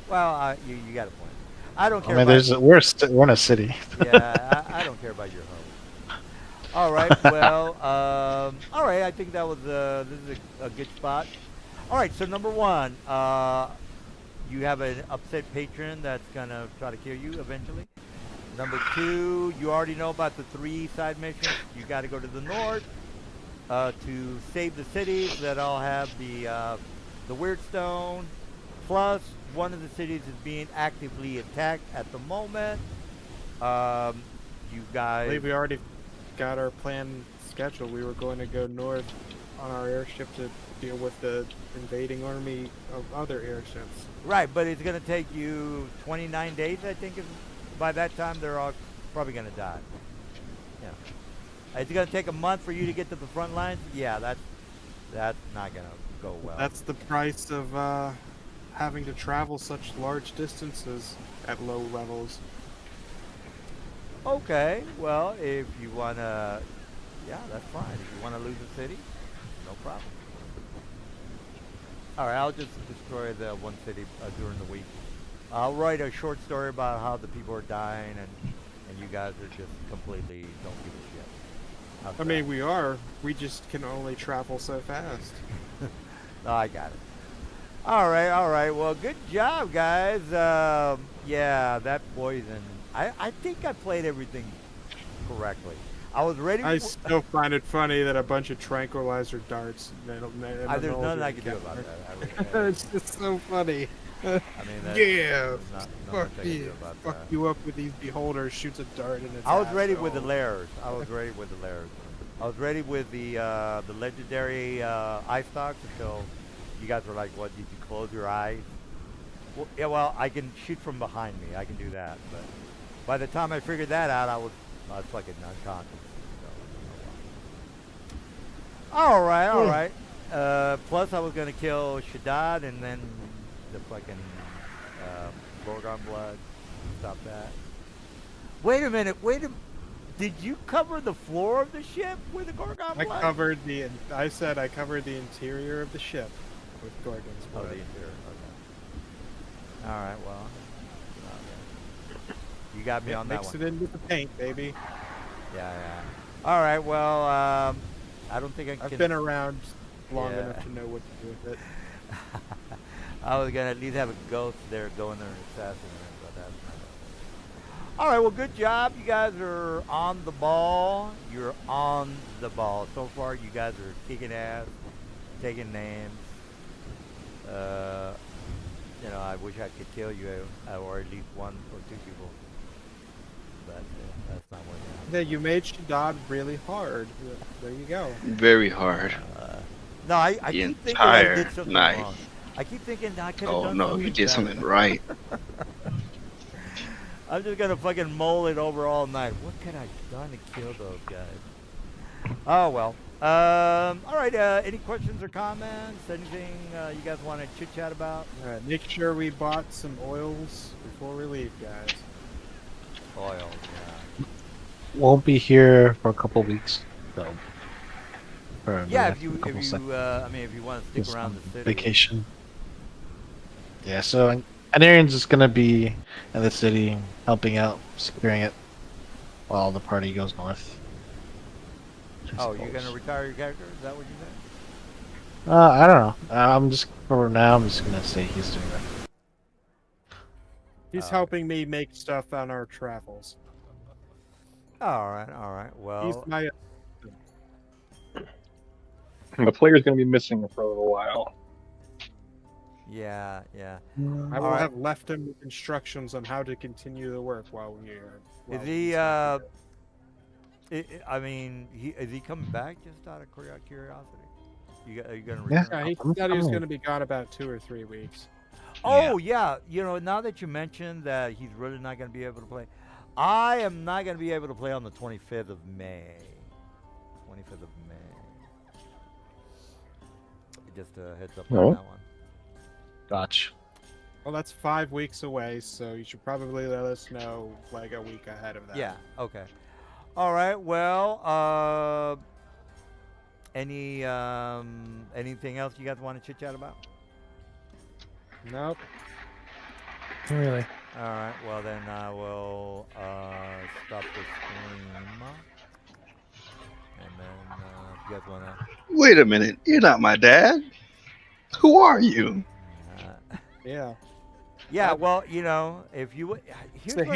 Well, you got a point. I don't I care. mean, about, we're in a city. Yeah, I don't care about your home. All right. Well, all right. I think that was this is a good spot. All right. So number one, you have an upset patron that's gonna try to kill you eventually. Number two, you already know about the 3 side missions. You got to go to the north to save the cities that all have the weird stone. Plus, one of the cities is being actively attacked at the moment. You I guys. believe we already got our plan scheduled. We were going to go north on our airship to deal with the invading army of other airships. Right, but it's going to take you 29 days, I think. By that time, they're all probably going to die. Yeah. It's going to take a month for you to get to the front lines. Yeah, that's not going to go well. That's the price of having to travel such large distances at low levels. Okay, well, if you want to, yeah, that's fine. If you want to lose a city, no problem. All right, I'll just destroy the one city during the week. I'll write a short story about how the people are dying and you guys are just completely don't give a shit. How's I mean, that? we are. We just can only travel so fast. Oh, I got it. All right. Well, good job, guys. Yeah, that poison. I think I played everything correctly. I was ready. I still find it funny that a bunch of tranquilizer darts. There's nothing I can do about that. It's just so funny. I mean, Yeah, not fuck much I can do you. about Fuck that. you up with these beholders, shoots a dart in its I was ready with the asshole. layers. I was ready with the legendary eye stocks until you guys were like, "What? Did you close your eyes?" Well, yeah. Well, I can shoot from behind me. I can do that. But by the time I figured that out, I was fucking unconscious. So, all right. Plus, I was gonna kill Shaddad and then the fucking Gorgon blood. Stop that. Wait a minute. Did you cover the floor of the ship with the Gorgon blood? I said I covered the interior of the ship with Gorgon's Oh, blood. the interior. Okay. All right. Well, okay. You got me on that Mix one. it in with the paint, baby. Yeah. All right. Well, I don't think I can. I've been around long Yeah. enough to know what to do with it. I was gonna at least have a ghost there going there and assassinate him, but that's not. All right. Well, good job. You guys are on the ball. You're on the ball. So far, you guys are kicking ass, taking names. I wish I could kill you, or at least 1 or 2 people. But that's not working out. Yeah, you made Shaddad really hard. There you go. Very hard. No, I The keep thinking I did entire something night. wrong. I keep thinking I could have Oh done no, something you did better. something right. I'm just gonna fucking mull it over all night. What could I have done to kill those guys? Oh well. All right. Any questions or comments? Anything you guys want to chit chat about? Alright, make sure we bought some oils before we leave, guys. Oil. Yeah. Won't be here for a couple weeks, so. For Yeah. the If you couple sec- if you want to stick just around on the city. vacation. Yeah, so Anarian's just gonna be in the city, helping out, securing it, while the party goes north. I Oh, you're suppose. gonna retire your character? Is that what you said? I don't know. I'm just for now. I'm just gonna say he's doing that. He's helping me make stuff on our travels. All right. He's Well, my. The player's going to be missing for a little while. yeah. I will Alright. have left him with instructions on how to continue the work while we're. Is while he? he's not I mean, is he coming back? Just out of curiosity. Are you gonna Yeah. return? here. Yeah, he I'm said he was coming. going to be gone about 2 or 3 weeks. Oh yeah. Now that you mentioned that he's really not going to be able to play, I am not going to be able to play on the 25th of May. 25th of May. Just a heads up Oh. on that one. Gotcha. Well, that's 5 weeks away, so you should probably let us know like a week ahead of that. Yeah. Okay. All right. Well, anything else you guys want to chit chat about? Nope. Not really. All right. Well, then I will stop the stream, and then if you guys want to. Wait a minute. You're not my dad. Who are you? Yeah. Yeah. Well, if you here's the what